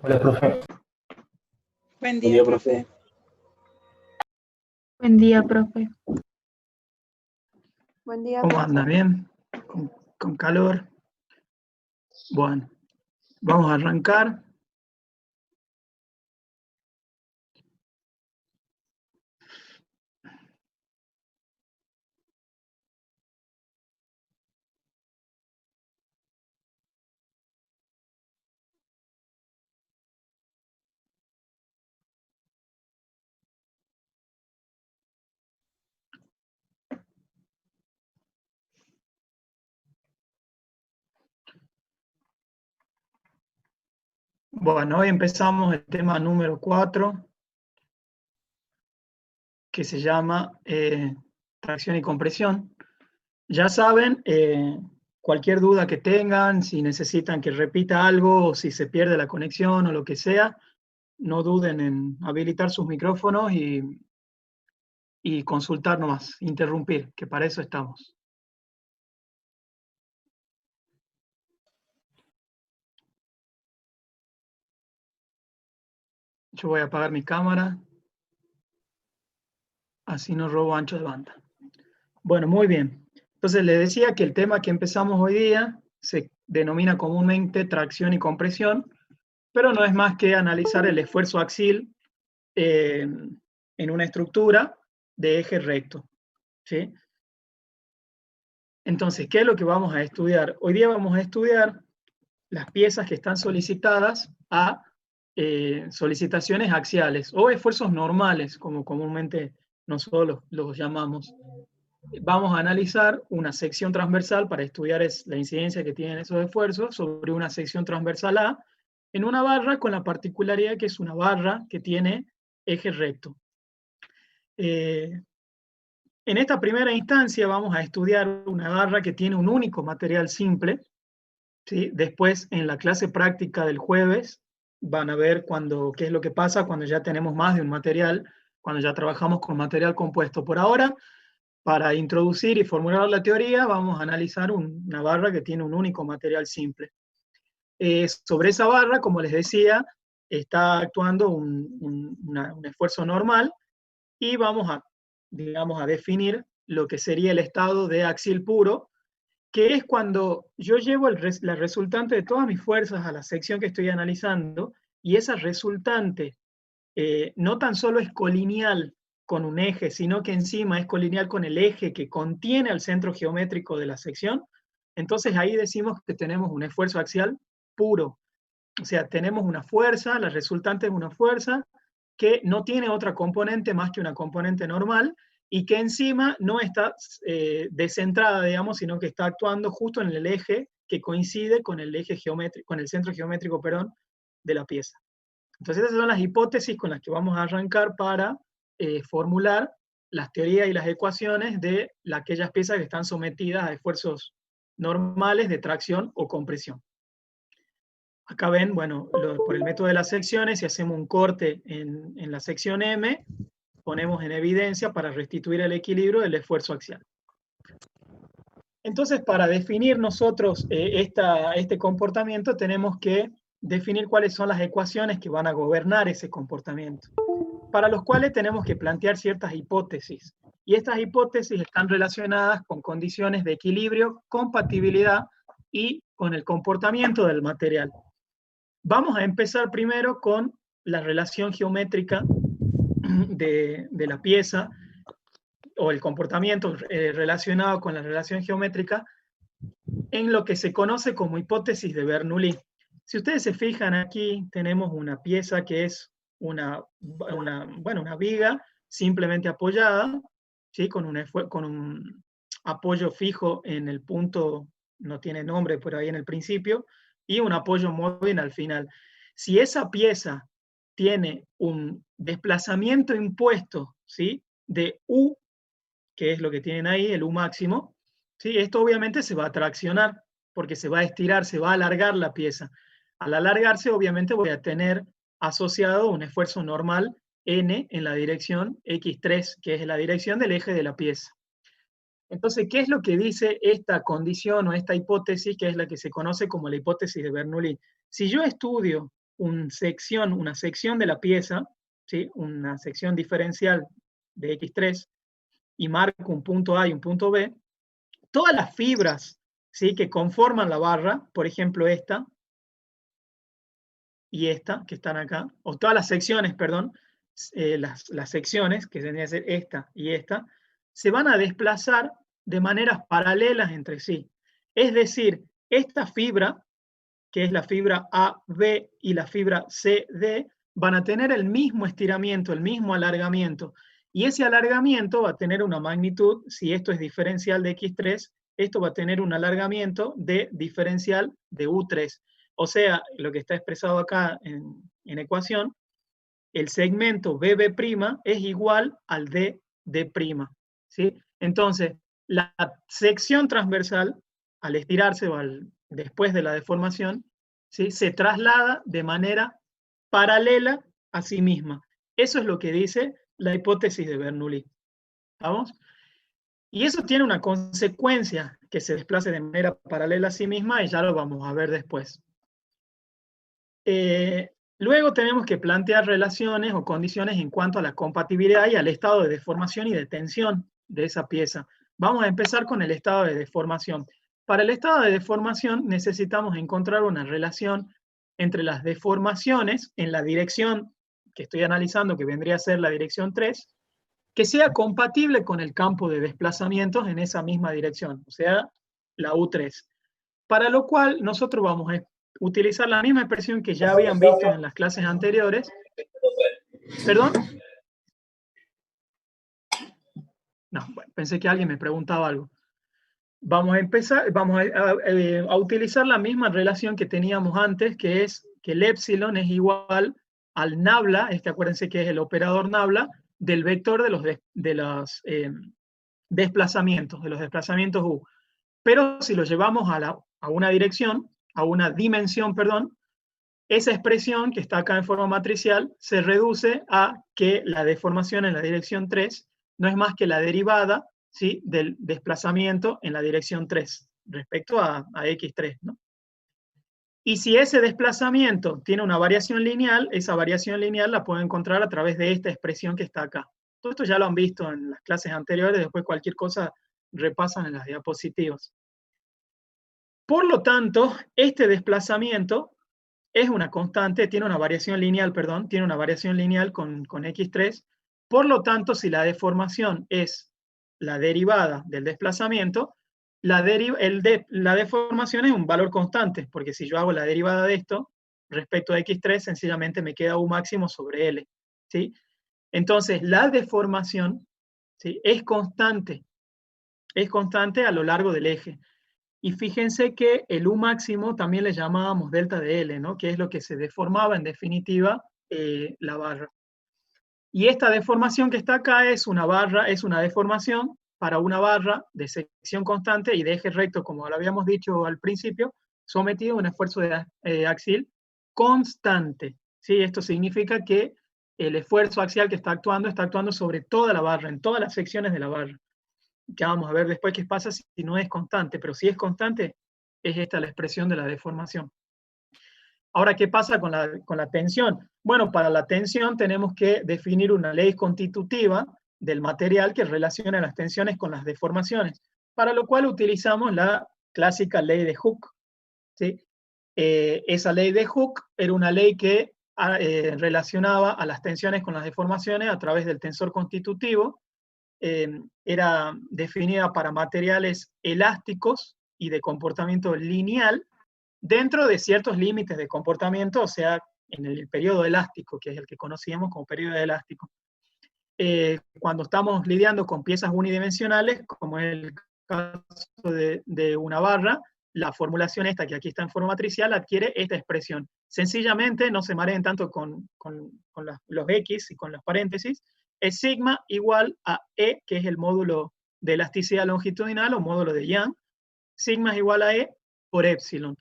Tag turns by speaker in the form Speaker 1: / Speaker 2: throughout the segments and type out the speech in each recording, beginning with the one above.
Speaker 1: Hola, profe.
Speaker 2: Buen
Speaker 1: Buen
Speaker 2: día,
Speaker 1: día,
Speaker 2: profe.
Speaker 1: profe.
Speaker 3: Buen día, profe.
Speaker 4: Buen día,
Speaker 5: ¿Cómo
Speaker 4: profe.
Speaker 5: anda? ¿Bien? ¿Con calor? Bueno, vamos a arrancar. Bueno, hoy empezamos el tema número 4, que se llama tracción y compresión. Ya saben, cualquier duda que tengan, si necesitan que repita algo, o si se pierde la conexión o lo que sea, no duden en habilitar sus micrófonos y consultar nomás, interrumpir, que para eso estamos. Yo voy a apagar mi cámara, así no robo ancho de banda. Bueno, muy bien. Entonces les decía que el tema que empezamos hoy día se denomina comúnmente tracción y compresión, pero no es más que analizar el esfuerzo axial en una estructura de eje recto, ¿sí? Entonces, ¿qué es lo que vamos a estudiar? Hoy día vamos a estudiar las piezas que están solicitadas a solicitaciones axiales o esfuerzos normales, como comúnmente nosotros los llamamos. Vamos a analizar una sección transversal para estudiar la incidencia que tienen esos esfuerzos sobre una sección transversal A en una barra con la particularidad que es una barra que tiene eje recto. En esta primera instancia vamos a estudiar una barra que tiene un único material simple, ¿sí? Después en la clase práctica del jueves van a ver qué es lo que pasa cuando ya tenemos más de un material, cuando ya trabajamos con material compuesto. Por ahora, para introducir y formular la teoría, vamos a analizar una barra que tiene un único material simple. Sobre esa barra, como les decía, está actuando un esfuerzo normal y vamos a, digamos, a definir lo que sería el estado de axial puro, que es cuando yo llevo la resultante de todas mis fuerzas a la sección que estoy analizando y esa resultante no tan solo es colineal con un eje, sino que encima es colineal con el eje que contiene al centro geométrico de la sección, entonces ahí decimos que tenemos un esfuerzo axial puro. O sea, tenemos una fuerza, la resultante es una fuerza que no tiene otra componente más que una componente normal y que encima no está descentrada, digamos, sino que está actuando justo en el eje que coincide con el eje geométrico, con el centro geométrico, perdón, de la pieza. Entonces esas son las hipótesis con las que vamos a arrancar para formular las teorías y las ecuaciones de aquellas piezas que están sometidas a esfuerzos normales de tracción o compresión. Acá ven, bueno, por el método de las secciones, si hacemos un corte en la sección M, ponemos en evidencia para restituir el equilibrio del esfuerzo axial. Entonces, para definir nosotros este comportamiento, tenemos que definir cuáles son las ecuaciones que van a gobernar ese comportamiento, para los cuales tenemos que plantear ciertas hipótesis. Y estas hipótesis están relacionadas con condiciones de equilibrio, compatibilidad y con el comportamiento del material. Vamos a empezar primero con la relación geométrica de la pieza, o el comportamiento relacionado con la relación geométrica, en lo que se conoce como hipótesis de Bernoulli. Si ustedes se fijan aquí, tenemos una pieza que es una viga simplemente apoyada, ¿sí? con un apoyo fijo en el punto, no tiene nombre por ahí en el principio, y un apoyo móvil al final. Si esa pieza tiene un desplazamiento impuesto, ¿sí? de U, que es lo que tienen ahí, el U máximo, ¿sí? Esto obviamente se va a traccionar, porque se va a estirar, se va a alargar la pieza. Al alargarse, obviamente voy a tener asociado un esfuerzo normal N en la dirección X3, que es la dirección del eje de la pieza. Entonces, ¿qué es lo que dice esta condición o esta hipótesis, que es la que se conoce como la hipótesis de Bernoulli? Si yo estudio una sección de la pieza, ¿sí? Una sección diferencial de X3, y marco un punto A y un punto B, todas las fibras, ¿sí?, que conforman la barra, por ejemplo esta y esta, que están acá, o todas las secciones, perdón, las secciones, que tendría que ser esta y esta, se van a desplazar de maneras paralelas entre sí. Es decir, esta fibra, que es la fibra AB y la fibra CD, van a tener el mismo estiramiento, el mismo alargamiento. Y ese alargamiento va a tener una magnitud, si esto es diferencial de X3, esto va a tener un alargamiento de diferencial de U3. O sea, lo que está expresado acá en ecuación, el segmento BB' es igual al DD', ¿sí? Entonces, la sección transversal, al estirarse o después de la deformación, ¿sí?, se traslada de manera paralela a sí misma. Eso es lo que dice la hipótesis de Bernoulli. ¿Vamos? Y eso tiene una consecuencia, que se desplace de manera paralela a sí misma, y ya lo vamos a ver después. Luego tenemos que plantear relaciones o condiciones en cuanto a la compatibilidad y al estado de deformación y de tensión de esa pieza. Vamos a empezar con el estado de deformación. Para el estado de deformación necesitamos encontrar una relación entre las deformaciones en la dirección que estoy analizando, que vendría a ser la dirección 3, que sea compatible con el campo de desplazamientos en esa misma dirección, o sea, la U3. Para lo cual nosotros vamos a utilizar la misma expresión que ya habían visto en las clases anteriores. ¿Perdón? No, bueno, pensé que alguien me preguntaba algo. Vamos a empezar, a utilizar la misma relación que teníamos antes, que es que el épsilon es igual al nabla, acuérdense que es el operador nabla, del vector de los desplazamientos, U. Pero si lo llevamos a una dirección, a una dimensión, perdón, esa expresión que está acá en forma matricial se reduce a que la deformación en la dirección 3 no es más que la derivada, ¿sí?, del desplazamiento en la dirección 3 respecto a X3, ¿no? Y si ese desplazamiento tiene una variación lineal, esa variación lineal la puedo encontrar a través de esta expresión que está acá. Todo esto ya lo han visto en las clases anteriores, después cualquier cosa repasan en las diapositivas. Por lo tanto, este desplazamiento es una constante, tiene una variación lineal, perdón, tiene una variación lineal con X3. Por lo tanto, si la deformación es la derivada del desplazamiento, la deformación es un valor constante, porque si yo hago la derivada de esto respecto a X3, sencillamente me queda U máximo sobre L, ¿sí? Entonces, la deformación, ¿sí?, es constante a lo largo del eje. Y fíjense que el U máximo también le llamábamos delta de L, ¿no?, que es lo que se deformaba en definitiva la barra. Y esta deformación que está acá es una deformación para una barra de sección constante y de eje recto, como lo habíamos dicho al principio, sometido a un esfuerzo axial constante. ¿Sí? Esto significa que el esfuerzo axial que está actuando sobre toda la barra, en todas las secciones de la barra. Ya vamos a ver después qué pasa si no es constante, pero si es constante, es esta la expresión de la deformación. Ahora, ¿qué pasa con la tensión? Bueno, para la tensión tenemos que definir una ley constitutiva del material que relacione las tensiones con las deformaciones, para lo cual utilizamos la clásica ley de Hooke, ¿sí? Esa ley de Hooke era una ley que relacionaba a las tensiones con las deformaciones a través del tensor constitutivo. Era definida para materiales elásticos y de comportamiento lineal dentro de ciertos límites de comportamiento, o sea, en el periodo elástico, que es el que conocíamos como periodo elástico. Cuando estamos lidiando con piezas unidimensionales, como es el caso de una barra, la formulación esta, que aquí está en forma matricial, adquiere esta expresión. Sencillamente, no se mareen tanto con los X y con los paréntesis, es sigma igual a E, que es el módulo de elasticidad longitudinal o módulo de Young. Sigma es igual a E por epsilon.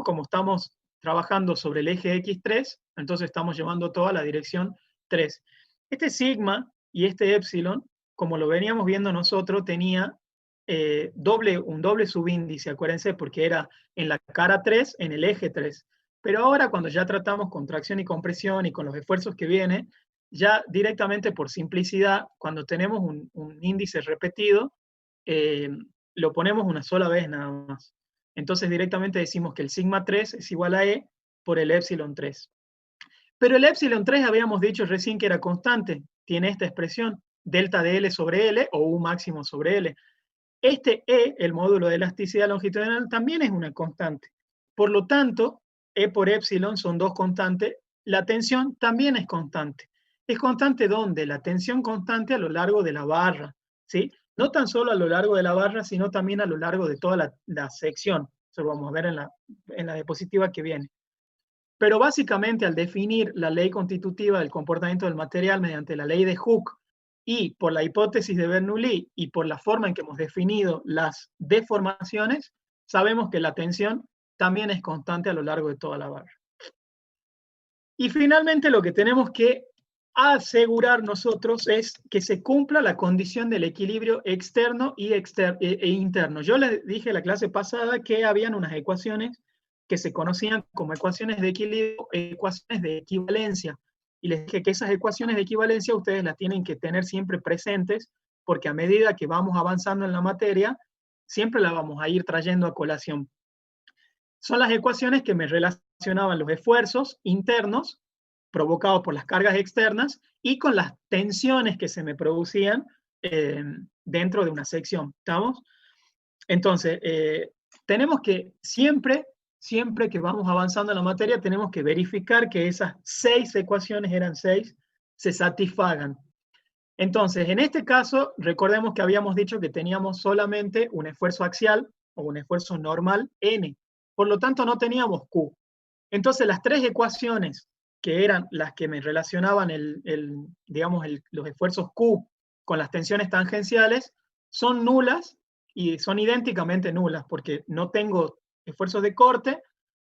Speaker 5: Como estamos trabajando sobre el eje X3, entonces estamos llevando toda la dirección 3. Este sigma y este epsilon, como lo veníamos viendo nosotros, tenía un doble subíndice, acuérdense, porque era en la cara 3, en el eje 3. Pero ahora cuando ya tratamos con tracción y compresión y con los esfuerzos que vienen, ya directamente por simplicidad, cuando tenemos un índice repetido, lo ponemos una sola vez nada más. Entonces directamente decimos que el sigma 3 es igual a E por el epsilon 3. Pero el epsilon 3 habíamos dicho recién que era constante, tiene esta expresión, delta de L sobre L o U máximo sobre L. Este E, el módulo de elasticidad longitudinal, también es una constante. Por lo tanto, E por epsilon son dos constantes, la tensión también es constante. ¿Es constante dónde? La tensión constante a lo largo de la barra, ¿sí? No tan solo a lo largo de la barra, sino también a lo largo de toda la sección. Eso lo vamos a ver en la diapositiva que viene. Pero básicamente al definir la ley constitutiva del comportamiento del material mediante la ley de Hooke y por la hipótesis de Bernoulli y por la forma en que hemos definido las deformaciones, sabemos que la tensión también es constante a lo largo de toda la barra. Y finalmente lo que tenemos que asegurar nosotros es que se cumpla la condición del equilibrio externo e interno. Yo les dije en la clase pasada que habían unas ecuaciones que se conocían como ecuaciones de equilibrio, ecuaciones de equivalencia. Y les dije que esas ecuaciones de equivalencia ustedes las tienen que tener siempre presentes, porque a medida que vamos avanzando en la materia, siempre la vamos a ir trayendo a colación. Son las ecuaciones que me relacionaban los esfuerzos internos provocados por las cargas externas y con las tensiones que se me producían dentro de una sección. ¿Estamos? Entonces, tenemos que siempre que vamos avanzando en la materia, tenemos que verificar que esas 6 ecuaciones, eran 6, se satisfagan. Entonces, en este caso, recordemos que habíamos dicho que teníamos solamente un esfuerzo axial o un esfuerzo normal N. Por lo tanto, no teníamos Q. Entonces, las 3 ecuaciones que eran las que me relacionaban los esfuerzos Q con las tensiones tangenciales, son nulas y son idénticamente nulas, porque no tengo esfuerzos de corte,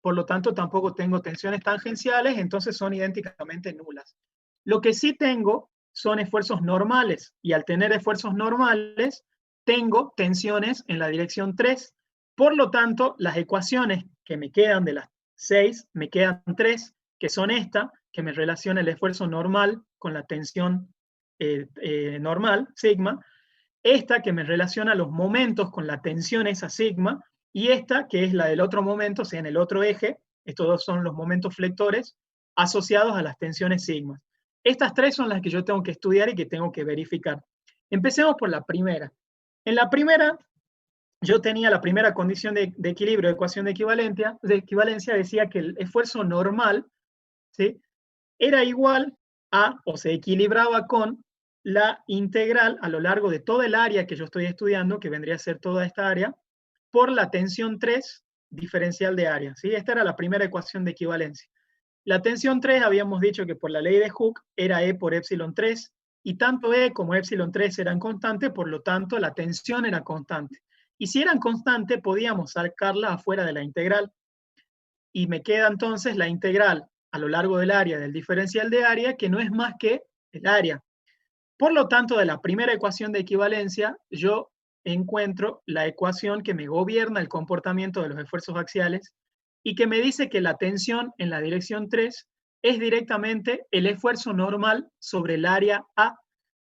Speaker 5: por lo tanto tampoco tengo tensiones tangenciales, entonces son idénticamente nulas. Lo que sí tengo son esfuerzos normales, y al tener esfuerzos normales, tengo tensiones en la dirección 3. Por lo tanto, las ecuaciones que me quedan de las 6, me quedan 3, que son esta, que me relaciona el esfuerzo normal con la tensión normal, sigma, esta que me relaciona los momentos con la tensión esa sigma, y esta que es la del otro momento, o sea, en el otro eje, estos dos son los momentos flectores asociados a las tensiones sigma. Estas 3 son las que yo tengo que estudiar y que tengo que verificar. Empecemos por la primera. En la primera, yo tenía la primera condición de equilibrio, de ecuación de equivalencia, decía que el esfuerzo normal, ¿sí?, era igual a, o se equilibraba con, la integral a lo largo de toda el área que yo estoy estudiando, que vendría a ser toda esta área, por la tensión 3 diferencial de área, ¿sí? Esta era la primera ecuación de equivalencia. La tensión 3 habíamos dicho que por la ley de Hooke era E por epsilon 3, y tanto E como epsilon 3 eran constantes, por lo tanto la tensión era constante. Y si eran constantes, podíamos sacarla afuera de la integral. Y me queda entonces la integral a lo largo del área del diferencial de área, que no es más que el área. Por lo tanto, de la primera ecuación de equivalencia, yo encuentro la ecuación que me gobierna el comportamiento de los esfuerzos axiales y que me dice que la tensión en la dirección 3 es directamente el esfuerzo normal sobre el área A.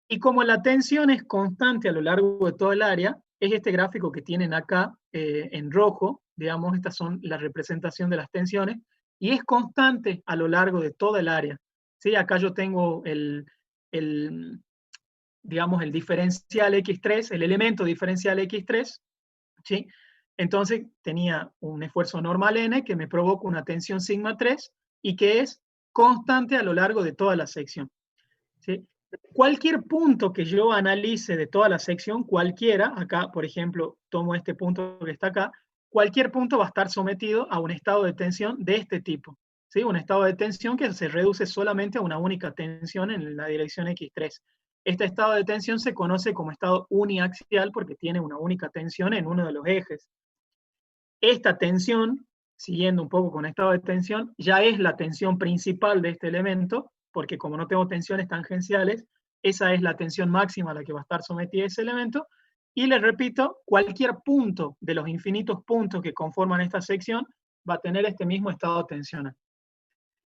Speaker 5: Y como la tensión es constante a lo largo de todo el área, es este gráfico que tienen acá en rojo, digamos, estas son la representación de las tensiones, y es constante a lo largo de toda el área. ¿Sí? Acá yo tengo digamos, el diferencial X3, el elemento diferencial X3, ¿sí? Entonces tenía un esfuerzo normal N que me provoca una tensión sigma 3 y que es constante a lo largo de toda la sección, ¿sí? Cualquier punto que yo analice de toda la sección, cualquiera, acá por ejemplo tomo este punto que está acá, cualquier punto va a estar sometido a un estado de tensión de este tipo, ¿sí? Un estado de tensión que se reduce solamente a una única tensión en la dirección X3. Este estado de tensión se conoce como estado uniaxial porque tiene una única tensión en uno de los ejes. Esta tensión, siguiendo un poco con estado de tensión, ya es la tensión principal de este elemento, porque como no tengo tensiones tangenciales, esa es la tensión máxima a la que va a estar sometida ese elemento. Y les repito, cualquier punto de los infinitos puntos que conforman esta sección va a tener este mismo estado tensional.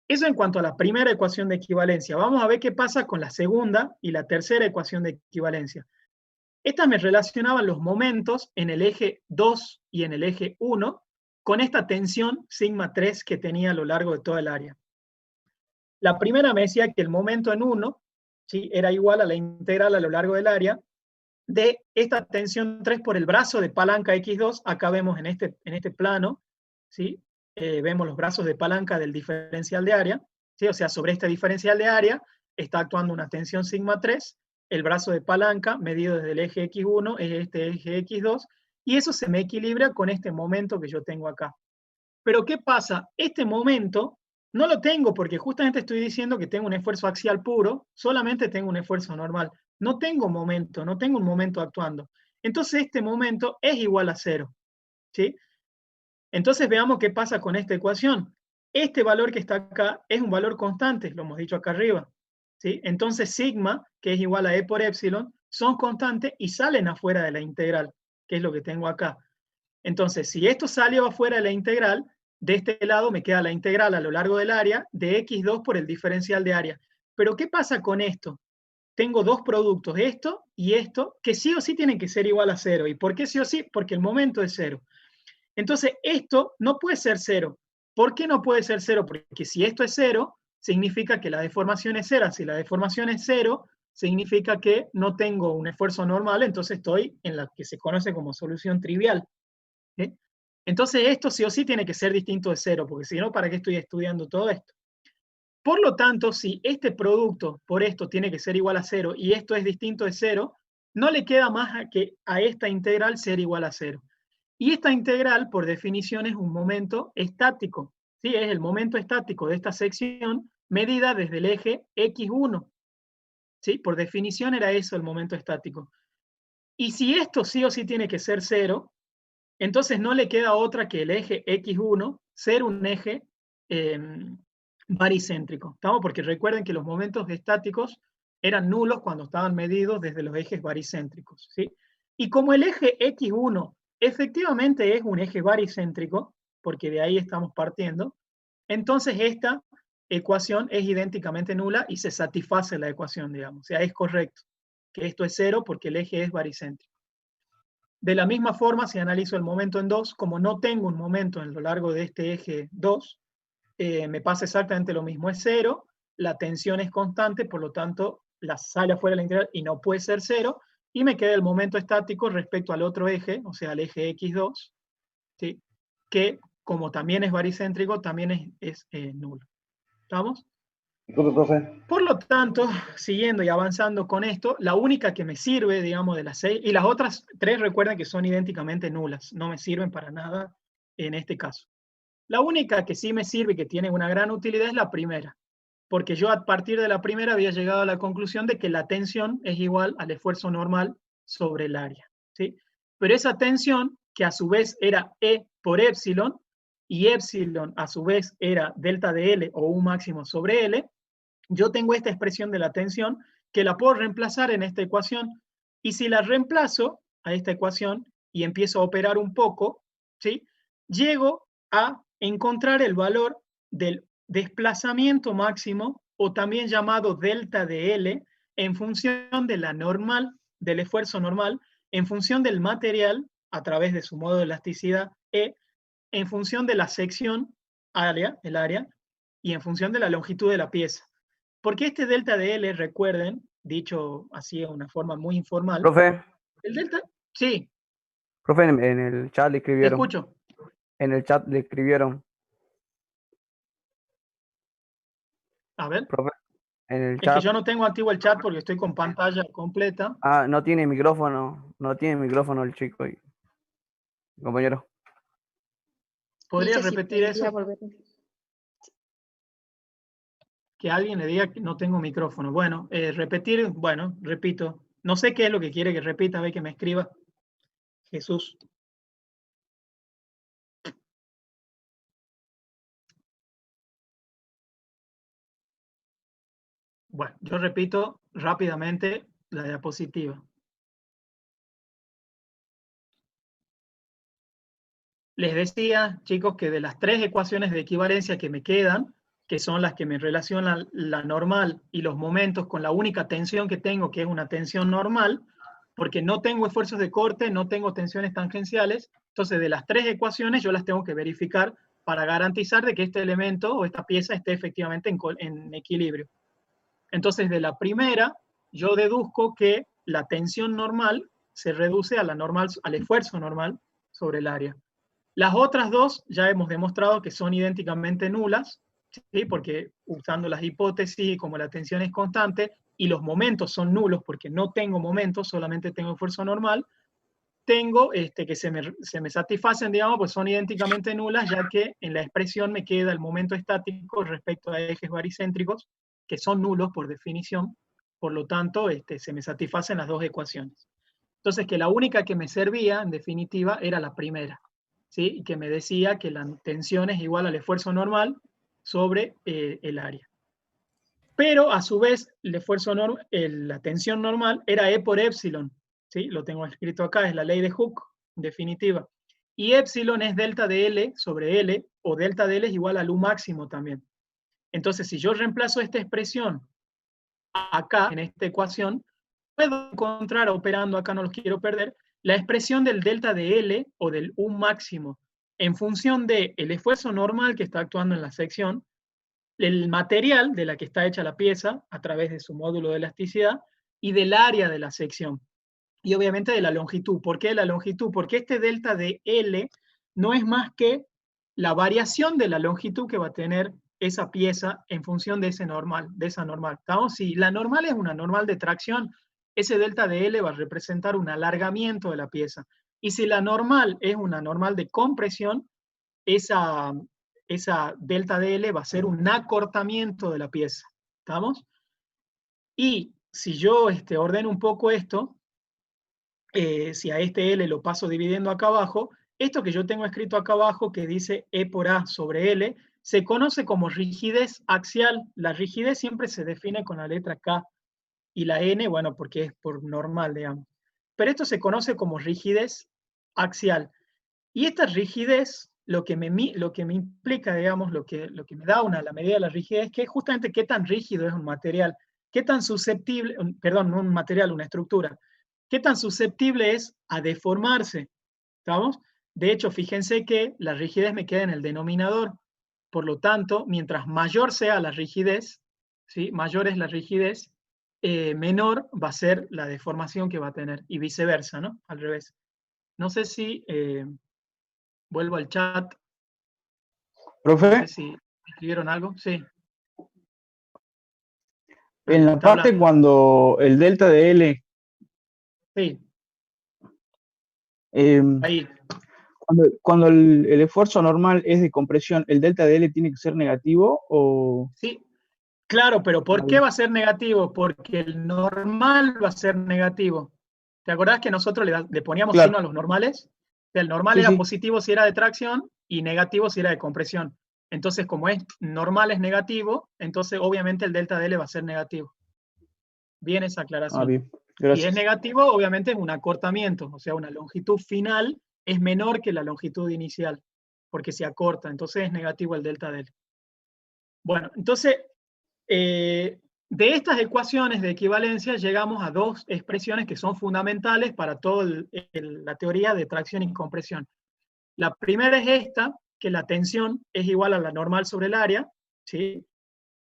Speaker 5: Eso en cuanto a la primera ecuación de equivalencia. Vamos a ver qué pasa con la segunda y la tercera ecuación de equivalencia. Estas me relacionaban los momentos en el eje 2 y en el eje 1 con esta tensión sigma 3 que tenía a lo largo de toda el área. La primera me decía que el momento en 1, ¿sí?, era igual a la integral a lo largo del área de esta tensión 3 por el brazo de palanca X2. Acá vemos en este plano, ¿sí?, vemos los brazos de palanca del diferencial de área, ¿sí? O sea, sobre este diferencial de área está actuando una tensión sigma 3, el brazo de palanca medido desde el eje X1 es este eje X2, y eso se me equilibra con este momento que yo tengo acá. Pero ¿qué pasa? Este momento no lo tengo porque justamente estoy diciendo que tengo un esfuerzo axial puro, solamente tengo un esfuerzo normal. No tengo momento, no tengo un momento actuando. Entonces este momento es igual a 0, ¿sí? Entonces veamos qué pasa con esta ecuación. Este valor que está acá es un valor constante, lo hemos dicho acá arriba, ¿sí? Entonces sigma, que es igual a E por epsilon, son constantes y salen afuera de la integral, que es lo que tengo acá. Entonces, si esto salió afuera de la integral, de este lado me queda la integral a lo largo del área de x2 por el diferencial de área. Pero ¿qué pasa con esto? Tengo dos productos, esto y esto, que sí o sí tienen que ser igual a 0. ¿Y por qué sí o sí? Porque el momento es 0. Entonces, esto no puede ser 0. ¿Por qué no puede ser 0? Porque si esto es 0, significa que la deformación es 0. Si la deformación es 0, significa que no tengo un esfuerzo normal, entonces estoy en la que se conoce como solución trivial. ¿Sí? Entonces esto sí o sí tiene que ser distinto de 0, porque si no, ¿para qué estoy estudiando todo esto? Por lo tanto, si este producto por esto tiene que ser igual a 0 y esto es distinto de 0, no le queda más que a esta integral ser igual a 0. Y esta integral, por definición, es un momento estático. ¿Sí? Es el momento estático de esta sección medida desde el eje x1. ¿Sí? Por definición era eso el momento estático. Y si esto sí o sí tiene que ser 0, entonces no le queda otra que el eje x1 ser un eje baricéntrico. ¿Estamos? Porque recuerden que los momentos estáticos eran nulos cuando estaban medidos desde los ejes baricéntricos. ¿Sí? Y como el eje x1 efectivamente es un eje baricéntrico, porque de ahí estamos partiendo, entonces esta ecuación es idénticamente nula y se satisface la ecuación, digamos. O sea, es correcto que esto es 0 porque el eje es baricéntrico. De la misma forma, si analizo el momento en 2, como no tengo un momento en lo largo de este eje 2, me pasa exactamente lo mismo, es 0, la tensión es constante, por lo tanto, la sale afuera de la integral y no puede ser 0, y me queda el momento estático respecto al otro eje, o sea, al eje x2, ¿sí?, que como también es baricéntrico, también es nulo. ¿Estamos?
Speaker 1: Disculpe, profe.
Speaker 5: Por lo tanto, siguiendo y avanzando con esto, la única que me sirve, digamos, de las 6, y las otras 3 recuerden que son idénticamente nulas, no me sirven para nada en este caso. La única que sí me sirve y que tiene una gran utilidad es la primera, porque yo a partir de la primera había llegado a la conclusión de que la tensión es igual al esfuerzo normal sobre el área, ¿sí? Pero esa tensión, que a su vez era E por epsilon, y epsilon a su vez era delta de L o U máximo sobre L, yo tengo esta expresión de la tensión que la puedo reemplazar en esta ecuación, y si la reemplazo a esta ecuación y empiezo a operar un poco, ¿sí?, llego a encontrar el valor del desplazamiento máximo, o también llamado delta de L, en función de la normal, del esfuerzo normal, en función del material, a través de su modo de elasticidad E, en función de la sección, el área, y en función de la longitud de la pieza. Porque este delta de L, recuerden, dicho así de una forma muy informal,
Speaker 1: Profe,
Speaker 5: el delta, sí,
Speaker 1: profe, en el chat le
Speaker 5: te
Speaker 1: escribieron.
Speaker 5: escucho.
Speaker 1: En el chat le escribieron.
Speaker 5: A ver,
Speaker 1: Profe, en el
Speaker 5: es que
Speaker 1: chat.
Speaker 5: yo no tengo activo el chat porque estoy con pantalla completa.
Speaker 1: Ah, no tiene micrófono. No tiene micrófono el chico, compañero.
Speaker 5: ¿Podría
Speaker 3: Dice si
Speaker 5: repetir
Speaker 3: podría
Speaker 5: eso?
Speaker 3: volver.
Speaker 5: Que alguien le diga que no tengo micrófono. Bueno, repetir, bueno, repito. No sé qué es lo que quiere que repita, a ver que me escriba. Jesús. Bueno, yo repito rápidamente la diapositiva. les decía, chicos, que de las 3 ecuaciones de equivalencia que me quedan, que son las que me relacionan la normal y los momentos con la única tensión que tengo, que es una tensión normal, porque no tengo esfuerzos de corte, no tengo tensiones tangenciales, entonces de las 3 ecuaciones yo las tengo que verificar para garantizar de que este elemento o esta pieza esté efectivamente en equilibrio. Entonces de la primera yo deduzco que la tensión normal se reduce a la normal, al esfuerzo normal sobre el área. Las otras dos ya hemos demostrado que son idénticamente nulas, ¿sí? Porque usando las hipótesis, como la tensión es constante y los momentos son nulos porque no tengo momentos, solamente tengo esfuerzo normal, tengo que se me satisfacen, digamos, pues son idénticamente nulas, ya que en la expresión me queda el momento estático respecto a ejes baricéntricos, que son nulos por definición, por lo tanto se me satisfacen las dos ecuaciones. Entonces, que la única que me servía, en definitiva, era la primera, ¿sí? Y que me decía que la tensión es igual al esfuerzo normal sobre el área. Pero, a su vez, el esfuerzo la tensión normal era E por epsilon, ¿sí? Lo tengo escrito acá, es la ley de Hooke, en definitiva. Y epsilon es delta de L sobre L, o delta de L es igual al U máximo también. Entonces, si yo reemplazo esta expresión acá, en esta ecuación, puedo encontrar, operando acá, no los quiero perder, la expresión del delta de L o del U máximo en función del esfuerzo normal que está actuando en la sección, el material de la que está hecha la pieza a través de su módulo de elasticidad y del área de la sección. Y obviamente de la longitud. ¿Por qué la longitud? Porque este delta de L no es más que la variación de la longitud que va a tener esa pieza en función de esa normal. ¿Estamos? Si la normal es una normal de tracción, ese delta de L va a representar un alargamiento de la pieza. Y si la normal es una normal de compresión, esa delta de L va a ser un acortamiento de la pieza. ¿Estamos? Y si yo ordeno un poco esto, si a este L lo paso dividiendo acá abajo, esto que yo tengo escrito acá abajo, que dice E por A sobre L, se conoce como rigidez axial. La rigidez siempre se define con la letra K, y la N, bueno, porque es por normal, digamos. Pero esto se conoce como rigidez axial. Y esta rigidez, lo que me implica, digamos, lo que me da la medida de la rigidez, que es justamente qué tan rígido es un material, qué tan susceptible, perdón, no un material, una estructura, qué tan susceptible es a deformarse, ¿estamos? De hecho, fíjense que la rigidez me queda en el denominador. Por lo tanto, mientras mayor sea la rigidez, ¿sí? Mayor es la rigidez, menor va a ser la deformación que va a tener, y viceversa, ¿no? Al revés. No sé si vuelvo al chat.
Speaker 3: Profe,
Speaker 5: No sé si escribieron algo. Sí.
Speaker 3: en la parte cuando el delta de L,
Speaker 5: sí. Ahí.
Speaker 3: Cuando el esfuerzo normal es de compresión, ¿el delta de L tiene que ser negativo o...?
Speaker 5: Sí, claro, pero ¿por qué va a ser negativo? Porque el normal va a ser negativo. ¿Te acordás que nosotros le poníamos
Speaker 3: Claro.
Speaker 5: signo a los normales? El normal
Speaker 3: Sí,
Speaker 5: era
Speaker 3: sí.
Speaker 5: positivo si era de tracción y negativo si era de compresión. Entonces, como es normal es negativo, entonces obviamente el delta de L va a ser negativo. Bien esa aclaración.
Speaker 3: Bien.
Speaker 5: Si
Speaker 3: Gracias.
Speaker 5: es negativo, obviamente es un acortamiento, o sea, una longitud final es menor que la longitud inicial, porque se acorta, entonces es negativo el delta de L. Bueno, entonces, de estas ecuaciones de equivalencia llegamos a dos expresiones que son fundamentales para toda la teoría de tracción y compresión. La primera es esta, que la tensión es igual a la normal sobre el área, ¿sí?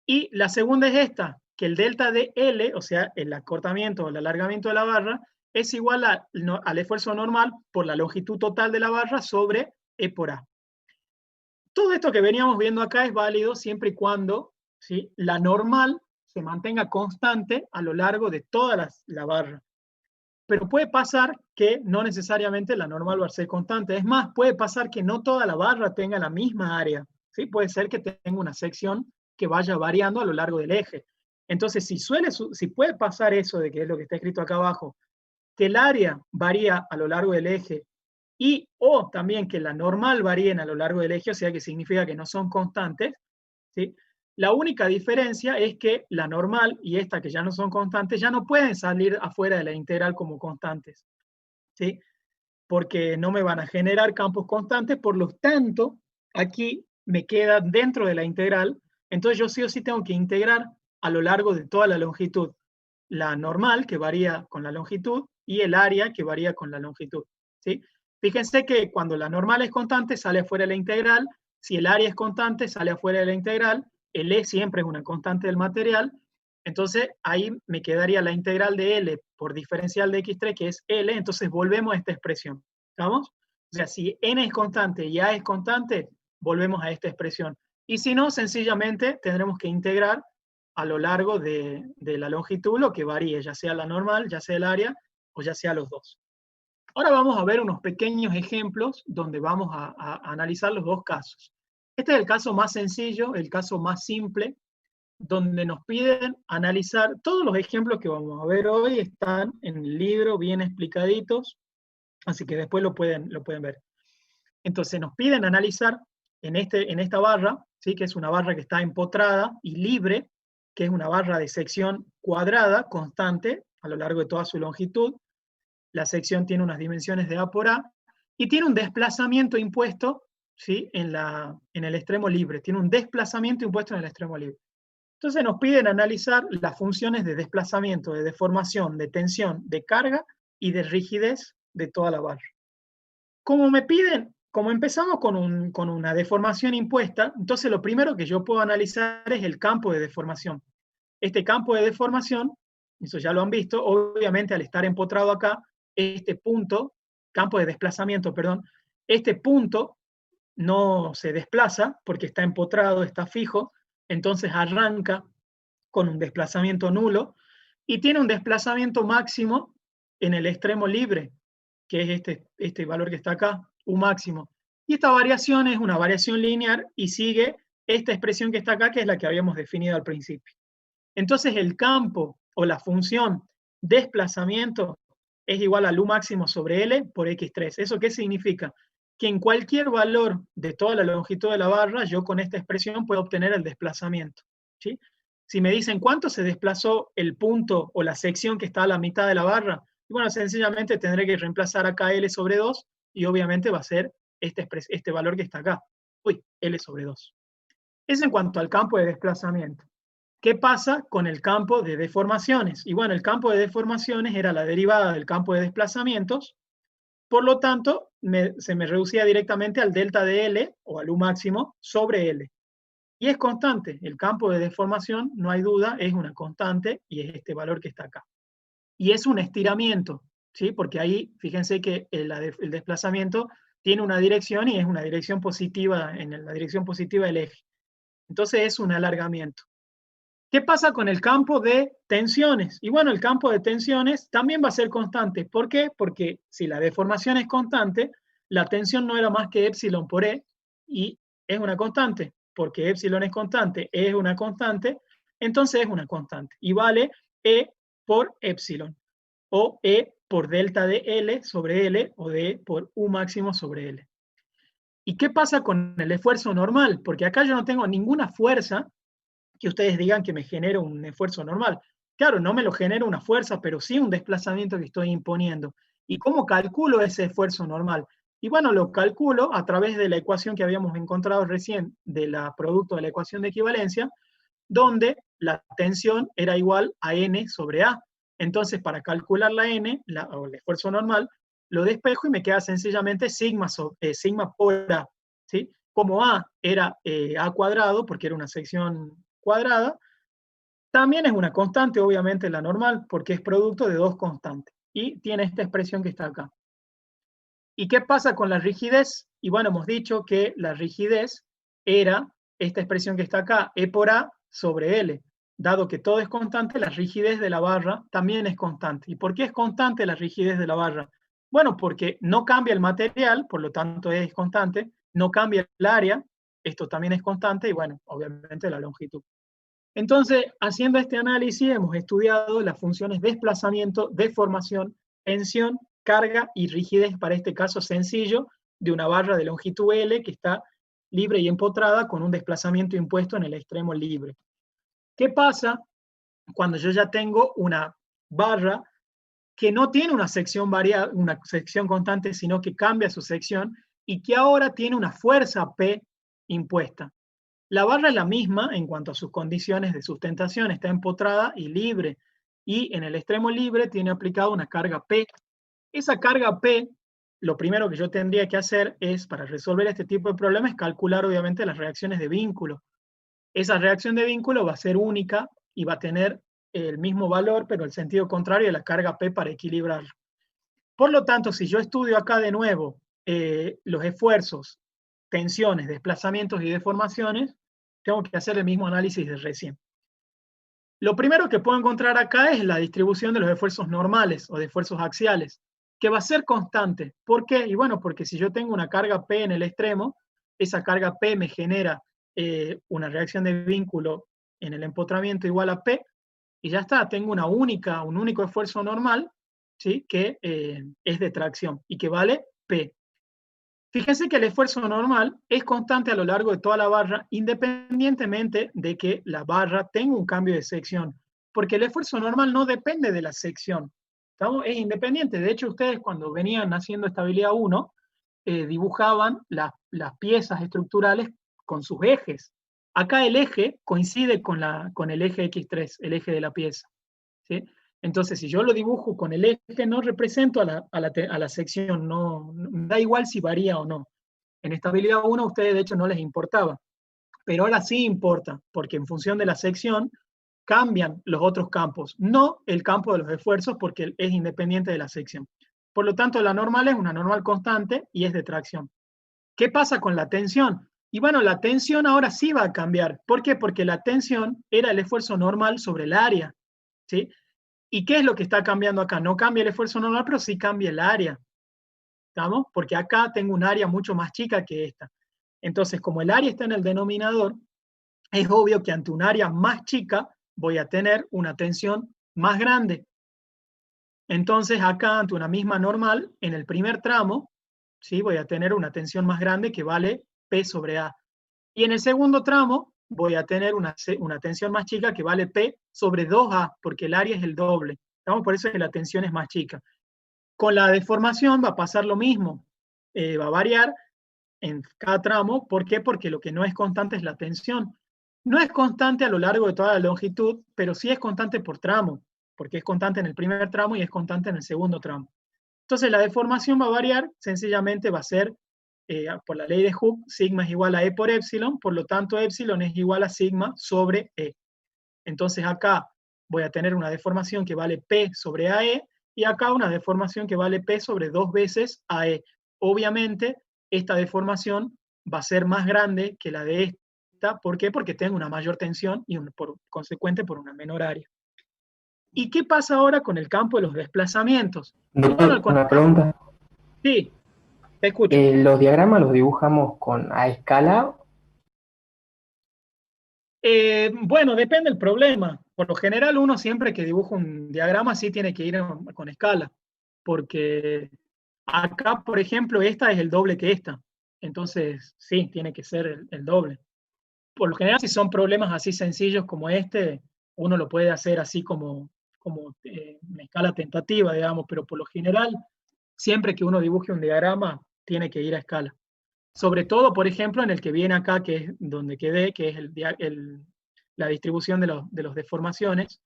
Speaker 5: Y la segunda es esta, que el delta de L, o sea, el acortamiento o el alargamiento de la barra, es igual al esfuerzo normal por la longitud total de la barra sobre E por A. Todo esto que veníamos viendo acá es válido siempre y cuando, ¿sí?, la normal se mantenga constante a lo largo de toda la barra. Pero puede pasar que no necesariamente la normal va a ser constante. Es más, puede pasar que no toda la barra tenga la misma área, ¿sí? Puede ser que tenga una sección que vaya variando a lo largo del eje. Entonces, si puede pasar eso, de que es lo que está escrito acá abajo, que el área varía a lo largo del eje o también que la normal varíen a lo largo del eje, o sea que significa que no son constantes, ¿sí? La única diferencia es que la normal y esta, que ya no son constantes, ya no pueden salir afuera de la integral como constantes, ¿sí? porque no me van a generar campos constantes, por lo tanto, aquí me queda dentro de la integral, entonces yo sí o sí tengo que integrar a lo largo de toda la longitud, la normal, que varía con la longitud, y el área, que varía con la longitud, ¿sí? Fíjense que cuando la normal es constante, sale afuera de la integral, si el área es constante, sale afuera de la integral, el E siempre es una constante del material, entonces ahí me quedaría la integral de L por diferencial de x3, que es L, entonces volvemos a esta expresión, ¿estamos? O sea, si N es constante y A es constante, volvemos a esta expresión. Y si no, sencillamente tendremos que integrar a lo largo de la longitud lo que varíe, ya sea la normal, ya sea el área, o ya sea los dos. Ahora vamos a ver unos pequeños ejemplos donde vamos a analizar los dos casos. Este es el caso más sencillo, el caso más simple, donde nos piden analizar, todos los ejemplos que vamos a ver hoy están en el libro bien explicaditos, así que después lo pueden ver. Entonces nos piden analizar en esta barra, ¿sí? Que es una barra que está empotrada y libre, que es una barra de sección cuadrada, constante, a lo largo de toda su longitud. La sección tiene unas dimensiones de A por A, y tiene un desplazamiento impuesto, ¿sí? en el extremo libre, tiene un desplazamiento impuesto en el extremo libre. Entonces nos piden analizar las funciones de desplazamiento, de deformación, de tensión, de carga y de rigidez de toda la barra. Como me piden, como empezamos con una deformación impuesta, entonces lo primero que yo puedo analizar es el campo de deformación. Este campo de deformación, eso ya lo han visto, obviamente al estar empotrado acá, este punto, campo de desplazamiento, perdón, este punto no se desplaza porque está empotrado, está fijo, entonces arranca con un desplazamiento nulo y tiene un desplazamiento máximo en el extremo libre, que es este valor que está acá, U máximo. Y esta variación es una variación lineal y sigue esta expresión que está acá, que es la que habíamos definido al principio. Entonces el campo o la función desplazamiento es igual al U máximo sobre L por X3. ¿Eso qué significa? Que en cualquier valor de toda la longitud de la barra, yo con esta expresión puedo obtener el desplazamiento, ¿sí? Si me dicen cuánto se desplazó el punto o la sección que está a la mitad de la barra, bueno, sencillamente tendré que reemplazar acá L sobre 2 y obviamente va a ser este valor que está acá. Uy, L sobre 2. Eso en cuanto al campo de desplazamiento. ¿Qué pasa con el campo de deformaciones? Y bueno, el campo de deformaciones era la derivada del campo de desplazamientos, por lo tanto, se me reducía directamente al delta de L, o al U máximo, sobre L. Y es constante, el campo de deformación, no hay duda, es una constante, y es este valor que está acá. Y es un estiramiento, ¿sí? Porque ahí, fíjense que el desplazamiento tiene una dirección, y es una dirección positiva, en la dirección positiva del eje. Entonces es un alargamiento. ¿Qué pasa con el campo de tensiones? Y bueno, el campo de tensiones también va a ser constante. ¿Por qué? Porque si la deformación es constante, la tensión no era más que epsilon por E, y es una constante, porque epsilon es constante, E es una constante, entonces es una constante. Y vale E por epsilon, o E por delta de L sobre L, o de E por U máximo sobre L. ¿Y qué pasa con el esfuerzo normal? Porque acá yo no tengo ninguna fuerza que ustedes digan que me genera un esfuerzo normal. Claro, no me lo genera una fuerza, pero sí un desplazamiento que estoy imponiendo. ¿Y cómo calculo ese esfuerzo normal? Y bueno, lo calculo a través de la ecuación que habíamos encontrado recién, de la producto de la ecuación de equivalencia, donde la tensión era igual a N sobre A. Entonces, para calcular la N, o el esfuerzo normal, lo despejo y me queda sencillamente sigma por A, ¿sí? Como A era A cuadrado, porque era una sección cuadrada, también es una constante, obviamente, la normal, porque es producto de dos constantes. Y tiene esta expresión que está acá. ¿Y qué pasa con la rigidez? Y bueno, hemos dicho que la rigidez era esta expresión que está acá, E por A sobre L. Dado que todo es constante, la rigidez de la barra también es constante. ¿Y por qué es constante la rigidez de la barra? Bueno, porque no cambia el material, por lo tanto es constante, no cambia el área, esto también es constante, y bueno, obviamente la longitud. Entonces, haciendo este análisis, hemos estudiado las funciones desplazamiento, deformación, tensión, carga y rigidez, para este caso sencillo, de una barra de longitud L que está libre y empotrada con un desplazamiento impuesto en el extremo libre. ¿Qué pasa cuando yo ya tengo una barra que no tiene una sección una sección constante, sino que cambia su sección y que ahora tiene una fuerza P impuesta. La barra es la misma en cuanto a sus condiciones de sustentación, está empotrada y libre, y en el extremo libre tiene aplicado una carga P. Esa carga P, lo primero que yo tendría que hacer es, para resolver este tipo de problemas, es calcular obviamente las reacciones de vínculo. Esa reacción de vínculo va a ser única y va a tener el mismo valor, pero el sentido contrario de la carga P para equilibrarlo. Por lo tanto, si yo estudio acá de nuevo los esfuerzos, tensiones, desplazamientos y deformaciones, tengo que hacer el mismo análisis de recién. Lo primero que puedo encontrar acá es la distribución de los esfuerzos normales o de esfuerzos axiales, que va a ser constante. ¿Por qué? Y bueno, porque si yo tengo una carga P en el extremo, esa carga P me genera una reacción de vínculo en el empotramiento igual a P, y ya está, tengo un único esfuerzo normal, ¿sí? Que es de tracción y que vale P. Fíjense que el esfuerzo normal es constante a lo largo de toda la barra, independientemente de que la barra tenga un cambio de sección, porque el esfuerzo normal no depende de la sección, ¿estamos? Es independiente. De hecho, ustedes cuando venían haciendo estabilidad 1, dibujaban las piezas estructurales con sus ejes. Acá el eje coincide con el eje X3, el eje de la pieza, ¿sí? Entonces, si yo lo dibujo con el eje, no represento a la sección, no, da igual si varía o no. En estabilidad 1 a ustedes de hecho no les importaba, pero ahora sí importa, porque en función de la sección cambian los otros campos, no el campo de los esfuerzos, porque es independiente de la sección. Por lo tanto, la normal es una normal constante y es de tracción. ¿Qué pasa con la tensión? Y bueno, la tensión ahora sí va a cambiar. ¿Por qué? Porque la tensión era el esfuerzo normal sobre el área, ¿sí? ¿Y qué es lo que está cambiando acá? No cambia el esfuerzo normal, pero sí cambia el área, ¿estamos? Porque acá tengo un área mucho más chica que esta. Entonces, como el área está en el denominador, es obvio que ante un área más chica voy a tener una tensión más grande. Entonces, acá ante una misma normal, en el primer tramo, ¿sí? Voy a tener una tensión más grande que vale P sobre A. Y en el segundo tramo voy a tener una tensión más chica que vale P sobre 2A, porque el área es el doble. ¿Estamos? Por eso es que la tensión es más chica. Con la deformación va a pasar lo mismo. Va a variar en cada tramo. ¿Por qué? Porque lo que no es constante es la tensión. No es constante a lo largo de toda la longitud, pero sí es constante por tramo, porque es constante en el primer tramo y es constante en el segundo tramo. Entonces la deformación va a variar, sencillamente va a ser, por la ley de Hooke, sigma es igual a E por epsilon, por lo tanto epsilon es igual a sigma sobre E. Entonces acá voy a tener una deformación que vale P sobre AE, y acá una deformación que vale P sobre 2 veces AE. Obviamente, esta deformación va a ser más grande que la de esta. ¿Por qué? Porque tengo una mayor tensión y por consecuente por una menor área. ¿Y qué pasa ahora con el campo de los desplazamientos?
Speaker 4: Doctor, una pregunta.
Speaker 5: Sí, te escucho.
Speaker 4: ¿Los diagramas los dibujamos a escala?
Speaker 5: Bueno, depende del problema. Por lo general, uno siempre que dibuja un diagrama sí tiene que ir con escala, porque acá, por ejemplo, esta es el doble que esta. Entonces, sí, tiene que ser el doble. Por lo general, si son problemas así sencillos como este, uno lo puede hacer así como una escala tentativa, digamos, pero por lo general, siempre que uno dibuje un diagrama, tiene que ir a escala. Sobre todo, por ejemplo, en el que viene acá, que es donde quedé, que es la distribución de los deformaciones,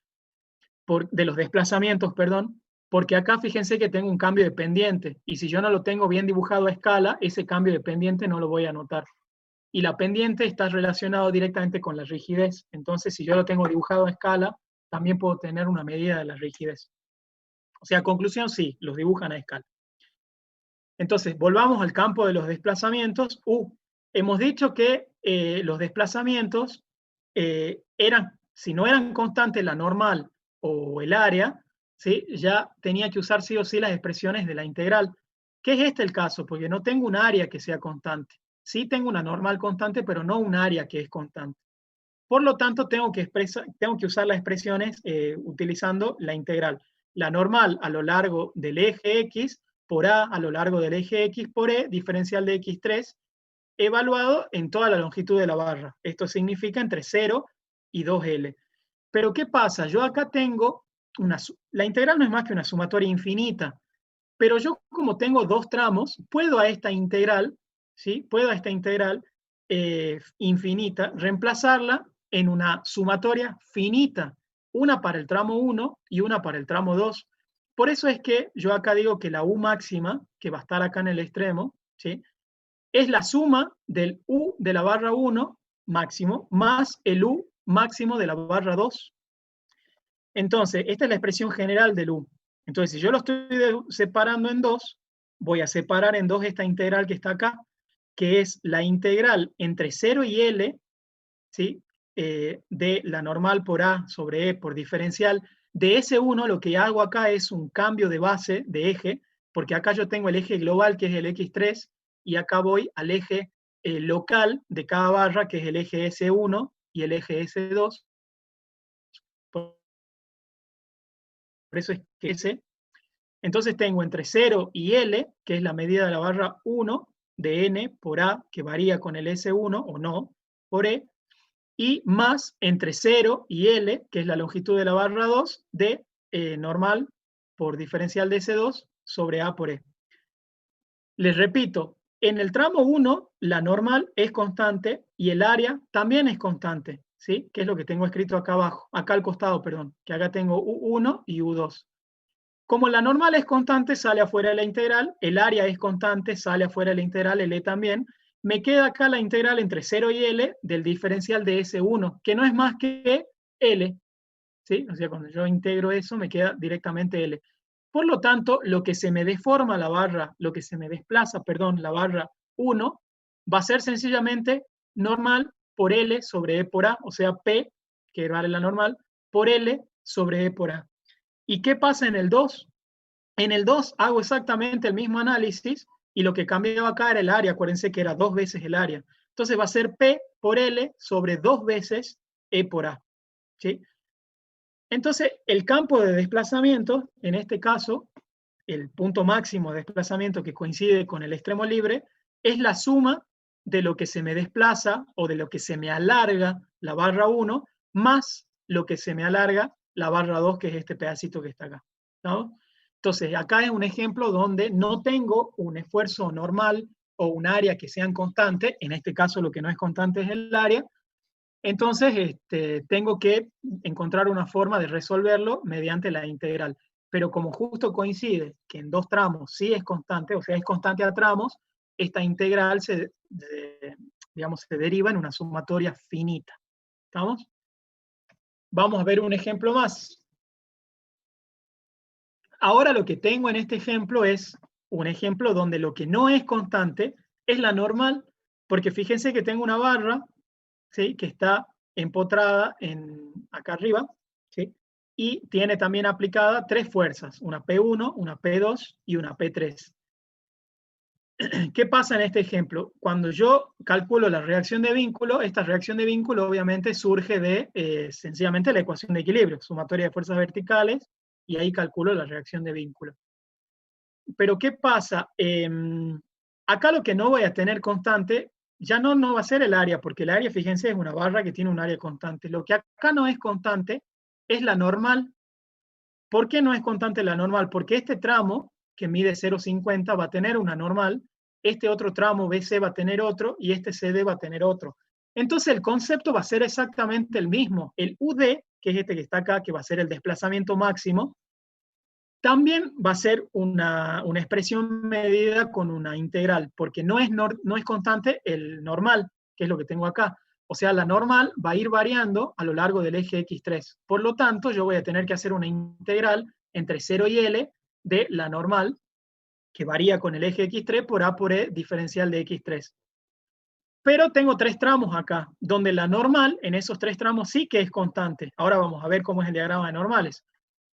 Speaker 5: de los desplazamientos, perdón, porque acá fíjense que tengo un cambio de pendiente, y si yo no lo tengo bien dibujado a escala, ese cambio de pendiente no lo voy a notar. Y la pendiente está relacionado directamente con la rigidez. Entonces, si yo lo tengo dibujado a escala, también puedo tener una medida de la rigidez. O sea, conclusión, sí, los dibujan a escala. Entonces, volvamos al campo de los desplazamientos. Hemos dicho que los desplazamientos si no eran constantes la normal o el área, ¿sí? Ya tenía que usar sí o sí las expresiones de la integral. ¿Qué es este el caso? Porque no tengo un área que sea constante. Sí tengo una normal constante, pero no un área que es constante. Por lo tanto, tengo que usar las expresiones utilizando la integral. La normal a lo largo del eje X por A lo largo del eje X por E, diferencial de X3, evaluado en toda la longitud de la barra. Esto significa entre 0 y 2L. Pero ¿qué pasa? Yo acá tengo la integral no es más que una sumatoria infinita, pero yo como tengo dos tramos, puedo a esta integral, ¿sí? Puedo a esta integral infinita reemplazarla en una sumatoria finita, una para el tramo 1 y una para el tramo 2. Por eso es que yo acá digo que la U máxima, que va a estar acá en el extremo, ¿sí? Es la suma del U de la barra 1 máximo más el U máximo de la barra 2. Entonces, esta es la expresión general del U. Entonces, si yo lo estoy separando en dos, voy a separar en dos esta integral que está acá, que es la integral entre 0 y L, ¿sí? De la normal por A sobre E por diferencial. De S1 lo que hago acá es un cambio de base, de eje, porque acá yo tengo el eje global, que es el X3, y acá voy al eje local de cada barra, que es el eje S1 y el eje S2. Por eso es que S. Entonces tengo entre 0 y L, que es la medida de la barra 1, de N por A, que varía con el S1 o no, por E, y más entre 0 y L, que es la longitud de la barra 2, de normal por diferencial de S2 sobre A por E. Les repito, en el tramo 1 la normal es constante y el área también es constante, ¿sí? Que es lo que tengo escrito acá abajo, acá al costado, perdón, que acá tengo U1 y U2. Como la normal es constante, sale afuera de la integral, el área es constante, sale afuera de la integral, el E también. Me queda acá la integral entre 0 y L del diferencial de S1, que no es más que L, ¿sí? O sea, cuando yo integro eso, me queda directamente L. Por lo tanto, lo que se me deforma la barra, lo que se me desplaza, perdón, la barra 1, va a ser sencillamente normal por L sobre E por A, o sea, P, que vale la normal, por L sobre E por A. ¿Y qué pasa en el 2? En el 2 hago exactamente el mismo análisis y lo que cambiaba acá era el área. Acuérdense que era 2 veces el área. Entonces va a ser P por L sobre 2 veces E por A. ¿Sí? Entonces el campo de desplazamiento, en este caso, el punto máximo de desplazamiento que coincide con el extremo libre, es la suma de lo que se me desplaza o de lo que se me alarga la barra 1 más lo que se me alarga la barra 2, que es este pedacito que está acá, ¿no? Entonces, acá es un ejemplo donde no tengo un esfuerzo normal o un área que sean constantes, en este caso lo que no es constante es el área, entonces tengo que encontrar una forma de resolverlo mediante la integral. Pero como justo coincide que en dos tramos sí es constante, o sea, es constante a tramos, esta integral digamos, se deriva en una sumatoria finita. ¿Estamos? Vamos a ver un ejemplo más. Ahora lo que tengo en este ejemplo es un ejemplo donde lo que no es constante es la normal, porque fíjense que tengo una barra, ¿sí? Que está empotrada acá arriba, ¿sí? Y tiene también aplicada tres fuerzas, una P1, una P2 y una P3. ¿Qué pasa en este ejemplo? Cuando yo calculo la reacción de vínculo, esta reacción de vínculo obviamente surge de sencillamente la ecuación de equilibrio, sumatoria de fuerzas verticales, y ahí calculo la reacción de vínculo. Pero ¿qué pasa? Acá lo que no voy a tener constante ya no va a ser el área, porque el área, fíjense, es una barra que tiene un área constante. Lo que acá no es constante es la normal. ¿Por qué no es constante la normal? Porque este tramo, que mide 0,50, va a tener una normal, este otro tramo BC va a tener otro, y este CD va a tener otro. Entonces el concepto va a ser exactamente el mismo. El UD, que es este que está acá, que va a ser el desplazamiento máximo, también va a ser una expresión medida con una integral, porque no es constante el normal, que es lo que tengo acá. O sea, la normal va a ir variando a lo largo del eje X3. Por lo tanto, yo voy a tener que hacer una integral entre 0 y L de la normal, que varía con el eje X3 por A por E diferencial de X3. Pero tengo tres tramos acá, donde la normal en esos tres tramos sí que es constante. Ahora vamos a ver cómo es el diagrama de normales.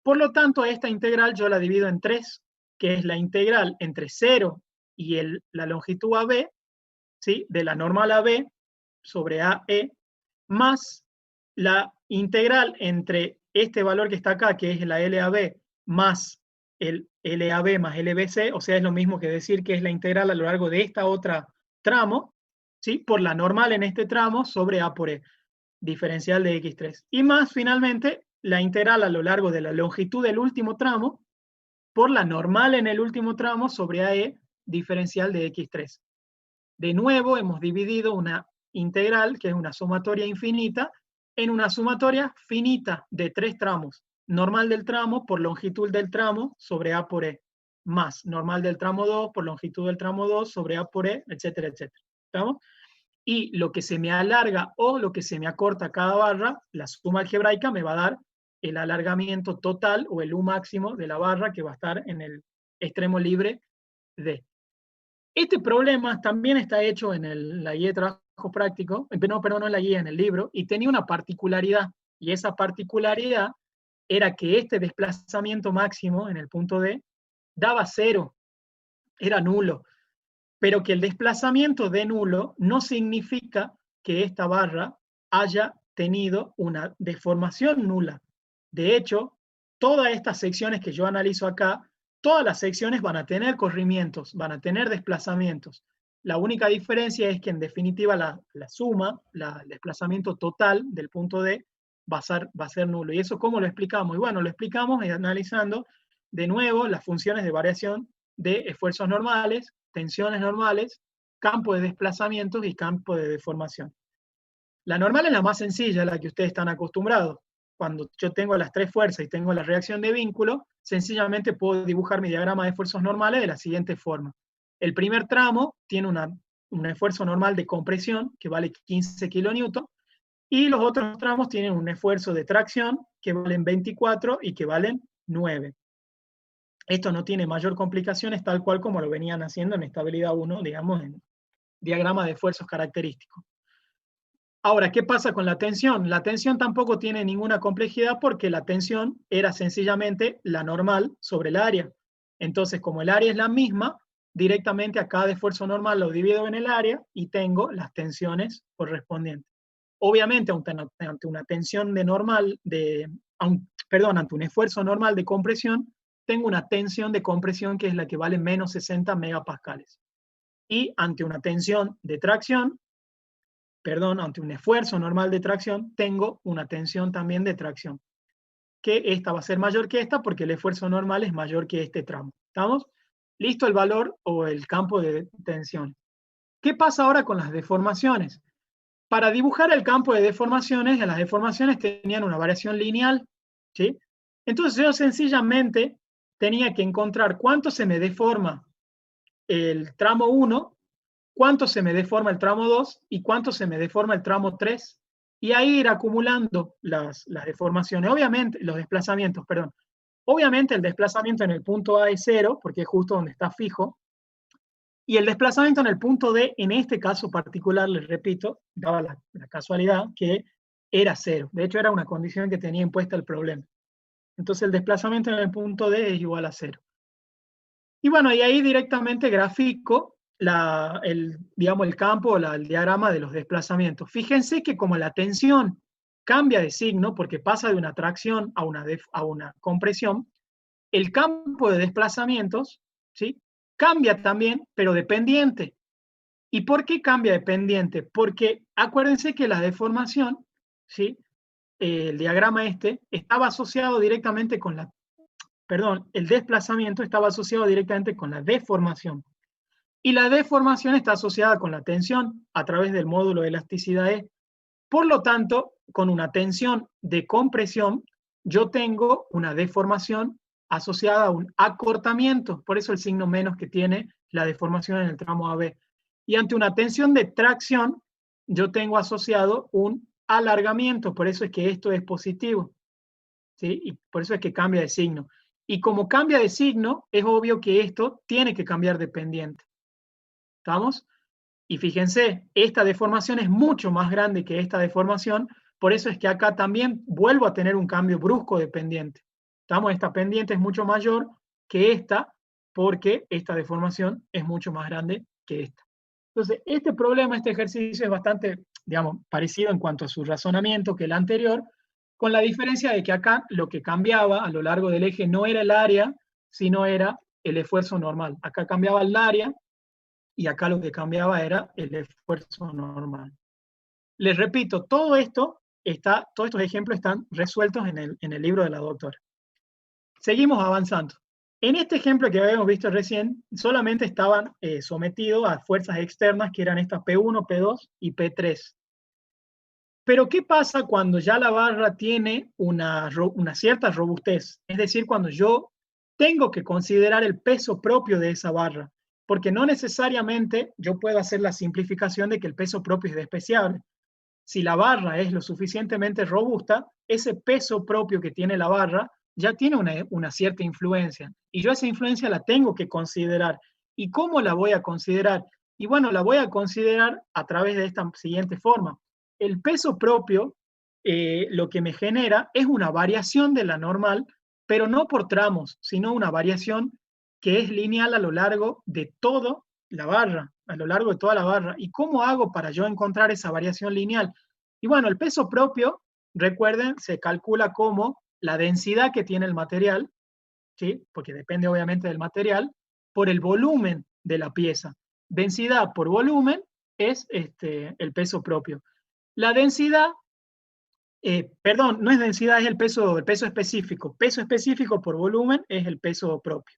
Speaker 5: Por lo tanto, esta integral yo la divido en tres, que es la integral entre 0 y la longitud AB, ¿sí? De la normal AB sobre AE, más la integral entre este valor que está acá, que es la LAB, más el LAB más LBC, o sea, es lo mismo que decir que es la integral a lo largo de esta otra tramo, ¿sí? Por la normal en este tramo sobre A por E, diferencial de X3. Y más, finalmente, la integral a lo largo de la longitud del último tramo por la normal en el último tramo sobre AE diferencial de X3. De nuevo hemos dividido una integral, que es una sumatoria infinita, en una sumatoria finita de 3 tramos. Normal del tramo por longitud del tramo sobre A por E, más normal del tramo 2 por longitud del tramo 2 sobre A por E, etcétera, etcétera. ¿Estamos? Y lo que se me alarga o lo que se me acorta cada barra, la suma algebraica me va a dar el alargamiento total o el U máximo de la barra que va a estar en el extremo libre D. Este problema también está hecho en la guía de trabajo práctico, no en la guía, en el libro, y tenía una particularidad, y esa particularidad era que este desplazamiento máximo en el punto D daba 0, era nulo, pero que el desplazamiento de nulo no significa que esta barra haya tenido una deformación nula. De hecho, todas estas secciones que yo analizo acá, todas las secciones van a tener corrimientos, van a tener desplazamientos. La única diferencia es que en definitiva la suma, el desplazamiento total del punto D va a ser nulo. ¿Y eso cómo lo explicamos? Y bueno, lo explicamos analizando de nuevo las funciones de variación de esfuerzos normales, tensiones normales, campo de desplazamientos y campo de deformación. La normal es la más sencilla, la que ustedes están acostumbrados. Cuando yo tengo las 3 fuerzas y tengo la reacción de vínculo, sencillamente puedo dibujar mi diagrama de esfuerzos normales de la siguiente forma. El primer tramo tiene un esfuerzo normal de compresión que vale 15 kN, y los otros tramos tienen un esfuerzo de tracción que valen 24 y que valen 9. Esto no tiene mayor complicaciones, tal cual como lo venían haciendo en estabilidad 1, digamos, en diagrama de esfuerzos característicos. Ahora, ¿qué pasa con la tensión? La tensión tampoco tiene ninguna complejidad porque la tensión era sencillamente la normal sobre el área. Entonces, como el área es la misma, directamente a cada esfuerzo normal lo divido en el área y tengo las tensiones correspondientes. Obviamente, ante una tensión ante un esfuerzo normal de compresión, tengo una tensión de compresión que es la que vale menos 60 megapascales. Y ante una tensión de tracción, ante un esfuerzo normal de tracción, tengo una tensión también de tracción, que esta va a ser mayor que esta porque el esfuerzo normal es mayor que este tramo. ¿Estamos? Listo el valor o el campo de tensión. ¿Qué pasa ahora con las deformaciones? Para dibujar el campo de deformaciones, las deformaciones tenían una variación lineal, ¿sí? Entonces yo sencillamente tenía que encontrar cuánto se me deforma el tramo 1, cuánto se me deforma el tramo 2 y cuánto se me deforma el tramo 3, y ahí ir acumulando las deformaciones, obviamente, los desplazamientos, perdón. Obviamente el desplazamiento en el punto A es 0, porque es justo donde está fijo, y el desplazamiento en el punto D, en este caso particular, les repito, daba la casualidad que era 0. De hecho, era una condición que tenía impuesta el problema. Entonces el desplazamiento en el punto D es igual a 0. Y bueno, y ahí directamente grafico el campo o el diagrama de los desplazamientos. Fíjense que como la tensión cambia de signo, porque pasa de una tracción a una compresión, el campo de desplazamientos, ¿sí?, cambia también, pero dependiente. ¿Y por qué cambia dependiente? Porque acuérdense que la deformación, ¿sí?, el diagrama estaba asociado directamente con el desplazamiento estaba asociado directamente con la deformación. Y la deformación está asociada con la tensión a través del módulo de elasticidad E. Por lo tanto, con una tensión de compresión, yo tengo una deformación asociada a un acortamiento, por eso el signo menos que tiene la deformación en el tramo AB. Y ante una tensión de tracción, yo tengo asociado un alargamiento, por eso es que esto es positivo, ¿sí? Y por eso es que cambia de signo. Y como cambia de signo, es obvio que esto tiene que cambiar de pendiente. ¿Estamos? Y fíjense, esta deformación es mucho más grande que esta deformación, por eso es que acá también vuelvo a tener un cambio brusco de pendiente. ¿Estamos? Esta pendiente es mucho mayor que esta, porque esta deformación es mucho más grande que esta. Entonces, este problema, este ejercicio es bastante, digamos, parecido en cuanto a su razonamiento que el anterior, con la diferencia de que acá lo que cambiaba a lo largo del eje no era el área, sino era el esfuerzo normal. Acá cambiaba el área, y acá lo que cambiaba era el esfuerzo normal. Les repito, todo esto todos estos ejemplos están resueltos en el libro de la doctora. Seguimos avanzando. En este ejemplo que habíamos visto recién, solamente estaban sometidos a fuerzas externas, que eran estas P1, P2 y P3. Pero ¿qué pasa cuando ya la barra tiene una cierta robustez? Es decir, cuando yo tengo que considerar el peso propio de esa barra, porque no necesariamente yo puedo hacer la simplificación de que el peso propio es despreciable. Si la barra es lo suficientemente robusta, ese peso propio que tiene la barra ya tiene una cierta influencia. Y yo esa influencia la tengo que considerar. ¿Y cómo la voy a considerar? Y bueno, la voy a considerar a través de esta siguiente forma. El peso propio lo que me genera es una variación de la normal, pero no por tramos, sino una variación que es lineal a lo largo de toda la barra, a lo largo de toda la barra. ¿Y cómo hago para yo encontrar esa variación lineal? Y bueno, el peso propio, recuerden, se calcula como la densidad que tiene el material, ¿sí? Porque depende obviamente del material, por el volumen de la pieza. Densidad por volumen es el peso propio. La densidad, perdón, no es densidad, es el peso específico. Peso específico por volumen es el peso propio.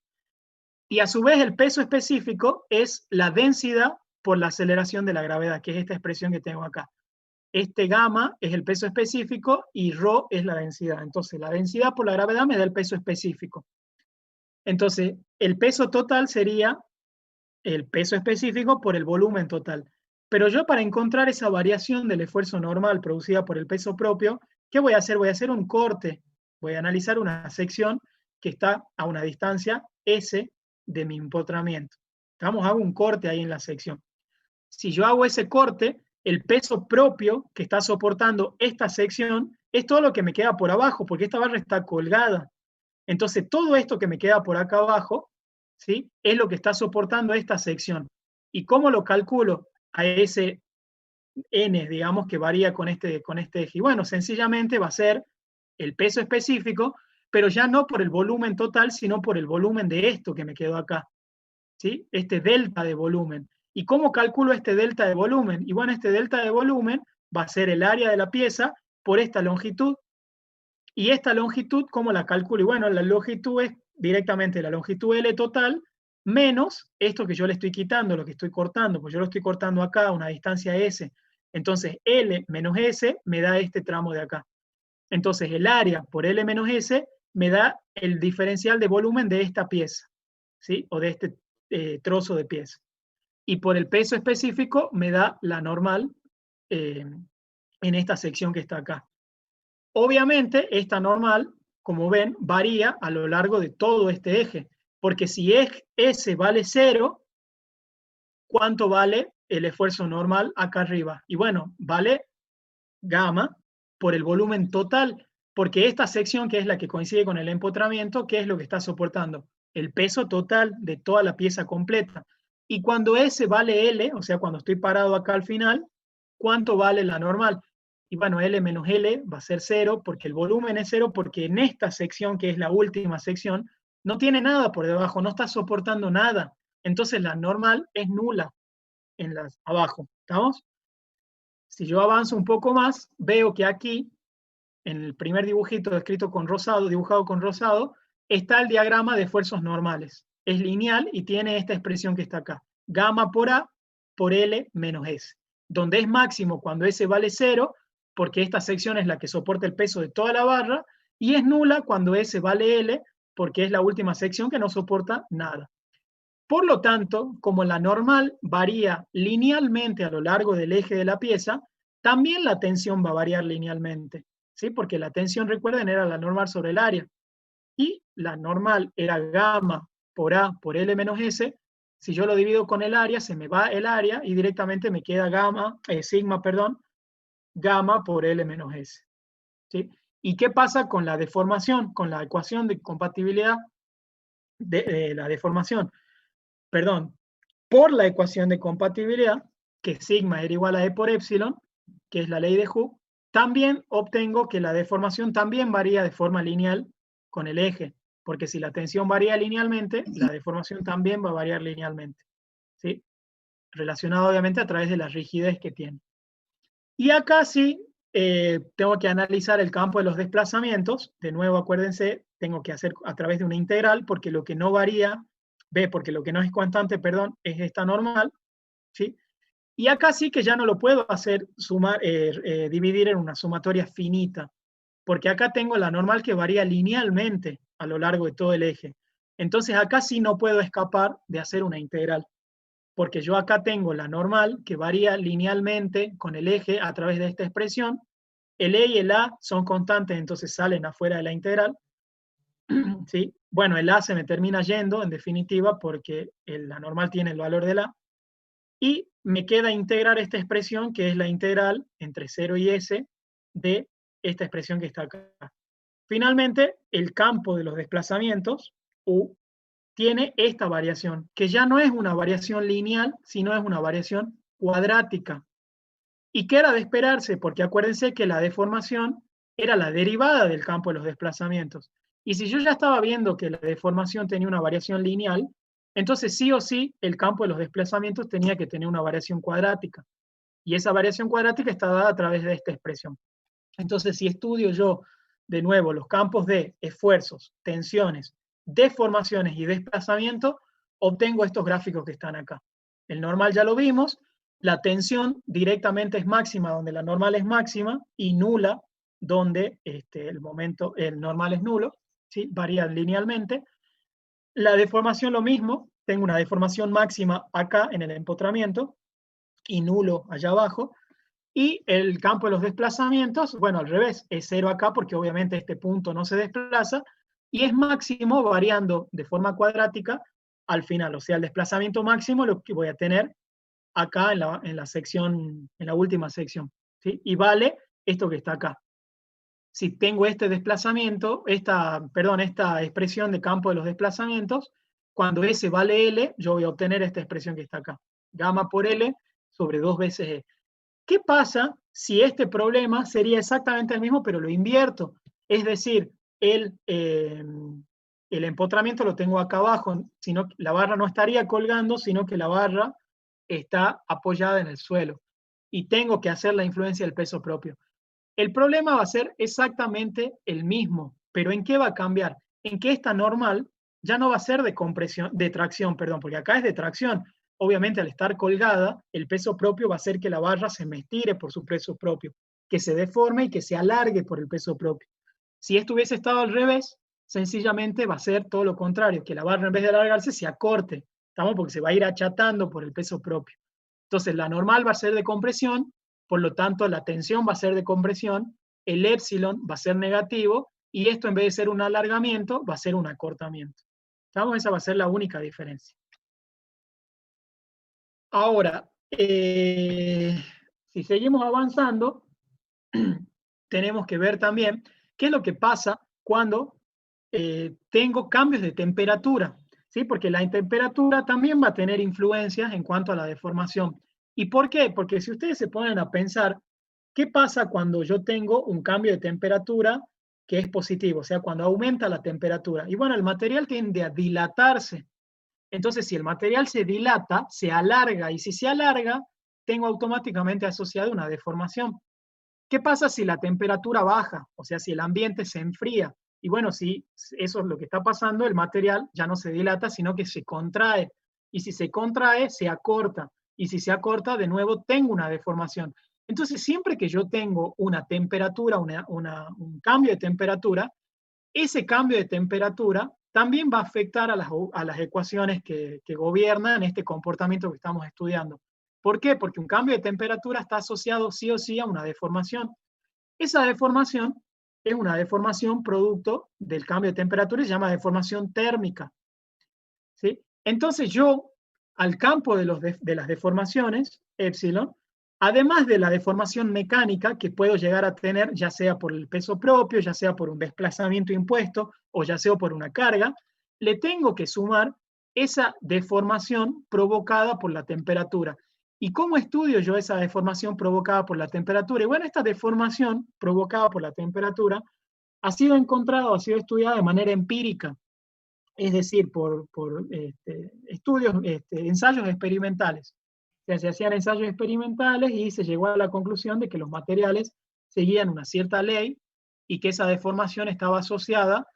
Speaker 5: Y a su vez el peso específico es la densidad por la aceleración de la gravedad, que es esta expresión que tengo acá. Gamma es el peso específico y ρ es la densidad. Entonces la densidad por la gravedad me da el peso específico. Entonces el peso total sería el peso específico por el volumen total. Pero yo, para encontrar esa variación del esfuerzo normal producida por el peso propio, ¿qué voy a hacer? Voy a hacer un corte. Voy a analizar una sección que está a una distancia S de mi empotramiento. Hago un corte ahí en la sección. Si yo hago ese corte, el peso propio que está soportando esta sección es todo lo que me queda por abajo, porque esta barra está colgada. Entonces, todo esto que me queda por acá abajo, ¿sí?, es lo que está soportando esta sección. ¿Y cómo lo calculo a ese n, digamos, que varía con este eje? Y bueno, sencillamente va a ser el peso específico, pero ya no por el volumen total, sino por el volumen de esto que me quedó acá, ¿sí? Este delta de volumen. ¿Y cómo calculo este delta de volumen? Y bueno, este delta de volumen va a ser el área de la pieza por esta longitud. Y esta longitud, ¿cómo la calculo? Y bueno, la longitud es directamente la longitud L total menos esto que yo le estoy quitando, lo que estoy cortando, pues yo lo estoy cortando acá a una distancia S. Entonces L menos S me da este tramo de acá. Entonces el área por L menos S me da el diferencial de volumen de esta pieza, ¿sí?, o de este trozo de pieza. Y por el peso específico me da la normal en esta sección que está acá. Obviamente, esta normal, como ven, varía a lo largo de todo este eje, porque si S vale 0, ¿cuánto vale el esfuerzo normal acá arriba? Y bueno, vale gamma por el volumen total, porque esta sección, que es la que coincide con el empotramiento, ¿qué es lo que está soportando? El peso total de toda la pieza completa. Y cuando S vale L, o sea, cuando estoy parado acá al final, ¿cuánto vale la normal? Y bueno, L menos L va a ser 0, porque el volumen es 0, porque en esta sección, que es la última sección, no tiene nada por debajo, no está soportando nada. Entonces la normal es nula en las abajo. ¿Estamos? Si yo avanzo un poco más, veo que aquí, en el primer dibujito dibujado con rosado, está el diagrama de esfuerzos normales. Es lineal y tiene esta expresión que está acá. Gamma por A por L menos S. Donde es máximo cuando S vale 0, porque esta sección es la que soporta el peso de toda la barra, y es nula cuando S vale L, porque es la última sección que no soporta nada. Por lo tanto, como la normal varía linealmente a lo largo del eje de la pieza, también la tensión va a variar linealmente, ¿sí? Porque la tensión, recuerden, era la normal sobre el área. Y la normal era gamma por A por L menos S. Si yo lo divido con el área, se me va el área y directamente me queda sigma por L menos S. ¿Sí? ¿Y qué pasa con la deformación? Con la ecuación de compatibilidad de la deformación. Perdón, por la ecuación de compatibilidad, que sigma era igual a E por epsilon, que es la ley de Hooke, también obtengo que la deformación también varía de forma lineal con el eje, porque si la tensión varía linealmente, la deformación también va a variar linealmente, ¿sí? Relacionado obviamente a través de la rigidez que tiene. Y acá sí, tengo que analizar el campo de los desplazamientos. De nuevo, acuérdense, tengo que hacer a través de una integral, porque lo que no varía, porque lo que no es constante, perdón, es esta normal, ¿sí? Y acá sí que ya no lo puedo hacer dividir en una sumatoria finita, porque acá tengo la normal que varía linealmente a lo largo de todo el eje. Entonces acá sí no puedo escapar de hacer una integral, porque yo acá tengo la normal que varía linealmente con el eje a través de esta expresión. El E y el A son constantes, entonces salen afuera de la integral. ¿Sí? Bueno, el A se me termina yendo, en definitiva, porque la normal tiene el valor del A. Y me queda integrar esta expresión, que es la integral entre 0 y S de esta expresión que está acá. Finalmente, el campo de los desplazamientos, U, tiene esta variación, que ya no es una variación lineal, sino es una variación cuadrática. Y que era de esperarse, porque acuérdense que la deformación era la derivada del campo de los desplazamientos. Y si yo ya estaba viendo que la deformación tenía una variación lineal, entonces sí o sí el campo de los desplazamientos tenía que tener una variación cuadrática. Y esa variación cuadrática está dada a través de esta expresión. Entonces, si estudio yo de nuevo los campos de esfuerzos, tensiones, deformaciones y desplazamiento, obtengo estos gráficos que están acá. El normal ya lo vimos, la tensión directamente es máxima donde la normal es máxima y nula donde el normal es nulo, ¿sí? Varían linealmente. La deformación lo mismo, tengo una deformación máxima acá en el empotramiento y nulo allá abajo. Y el campo de los desplazamientos, bueno, al revés, es 0 acá porque obviamente este punto no se desplaza y es máximo variando de forma cuadrática al final. O sea, el desplazamiento máximo lo que voy a tener acá en la sección, en la última sección, ¿sí? Y vale esto que está acá. Si tengo este desplazamiento, esta expresión de campo de los desplazamientos, cuando S vale L, yo voy a obtener esta expresión que está acá. Gamma por L sobre 2 veces E. ¿Qué pasa si este problema sería exactamente el mismo, pero lo invierto? Es decir, el empotramiento lo tengo acá abajo, sino la barra no estaría colgando, sino que la barra está apoyada en el suelo. Y tengo que hacer la influencia del peso propio. El problema va a ser exactamente el mismo, pero ¿en qué va a cambiar? En que esta normal ya no va a ser de tracción, porque acá es de tracción. Obviamente al estar colgada, el peso propio va a hacer que la barra se me estire por su peso propio, que se deforme y que se alargue por el peso propio. Si esto hubiese estado al revés, sencillamente va a ser todo lo contrario, que la barra en vez de alargarse se acorte, ¿estamos? Porque se va a ir achatando por el peso propio. Entonces la normal va a ser de compresión, por lo tanto la tensión va a ser de compresión, el épsilon va a ser negativo, y esto en vez de ser un alargamiento, va a ser un acortamiento. ¿Estamos? Esa va a ser la única diferencia. Ahora, si seguimos avanzando, tenemos que ver también qué es lo que pasa cuando tengo cambios de temperatura, ¿sí? Porque la temperatura también va a tener influencias en cuanto a la deformación. ¿Y por qué? Porque si ustedes se ponen a pensar, ¿qué pasa cuando yo tengo un cambio de temperatura que es positivo? O sea, cuando aumenta la temperatura. Y bueno, el material tiende a dilatarse. Entonces, si el material se dilata, se alarga, y si se alarga, tengo automáticamente asociado una deformación. ¿Qué pasa si la temperatura baja? O sea, si el ambiente se enfría. Y bueno, si eso es lo que está pasando, el material ya no se dilata, sino que se contrae. Y si se contrae, se acorta. Y si se acorta, de nuevo, tengo una deformación. Entonces, siempre que yo tengo una temperatura, un cambio de temperatura, ese cambio de temperatura también va a afectar a las ecuaciones que gobiernan este comportamiento que estamos estudiando. ¿Por qué? Porque un cambio de temperatura está asociado sí o sí a una deformación. Esa deformación es una deformación producto del cambio de temperatura y se llama deformación térmica, ¿sí? Entonces yo, al campo de las deformaciones, épsilon, además de la deformación mecánica que puedo llegar a tener, ya sea por el peso propio, ya sea por un desplazamiento impuesto, o ya sea por una carga, le tengo que sumar esa deformación provocada por la temperatura. ¿Y cómo estudio yo esa deformación provocada por la temperatura? Y bueno, esta deformación provocada por la temperatura ha sido encontrada, ha sido estudiada de manera empírica, es decir, por estudios, ensayos experimentales. O sea, se hacían ensayos experimentales y se llegó a la conclusión de que los materiales seguían una cierta ley y que esa deformación estaba asociada,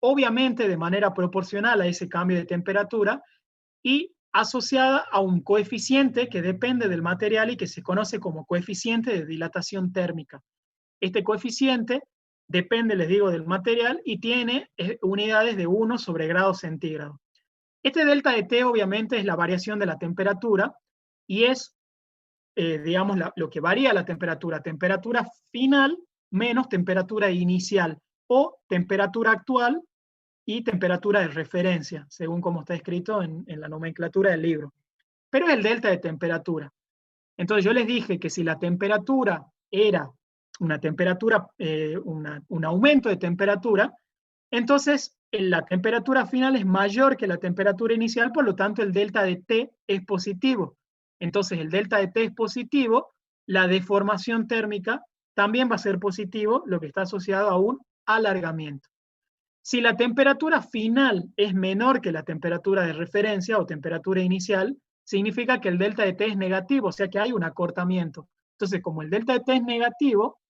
Speaker 5: obviamente de manera proporcional a ese cambio de temperatura y asociada a un coeficiente que depende del material y que se conoce como coeficiente de dilatación térmica. Este coeficiente depende, les digo, del material y tiene unidades de 1 sobre grado centígrado. Este delta de T obviamente es la variación de la temperatura y es, digamos, lo que varía la temperatura final menos temperatura inicial o temperatura actual y temperatura de referencia, según como está escrito en la nomenclatura del libro. Pero es el delta de temperatura. Entonces yo les dije que si la temperatura era una temperatura, un aumento de temperatura, entonces la temperatura final es mayor que la temperatura inicial, por lo tanto el delta de T es positivo. Entonces el delta de T es positivo, la deformación térmica también va a ser positivo, lo que está asociado a un alargamiento. Si la temperatura final es menor que la temperatura de referencia o temperatura inicial, significa que el delta de T es negativo, o sea que hay un acortamiento. Entonces, como el delta de T es negativo,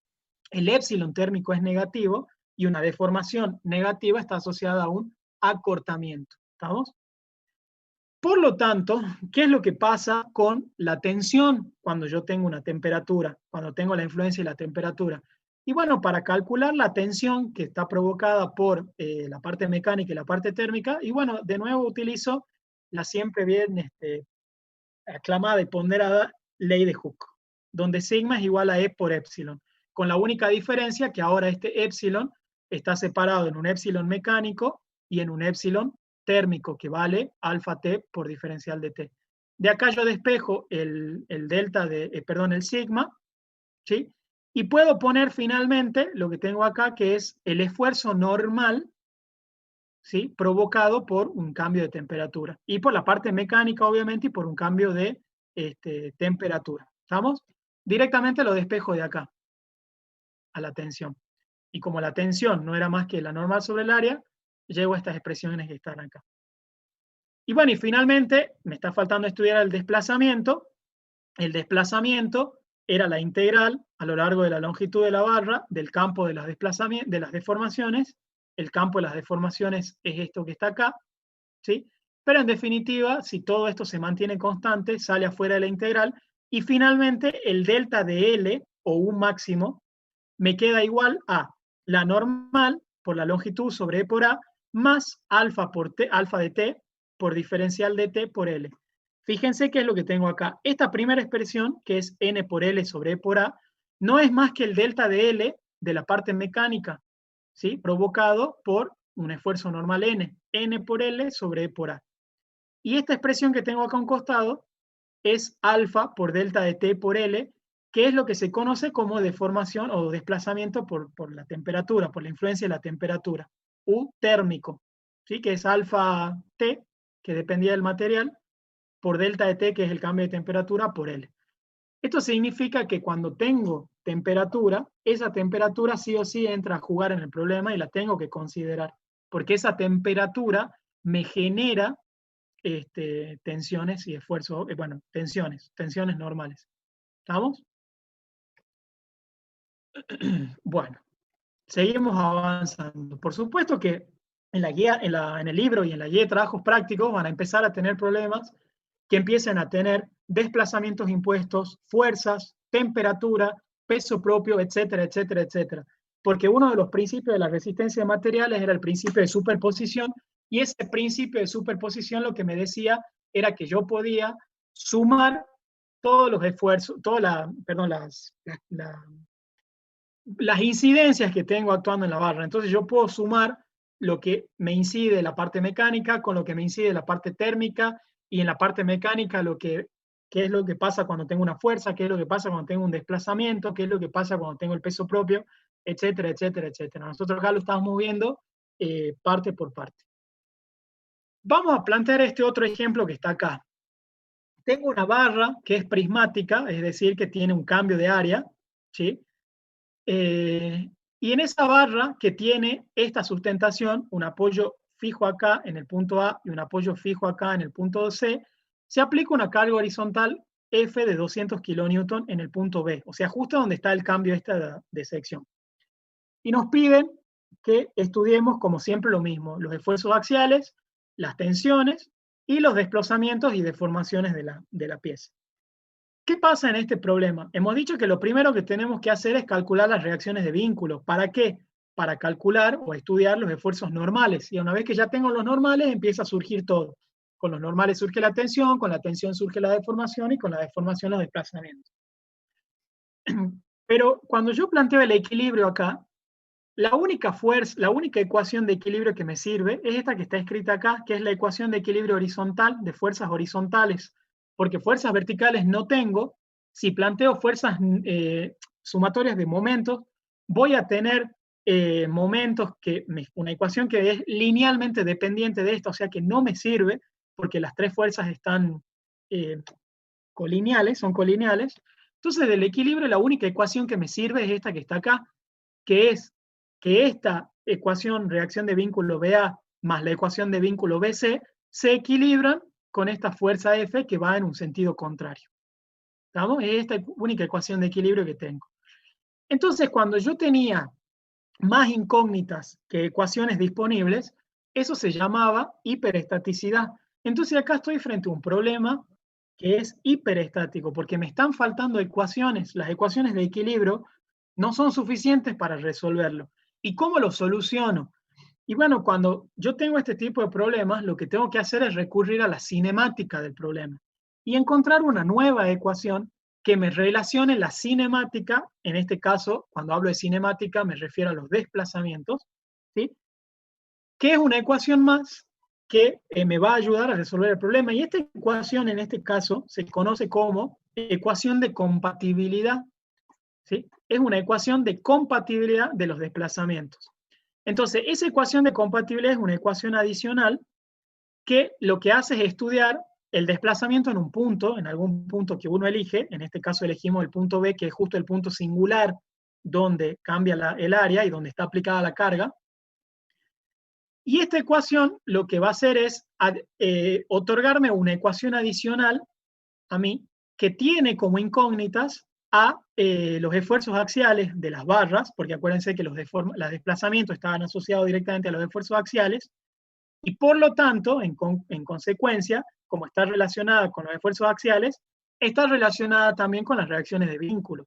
Speaker 5: el épsilon térmico es negativo y una deformación negativa está asociada a un acortamiento. ¿Estamos? Por lo tanto, ¿qué es lo que pasa con la tensión cuando yo tengo una temperatura, cuando tengo la influencia y la temperatura? Y bueno, para calcular la tensión que está provocada por la parte mecánica y la parte térmica, y bueno, de nuevo utilizo la siempre bien aclamada y ponderada ley de Hooke, donde sigma es igual a E por epsilon, con la única diferencia que ahora este epsilon está separado en un epsilon mecánico y en un epsilon térmico, que vale alfa T por diferencial de T. De acá yo despejo el delta de, perdón, el sigma, ¿sí? Y puedo poner finalmente lo que tengo acá, que es el esfuerzo normal, ¿sí? Provocado por un cambio de temperatura. Y por la parte mecánica, obviamente, y por un cambio de temperatura. ¿Estamos? Directamente lo despejo de acá, a la tensión. Y como la tensión no era más que la normal sobre el área, llego a estas expresiones que están acá. Y bueno, y finalmente, me está faltando estudiar el desplazamiento. El desplazamiento era la integral a lo largo de la longitud de la barra del campo de las deformaciones. El campo de las deformaciones es esto que está acá, ¿sí? Pero en definitiva, si todo esto se mantiene constante, sale afuera de la integral, y finalmente el delta de L, o un máximo, me queda igual a la normal por la longitud sobre E por A, más alfa de T por diferencial de T por L. Fíjense qué es lo que tengo acá. Esta primera expresión, que es N por L sobre E por A, no es más que el delta de L de la parte mecánica, ¿sí? Provocado por un esfuerzo normal N. N por L sobre E por A. Y esta expresión que tengo acá a un costado es alfa por delta de T por L, que es lo que se conoce como deformación o desplazamiento por la temperatura, por la influencia de la temperatura. U térmico, ¿sí? Que es alfa T, que dependía del material, por delta de T, que es el cambio de temperatura, por L. Esto significa que cuando tengo temperatura, esa temperatura sí o sí entra a jugar en el problema y la tengo que considerar, porque esa temperatura me genera tensiones y esfuerzos, bueno, tensiones normales. ¿Estamos? Bueno, seguimos avanzando. Por supuesto que en la guía, en el libro y en la guía de trabajos prácticos van a empezar a tener problemas que empiecen a tener desplazamientos impuestos, fuerzas, temperatura, peso propio, etcétera, etcétera, etcétera. Porque uno de los principios de la resistencia de materiales era el principio de superposición, y ese principio de superposición lo que me decía era que yo podía sumar todos los esfuerzos, las incidencias que tengo actuando en la barra. Entonces yo puedo sumar lo que me incide la parte mecánica con lo que me incide la parte térmica, y en la parte mecánica qué es lo que pasa cuando tengo una fuerza, qué es lo que pasa cuando tengo un desplazamiento, qué es lo que pasa cuando tengo el peso propio, etcétera, etcétera, etcétera. Nosotros acá lo estamos viendo parte por parte. Vamos a plantear este otro ejemplo que está acá. Tengo una barra que es prismática, es decir, que tiene un cambio de área, ¿sí? Y en esa barra que tiene esta sustentación, un apoyo fijo acá en el punto A y un apoyo fijo acá en el punto C, se aplica una carga horizontal F de 200 kN en el punto B, o sea, justo donde está el cambio de sección. Y nos piden que estudiemos, como siempre, lo mismo, los esfuerzos axiales, las tensiones y los desplazamientos y deformaciones de la pieza. ¿Qué pasa en este problema? Hemos dicho que lo primero que tenemos que hacer es calcular las reacciones de vínculo. ¿Para qué? Para calcular o estudiar los esfuerzos normales. Y una vez que ya tengo los normales, empieza a surgir todo. Con los normales surge la tensión, con la tensión surge la deformación y con la deformación los desplazamientos. Pero cuando yo planteo el equilibrio acá, la única ecuación de equilibrio que me sirve es esta que está escrita acá, que es la ecuación de equilibrio horizontal de fuerzas horizontales, porque fuerzas verticales no tengo. Si planteo fuerzas sumatorias de momentos, voy a tener momentos una ecuación que es linealmente dependiente de esta, o sea que no me sirve, porque las tres fuerzas están son colineales. Entonces, del equilibrio, la única ecuación que me sirve es esta que está acá, que es que esta ecuación reacción de vínculo BA más la ecuación de vínculo BC se equilibran con esta fuerza F que va en un sentido contrario. ¿Estamos? Es esta única ecuación de equilibrio que tengo. Entonces, cuando yo tenía más incógnitas que ecuaciones disponibles, eso se llamaba hiperestaticidad. Entonces acá estoy frente a un problema que es hiperestático, porque me están faltando ecuaciones. Las ecuaciones de equilibrio no son suficientes para resolverlo. ¿Y cómo lo soluciono? Y bueno, cuando yo tengo este tipo de problemas, lo que tengo que hacer es recurrir a la cinemática del problema y encontrar una nueva ecuación que me relacione la cinemática. En este caso, cuando hablo de cinemática, me refiero a los desplazamientos, ¿sí? Que es una ecuación más que me va a ayudar a resolver el problema. Y esta ecuación, en este caso, se conoce como ecuación de compatibilidad, ¿sí? Es una ecuación de compatibilidad de los desplazamientos. Entonces, esa ecuación de compatibilidad es una ecuación adicional que lo que hace es estudiar el desplazamiento en un punto, en algún punto que uno elige. En este caso elegimos el punto B, que es justo el punto singular donde cambia el área y donde está aplicada la carga. Y esta ecuación lo que va a hacer es otorgarme una ecuación adicional a mí que tiene como incógnitas a los esfuerzos axiales de las barras, porque acuérdense que los desplazamientos estaban asociados directamente a los esfuerzos axiales, y por lo tanto, en consecuencia, como está relacionada con los esfuerzos axiales, está relacionada también con las reacciones de vínculo.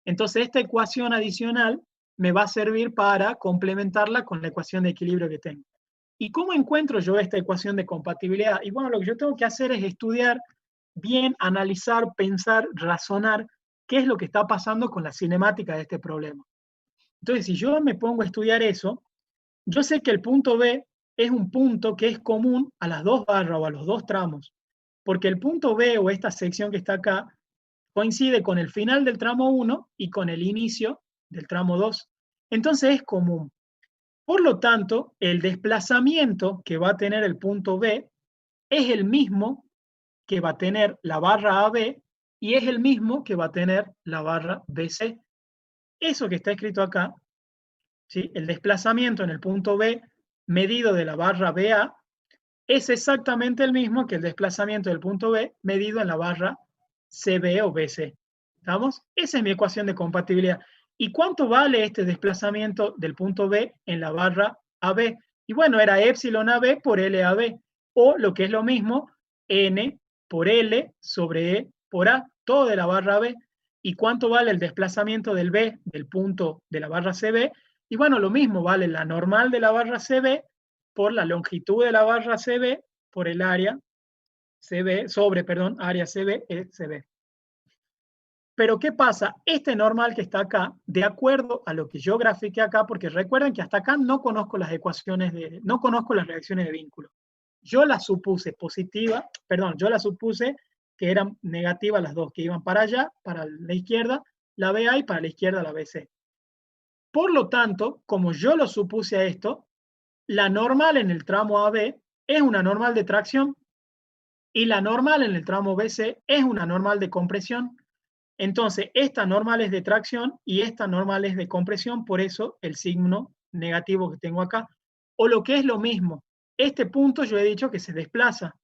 Speaker 5: Entonces, esta ecuación adicional me va a servir para complementarla con la ecuación de equilibrio que tengo. ¿Y cómo encuentro yo esta ecuación de compatibilidad? Y bueno, lo que yo tengo que hacer es estudiar bien, analizar, pensar, razonar qué es lo que está pasando con la cinemática de este problema. Entonces, si yo me pongo a estudiar eso, yo sé que el punto B es un punto que es común a las dos barras o a los dos tramos, porque el punto B o esta sección que está acá coincide con el final del tramo 1 y con el inicio del tramo 2. Entonces es común. Por lo tanto, el desplazamiento que va a tener el punto B es el mismo que va a tener la barra AB y es el mismo que va a tener la barra BC. Eso que está escrito acá, ¿sí? El desplazamiento en el punto B medido de la barra BA es exactamente el mismo que el desplazamiento del punto B medido en la barra CB o BC. ¿Estamos? Esa es mi ecuación de compatibilidad. ¿Y cuánto vale este desplazamiento del punto B en la barra AB? Y bueno, era epsilon AB por LAB, o lo que es lo mismo, N por L sobre E por A, todo de la barra AB. ¿Y cuánto vale el desplazamiento del B del punto de la barra CB? Y bueno, lo mismo, vale la normal de la barra CB por la longitud de la barra CB por el área CB, área CB es CB. Pero ¿qué pasa? Este normal que está acá, de acuerdo a lo que yo grafiqué acá, porque recuerden que hasta acá no conozco las ecuaciones no conozco las reacciones de vínculo. Yo las supuse yo las supuse que eran negativas las dos, que iban para allá, para la izquierda, la BA y para la izquierda la BC. Por lo tanto, como yo lo supuse a esto, la normal en el tramo AB es una normal de tracción y la normal en el tramo BC es una normal de compresión. Entonces, esta normal es de tracción y esta normal es de compresión, por eso el signo negativo que tengo acá. O lo que es lo mismo, este punto yo he dicho que se desplaza.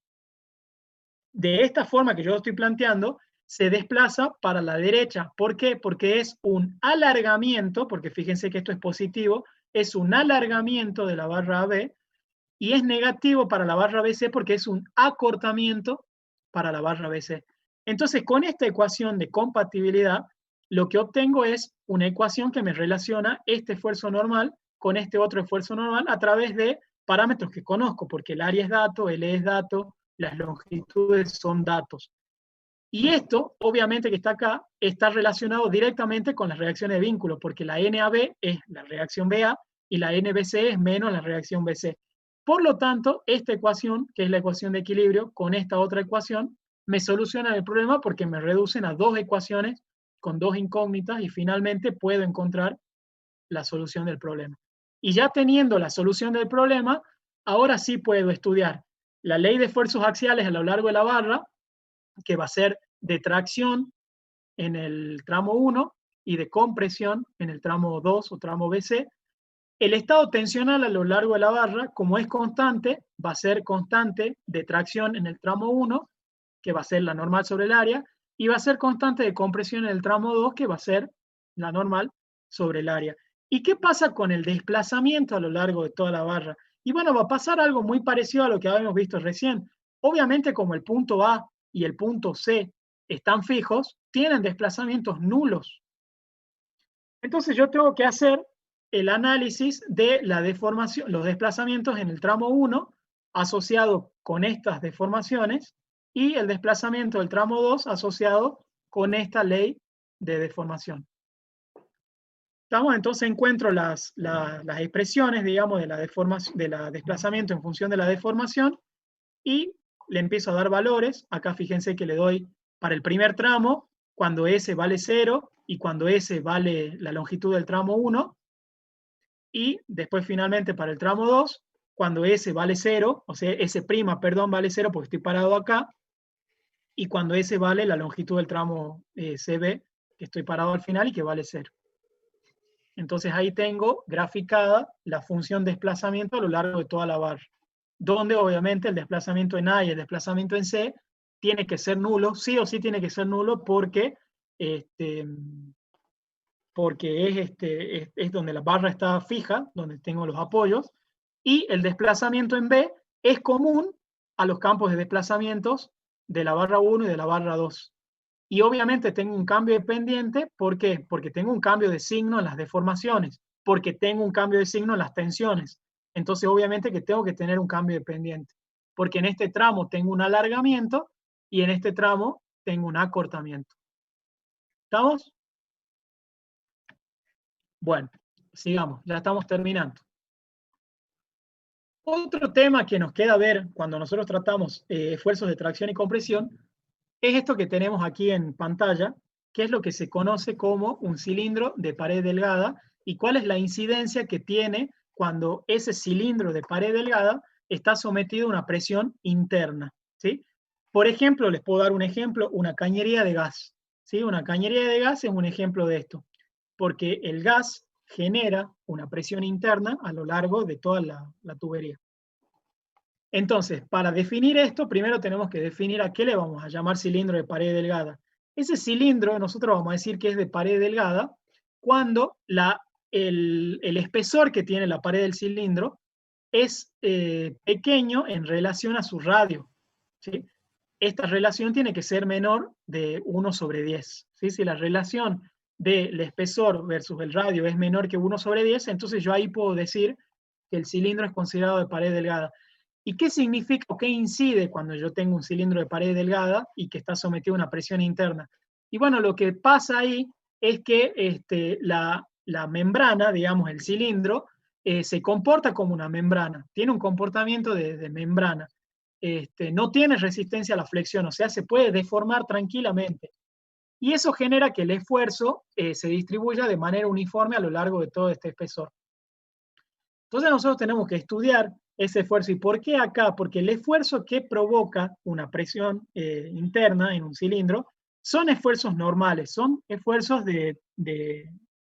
Speaker 5: De esta forma que yo lo estoy planteando, se desplaza para la derecha. ¿Por qué? Porque es un alargamiento, porque fíjense que esto es positivo, es un alargamiento de la barra AB, y es negativo para la barra BC porque es un acortamiento para la barra BC. Entonces, con esta ecuación de compatibilidad, lo que obtengo es una ecuación que me relaciona este esfuerzo normal con este otro esfuerzo normal a través de parámetros que conozco, porque el área es dato, el E es dato, las longitudes son datos. Y esto, obviamente que está acá, está relacionado directamente con las reacciones de vínculo, porque la NAB es la reacción BA y la NBC es menos la reacción BC. Por lo tanto, esta ecuación, que es la ecuación de equilibrio, con esta otra ecuación, me soluciona el problema porque me reducen a dos ecuaciones con dos incógnitas y finalmente puedo encontrar la solución del problema. Y ya teniendo la solución del problema, ahora sí puedo estudiar la ley de esfuerzos axiales a lo largo de la barra, que va a ser de tracción en el tramo 1 y de compresión en el tramo 2 o tramo BC. El estado tensional a lo largo de la barra, como es constante, va a ser constante de tracción en el tramo 1, que va a ser la normal sobre el área, y va a ser constante de compresión en el tramo 2, que va a ser la normal sobre el área. ¿Y qué pasa con el desplazamiento a lo largo de toda la barra? Y bueno, va a pasar algo muy parecido a lo que habíamos visto recién. Obviamente, como el punto A y el punto C están fijos, tienen desplazamientos nulos. Entonces yo tengo que hacer el análisis de la deformación, los desplazamientos en el tramo 1 asociado con estas deformaciones y el desplazamiento del tramo 2 asociado con esta ley de deformación. ¿Estamos? Entonces encuentro las expresiones, digamos, de la desplazamiento en función de la deformación y le empiezo a dar valores. Acá fíjense que le doy para el primer tramo, cuando S vale 0 y cuando S vale la longitud del tramo 1. Y después finalmente para el tramo 2, cuando S vale 0, o sea, S', perdón, vale 0 porque estoy parado acá, y cuando S vale la longitud del tramo CB, que estoy parado al final y que vale 0. Entonces ahí tengo graficada la función desplazamiento a lo largo de toda la barra, donde obviamente el desplazamiento en A y el desplazamiento en C tiene que ser nulo, sí o sí tiene que ser nulo porque es donde la barra está fija, donde tengo los apoyos, y el desplazamiento en B es común a los campos de desplazamientos de la barra 1 y de la barra 2. Y obviamente tengo un cambio de pendiente, ¿por qué? Porque tengo un cambio de signo en las deformaciones, porque tengo un cambio de signo en las tensiones. Entonces obviamente que tengo que tener un cambio de pendiente, porque en este tramo tengo un alargamiento y en este tramo tengo un acortamiento. ¿Estamos? Bueno, sigamos, ya estamos terminando. Otro tema que nos queda ver cuando nosotros tratamos esfuerzos de tracción y compresión es esto que tenemos aquí en pantalla, que es lo que se conoce como un cilindro de pared delgada y cuál es la incidencia que tiene cuando ese cilindro de pared delgada está sometido a una presión interna, ¿sí? Por ejemplo, les puedo dar un ejemplo, una cañería de gas, ¿sí? Una cañería de gas es un ejemplo de esto, porque el gas genera una presión interna a lo largo de toda la tubería. Entonces, para definir esto, primero tenemos que definir a qué le vamos a llamar cilindro de pared delgada. Ese cilindro, nosotros vamos a decir que es de pared delgada cuando el espesor que tiene la pared del cilindro es pequeño en relación a su radio, ¿sí? Esta relación tiene que ser menor de 1/10. ¿Sí? Si la relación del espesor versus el radio es menor que 1/10, entonces yo ahí puedo decir que el cilindro es considerado de pared delgada. ¿Y qué significa o qué incide cuando yo tengo un cilindro de pared delgada y que está sometido a una presión interna? Y bueno, lo que pasa ahí es que la membrana, digamos, el cilindro, se comporta como una membrana, tiene un comportamiento de membrana. No tiene resistencia a la flexión, o sea, se puede deformar tranquilamente. Y eso genera que el esfuerzo se distribuya de manera uniforme a lo largo de todo este espesor. Entonces nosotros tenemos que estudiar ese esfuerzo. ¿Y por qué acá? Porque el esfuerzo que provoca una presión interna en un cilindro son esfuerzos normales, son esfuerzos de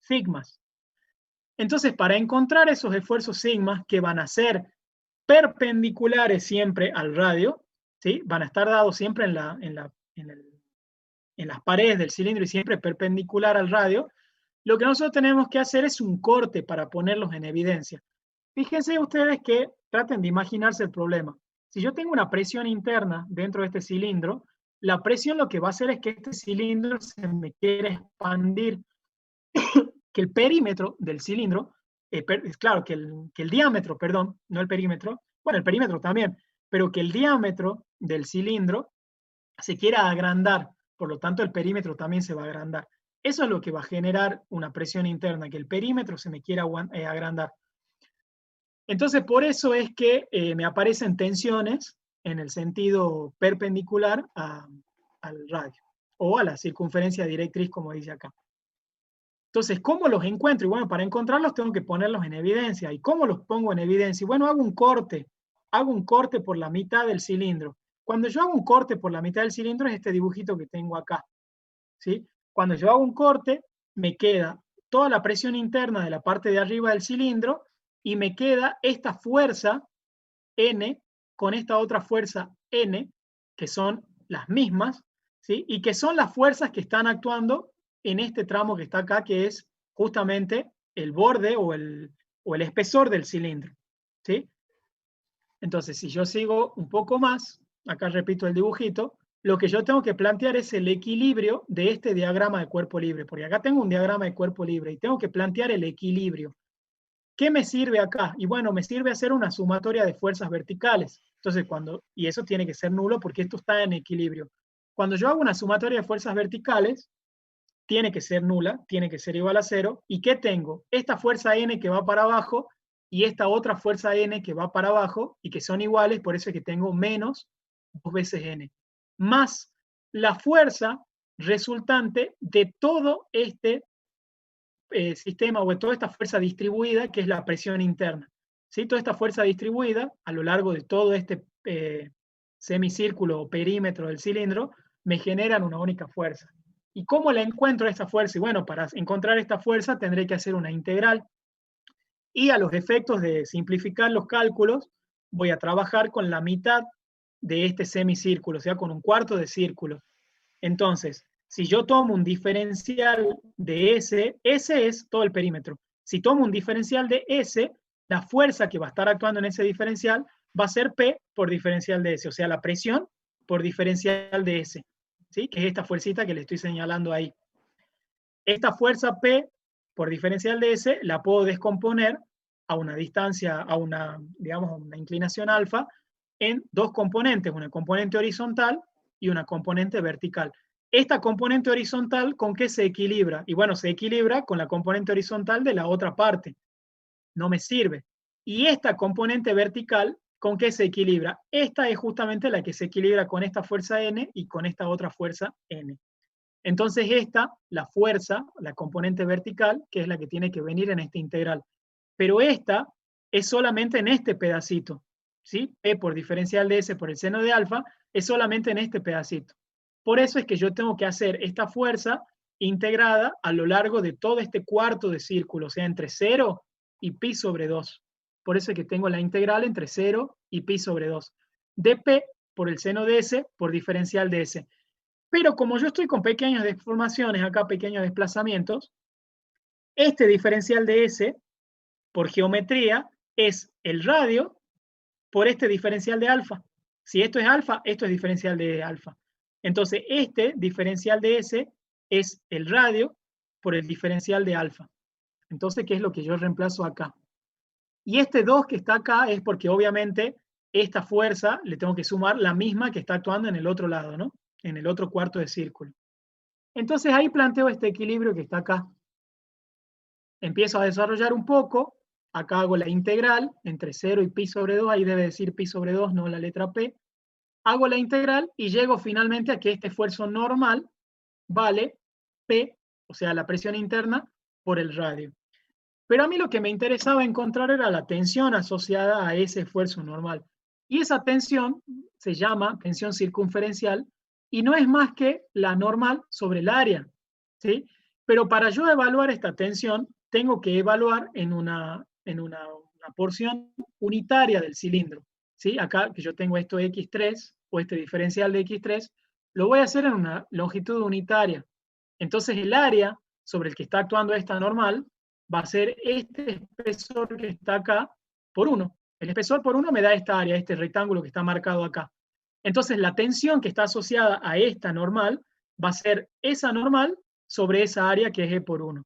Speaker 5: sigmas. Entonces, para encontrar esos esfuerzos sigmas que van a ser perpendiculares siempre al radio, ¿sí? Van a estar dados siempre en en las paredes del cilindro y siempre perpendicular al radio, lo que nosotros tenemos que hacer es un corte para ponerlos en evidencia. Fíjense ustedes que traten de imaginarse el problema. Si yo tengo una presión interna dentro de este cilindro, la presión lo que va a hacer es que este cilindro se me quiere expandir, que el perímetro del cilindro, claro, que el diámetro, perdón, no el perímetro, bueno, el perímetro también, pero que el diámetro del cilindro se quiera agrandar, por lo tanto el perímetro también se va a agrandar. Eso es lo que va a generar una presión interna, que el perímetro se me quiera agrandar. Entonces, por eso es que me aparecen tensiones en el sentido perpendicular al radio, o a la circunferencia directriz, como dice acá. Entonces, ¿cómo los encuentro? Y bueno, para encontrarlos tengo que ponerlos en evidencia. ¿Y cómo los pongo en evidencia? Y bueno, hago un corte por la mitad del cilindro. Cuando yo hago un corte por la mitad del cilindro es este dibujito que tengo acá, ¿sí? Cuando yo hago un corte, me queda toda la presión interna de la parte de arriba del cilindro y me queda esta fuerza N con esta otra fuerza N, que son las mismas, ¿sí? Y que son las fuerzas que están actuando en este tramo que está acá, que es justamente el borde o el espesor del cilindro, ¿sí? Entonces, si yo sigo un poco más, acá repito el dibujito, lo que yo tengo que plantear es el equilibrio de este diagrama de cuerpo libre, porque acá tengo un diagrama de cuerpo libre y tengo que plantear el equilibrio. ¿Qué me sirve acá? Y bueno, me sirve hacer una sumatoria de fuerzas verticales. Entonces, y eso tiene que ser nulo porque esto está en equilibrio. Cuando yo hago una sumatoria de fuerzas verticales, tiene que ser nula, tiene que ser igual a 0. ¿Y qué tengo? Esta fuerza N que va para abajo y esta otra fuerza N que va para abajo y que son iguales, por eso es que tengo menos 2 veces N, más la fuerza resultante de todo este sistema o de toda esta fuerza distribuida que es la presión interna. ¿Sí? Toda esta fuerza distribuida a lo largo de todo este semicírculo o perímetro del cilindro me generan una única fuerza. ¿Y cómo la encuentro esta fuerza? Y bueno, para encontrar esta fuerza tendré que hacer una integral. Y a los efectos de simplificar los cálculos, voy a trabajar con la mitad de este semicírculo, o sea, con un cuarto de círculo. Entonces, si yo tomo un diferencial de S, S es todo el perímetro. Si tomo un diferencial de S, la fuerza que va a estar actuando en ese diferencial va a ser P por diferencial de S, o sea, la presión por diferencial de S, ¿sí? Que es esta fuercita que le estoy señalando ahí. Esta fuerza P por diferencial de S la puedo descomponer a una distancia, digamos, una inclinación alfa, en dos componentes, una componente horizontal y una componente vertical. Esta componente horizontal, ¿con qué se equilibra? Y bueno, se equilibra con la componente horizontal de la otra parte. No me sirve. Y esta componente vertical, ¿con qué se equilibra? Esta es justamente la que se equilibra con esta fuerza N y con esta otra fuerza N. Entonces esta, la fuerza, la componente vertical, que es la que tiene que venir en esta integral. Pero esta es solamente en este pedacito, ¿sí? P por diferencial de S por el seno de alfa es solamente en este pedacito. Por eso es que yo tengo que hacer esta fuerza integrada a lo largo de todo este cuarto de círculo, o sea, entre 0 y pi sobre 2. Por eso es que tengo la integral entre 0 y pi sobre 2. De P por el seno de S por diferencial de S. Pero como yo estoy con pequeñas deformaciones, acá pequeños desplazamientos, este diferencial de S, por geometría, es el radio por este diferencial de alfa. Si esto es alfa, esto es diferencial de alfa. Entonces, este diferencial de S es el radio por el diferencial de alfa. Entonces, ¿qué es lo que yo reemplazo acá? Y este 2 que está acá es porque obviamente esta fuerza le tengo que sumar la misma que está actuando en el otro lado, ¿no? En el otro cuarto de círculo. Entonces ahí planteo este equilibrio que está acá. Empiezo a desarrollar un poco, acá hago la integral entre 0 y pi sobre 2, ahí debe decir pi sobre 2, no la letra P. Hago la integral y llego finalmente a que este esfuerzo normal vale P, o sea, la presión interna, por el radio. Pero a mí lo que me interesaba encontrar era la tensión asociada a ese esfuerzo normal. Y esa tensión se llama tensión circunferencial y no es más que la normal sobre el área, ¿sí? Pero para yo evaluar esta tensión, tengo que evaluar en una porción unitaria del cilindro, ¿sí? Acá que yo tengo esto X3 o este diferencial de X3, lo voy a hacer en una longitud unitaria. Entonces el área sobre el que está actuando esta normal va a ser este espesor que está acá por 1. El espesor por 1 me da esta área, este rectángulo que está marcado acá. Entonces la tensión que está asociada a esta normal va a ser esa normal sobre esa área que es E por 1.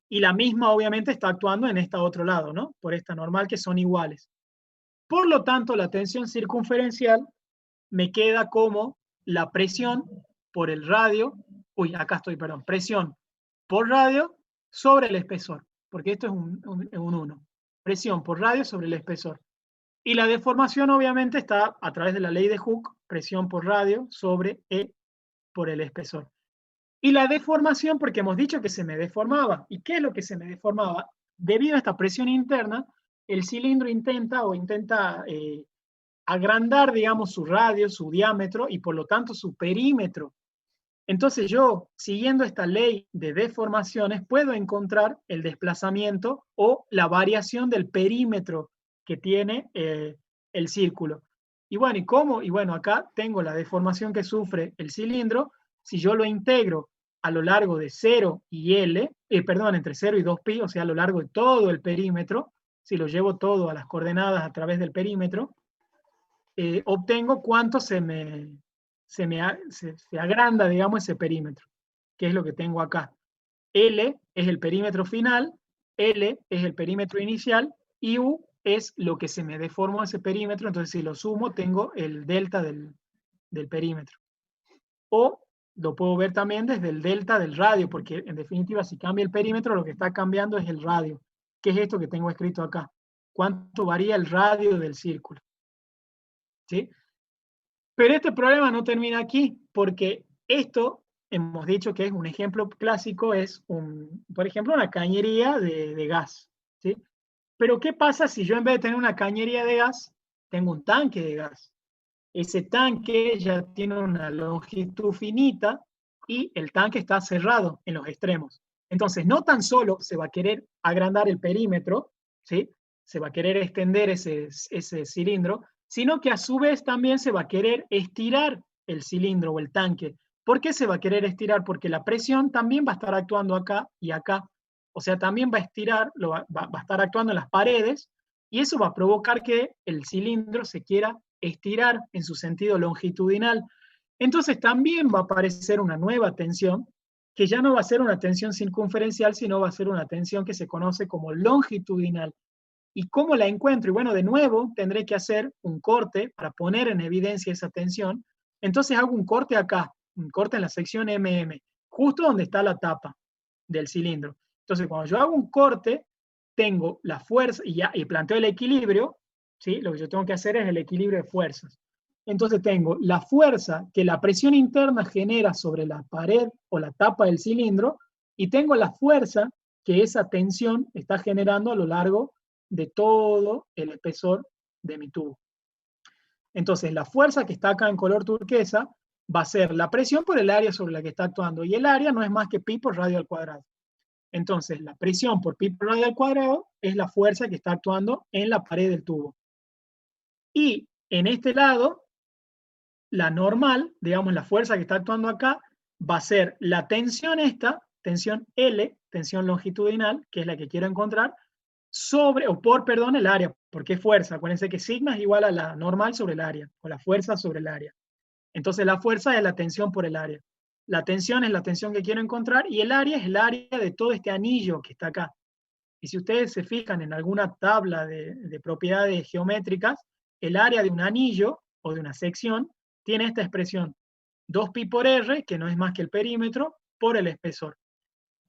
Speaker 5: Y la misma obviamente está actuando en este otro lado, ¿no? Por esta normal, que son iguales. Por lo tanto, la tensión circunferencial me queda como la presión por el radio, presión por radio sobre el espesor, porque esto es un 1. Presión por radio sobre el espesor. Y la deformación obviamente está a través de la ley de Hooke, presión por radio sobre E por el espesor. Y la deformación, porque hemos dicho que se me deformaba. ¿Y qué es lo que se me deformaba? Debido a esta presión interna, el cilindro intenta agrandar, digamos, su radio, su diámetro y por lo tanto su perímetro. Entonces yo, siguiendo esta ley de deformaciones, puedo encontrar el desplazamiento o la variación del perímetro que tiene el círculo. Y bueno, ¿y cómo? Y bueno, acá tengo la deformación que sufre el cilindro. Si yo lo integro a lo largo de 0 y L, entre 0 y 2pi, o sea, a lo largo de todo el perímetro, si lo llevo todo a las coordenadas a través del perímetro, obtengo cuánto se agranda, digamos, ese perímetro, que es lo que tengo acá. L es el perímetro final, L es el perímetro inicial, y U es lo que se me deformó ese perímetro. Entonces si lo sumo tengo el delta del perímetro. O lo puedo ver también desde el delta del radio, porque en definitiva si cambia el perímetro lo que está cambiando es el radio, que es esto que tengo escrito acá. ¿Cuánto varía el radio del círculo? ¿Sí? Pero este problema no termina aquí, porque esto, hemos dicho que es un ejemplo clásico, es, por ejemplo, una cañería de gas. ¿Sí? Pero ¿qué pasa si yo en vez de tener una cañería de gas, tengo un tanque de gas? Ese tanque ya tiene una longitud finita y el tanque está cerrado en los extremos. Entonces, no tan solo se va a querer agrandar el perímetro, ¿sí? Se va a querer extender ese cilindro, sino que a su vez también se va a querer estirar el cilindro o el tanque. ¿Por qué se va a querer estirar? Porque la presión también va a estar actuando acá y acá. O sea, también va a estirar, va a estar actuando en las paredes, y eso va a provocar que el cilindro se quiera estirar en su sentido longitudinal. Entonces también va a aparecer una nueva tensión, que ya no va a ser una tensión circunferencial, sino va a ser una tensión que se conoce como longitudinal. ¿Y cómo la encuentro? Y bueno, de nuevo tendré que hacer un corte para poner en evidencia esa tensión. Entonces hago un corte acá, un corte en la sección MM, justo donde está la tapa del cilindro. Entonces cuando yo hago un corte, tengo la fuerza y planteo el equilibrio, ¿sí? Lo que yo tengo que hacer es el equilibrio de fuerzas. Entonces tengo la fuerza que la presión interna genera sobre la pared o la tapa del cilindro, y tengo la fuerza que esa tensión está generando a lo largo de todo el espesor de mi tubo. Entonces la fuerza que está acá en color turquesa va a ser la presión por el área sobre la que está actuando, y el área no es más que pi por radio al cuadrado. Entonces la presión por pi por radio al cuadrado es la fuerza que está actuando en la pared del tubo. Y en este lado, la normal, digamos la fuerza que está actuando acá, va a ser la tensión esta, tensión L, tensión longitudinal, que es la que quiero encontrar, perdón, el área, porque es fuerza. Acuérdense que sigma es igual a la normal sobre el área, o la fuerza sobre el área. Entonces la fuerza es la tensión por el área. La tensión es la tensión que quiero encontrar, y el área es el área de todo este anillo que está acá. Y si ustedes se fijan en alguna tabla de propiedades geométricas, el área de un anillo o de una sección tiene esta expresión, 2pi por r, que no es más que el perímetro, por el espesor.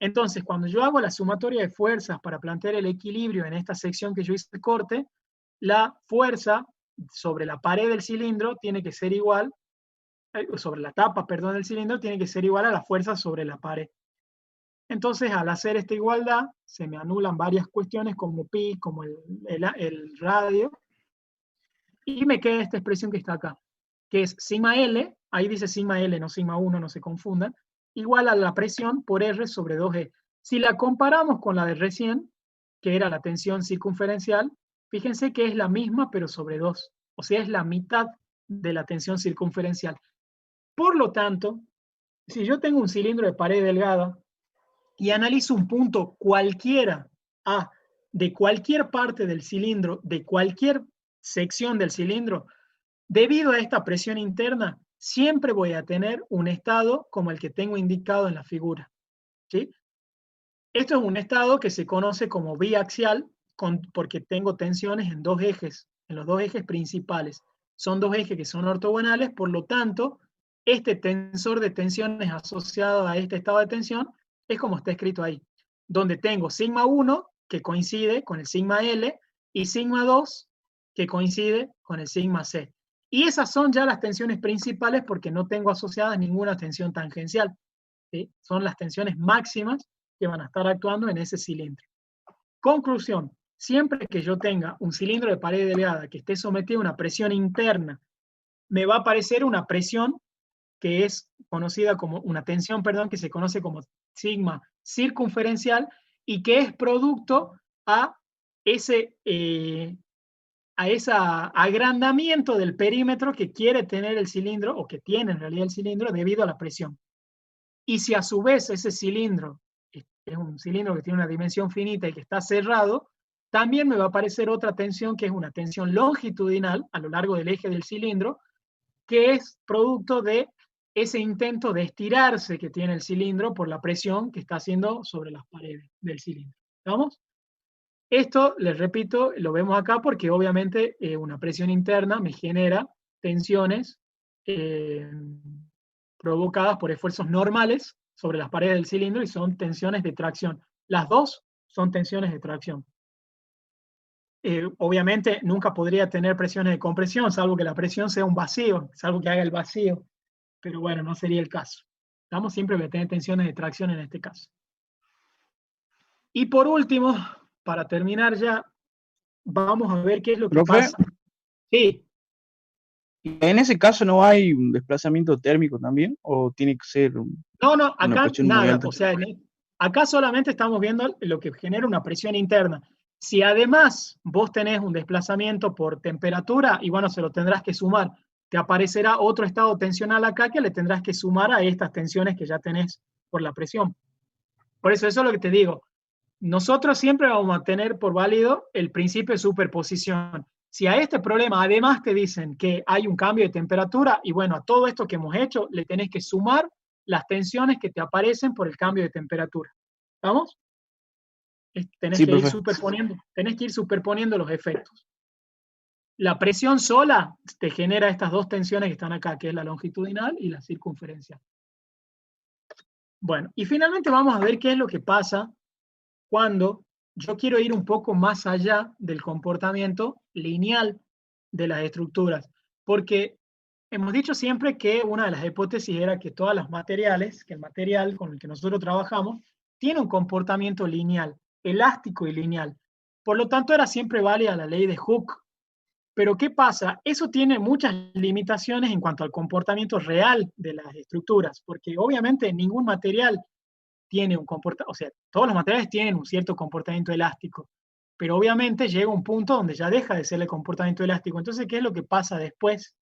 Speaker 5: Entonces, cuando yo hago la sumatoria de fuerzas para plantear el equilibrio en esta sección que yo hice el corte, la fuerza sobre la pared del cilindro tiene que ser igual, sobre la tapa, perdón, del cilindro, tiene que ser igual a la fuerza sobre la pared. Entonces, al hacer esta igualdad, se me anulan varias cuestiones como pi, como el radio, y me queda esta expresión que está acá, que es sigma L, ahí dice sigma L, no sigma 1, no se confundan, igual a la presión por R sobre 2E. Si la comparamos con la de recién, que era la tensión circunferencial, fíjense que es la misma pero sobre 2, o sea, es la mitad de la tensión circunferencial. Por lo tanto, si yo tengo un cilindro de pared delgada y analizo un punto cualquiera de cualquier parte del cilindro, de cualquier sección del cilindro, debido a esta presión interna, siempre voy a tener un estado como el que tengo indicado en la figura, ¿sí? Esto es un estado que se conoce como biaxial porque tengo tensiones en dos ejes, en los dos ejes principales. Son dos ejes que son ortogonales, por lo tanto, este tensor de tensiones asociado a este estado de tensión es como está escrito ahí, donde tengo sigma 1 que coincide con el sigma L y sigma 2 que coincide con el sigma C. Y esas son ya las tensiones principales porque no tengo asociadas ninguna tensión tangencial, ¿sí? Son las tensiones máximas que van a estar actuando en ese cilindro. Conclusión, siempre que yo tenga un cilindro de pared delgada que esté sometido a una presión interna, me va a aparecer una presión que es conocida como, una tensión, perdón, que se conoce como sigma circunferencial y que es producto a ese agrandamiento del perímetro que quiere tener el cilindro, o que tiene en realidad el cilindro, debido a la presión. Y si a su vez ese cilindro es un cilindro que tiene una dimensión finita y que está cerrado, también me va a aparecer otra tensión que es una tensión longitudinal a lo largo del eje del cilindro, que es producto de ese intento de estirarse que tiene el cilindro por la presión que está haciendo sobre las paredes del cilindro. ¿Vamos? Esto, les repito, lo vemos acá porque obviamente una presión interna me genera tensiones provocadas por esfuerzos normales sobre las paredes del cilindro y son tensiones de tracción. Las dos son tensiones de tracción. Obviamente nunca podría tener presiones de compresión, salvo que la presión sea un vacío, salvo que haga el vacío. Pero bueno, no sería el caso. Estamos siempre voy a tener tensiones de tracción en este caso. Y por último, para terminar ya, vamos a ver qué es lo que
Speaker 3: ¿Profe?
Speaker 5: pasa. Sí.
Speaker 3: ¿En ese caso no hay un desplazamiento térmico también? ¿O tiene que ser
Speaker 5: No,
Speaker 3: una
Speaker 5: acá
Speaker 3: presión muy
Speaker 5: nada.
Speaker 3: alta?
Speaker 5: O sea, acá solamente estamos viendo lo que genera una presión interna. Si además vos tenés un desplazamiento por temperatura, y bueno, se lo tendrás que sumar, te aparecerá otro estado tensional acá que le tendrás que sumar a estas tensiones que ya tenés por la presión. Por eso es lo que te digo. Nosotros siempre vamos a tener por válido el principio de superposición. Si a este problema además te dicen que hay un cambio de temperatura, y bueno, a todo esto que hemos hecho le tenés que sumar las tensiones que te aparecen por el cambio de temperatura. ¿Vamos? Tenés
Speaker 3: Sí,
Speaker 5: que ir
Speaker 3: profe.
Speaker 5: superponiendo los efectos. La presión sola te genera estas dos tensiones que están acá, que es la longitudinal y la circunferencial. Bueno, y finalmente vamos a ver qué es lo que pasa cuando yo quiero ir un poco más allá del comportamiento lineal de las estructuras. Porque hemos dicho siempre que una de las hipótesis era que todos los materiales, que el material con el que nosotros trabajamos, tiene un comportamiento lineal, elástico y lineal. Por lo tanto, era siempre válida la ley de Hooke. Pero ¿qué pasa? Eso tiene muchas limitaciones en cuanto al comportamiento real de las estructuras, porque obviamente ningún material tiene un comportamiento, o sea, todos los materiales tienen un cierto comportamiento elástico, pero obviamente llega un punto donde ya deja de ser el comportamiento elástico. Entonces, ¿qué es lo que pasa después?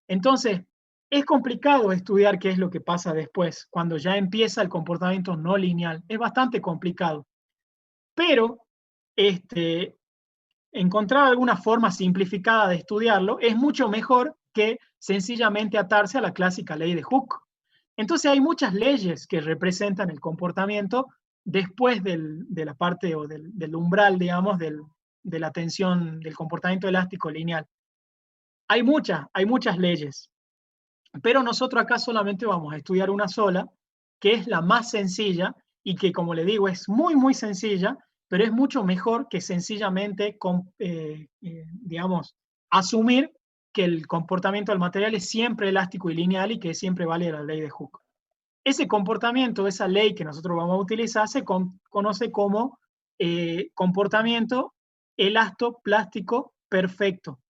Speaker 5: Entonces, es complicado estudiar qué es lo que pasa después, cuando ya empieza el comportamiento no lineal. Es bastante complicado. Pero, encontrar alguna forma simplificada de estudiarlo es mucho mejor que sencillamente atarse a la clásica ley de Hooke. Entonces hay muchas leyes que representan el comportamiento después de la parte o del umbral, digamos, de la tensión, del comportamiento elástico lineal. Hay muchas leyes, pero nosotros acá solamente vamos a estudiar una sola, que es la más sencilla y que, como le digo, es muy, muy sencilla, pero es mucho mejor que sencillamente, digamos, asumir que el comportamiento del material es siempre elástico y lineal y que siempre vale la ley de Hooke. Ese comportamiento, esa ley que nosotros vamos a utilizar, se conoce como comportamiento elastoplástico perfecto.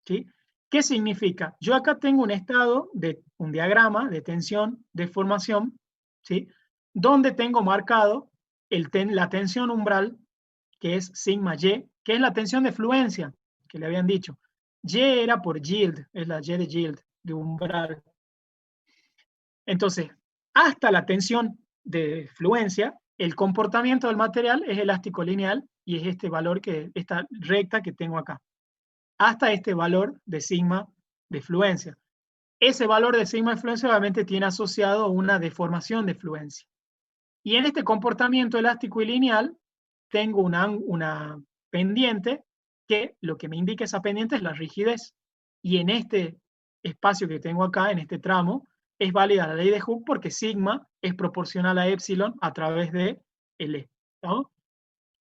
Speaker 5: ¿Sí? ¿Qué significa? Yo acá tengo un estado, un diagrama de tensión, de formación, ¿sí? Donde tengo marcado la tensión umbral, que es sigma Y, que es la tensión de fluencia, que le habían dicho. Y era por yield, es la Y de yield, de umbral. Entonces, hasta la tensión de fluencia, el comportamiento del material es elástico lineal y es este valor, esta recta que tengo acá, hasta este valor de sigma de fluencia. Ese valor de sigma de fluencia obviamente tiene asociado una deformación de fluencia. Y en este comportamiento elástico y lineal tengo una pendiente que lo que me indica esa pendiente es la rigidez. Y en este espacio que tengo acá, en este tramo, es válida la ley de Hooke porque sigma es proporcional a epsilon a través de L. ¿No?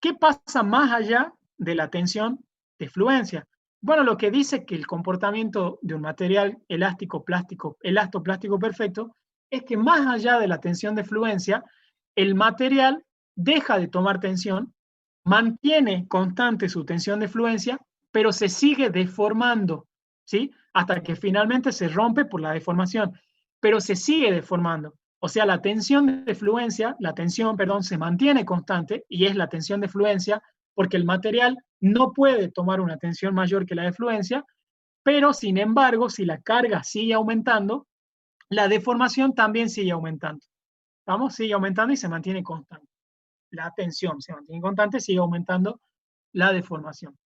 Speaker 5: ¿Qué pasa más allá de la tensión de fluencia? Bueno, lo que dice que el comportamiento de un material elastoplástico perfecto es que más allá de la tensión de fluencia, el material deja de tomar tensión, mantiene constante su tensión de fluencia, pero se sigue deformando, ¿sí? Hasta que finalmente se rompe por la deformación, pero se sigue deformando. O sea, la tensión de fluencia, se mantiene constante y es la tensión de fluencia porque el material no puede tomar una tensión mayor que la de fluencia, pero sin embargo, si la carga sigue aumentando, la deformación también sigue aumentando. ¿Vamos? Sigue aumentando y se mantiene constante. La tensión se mantiene constante, sigue aumentando la deformación.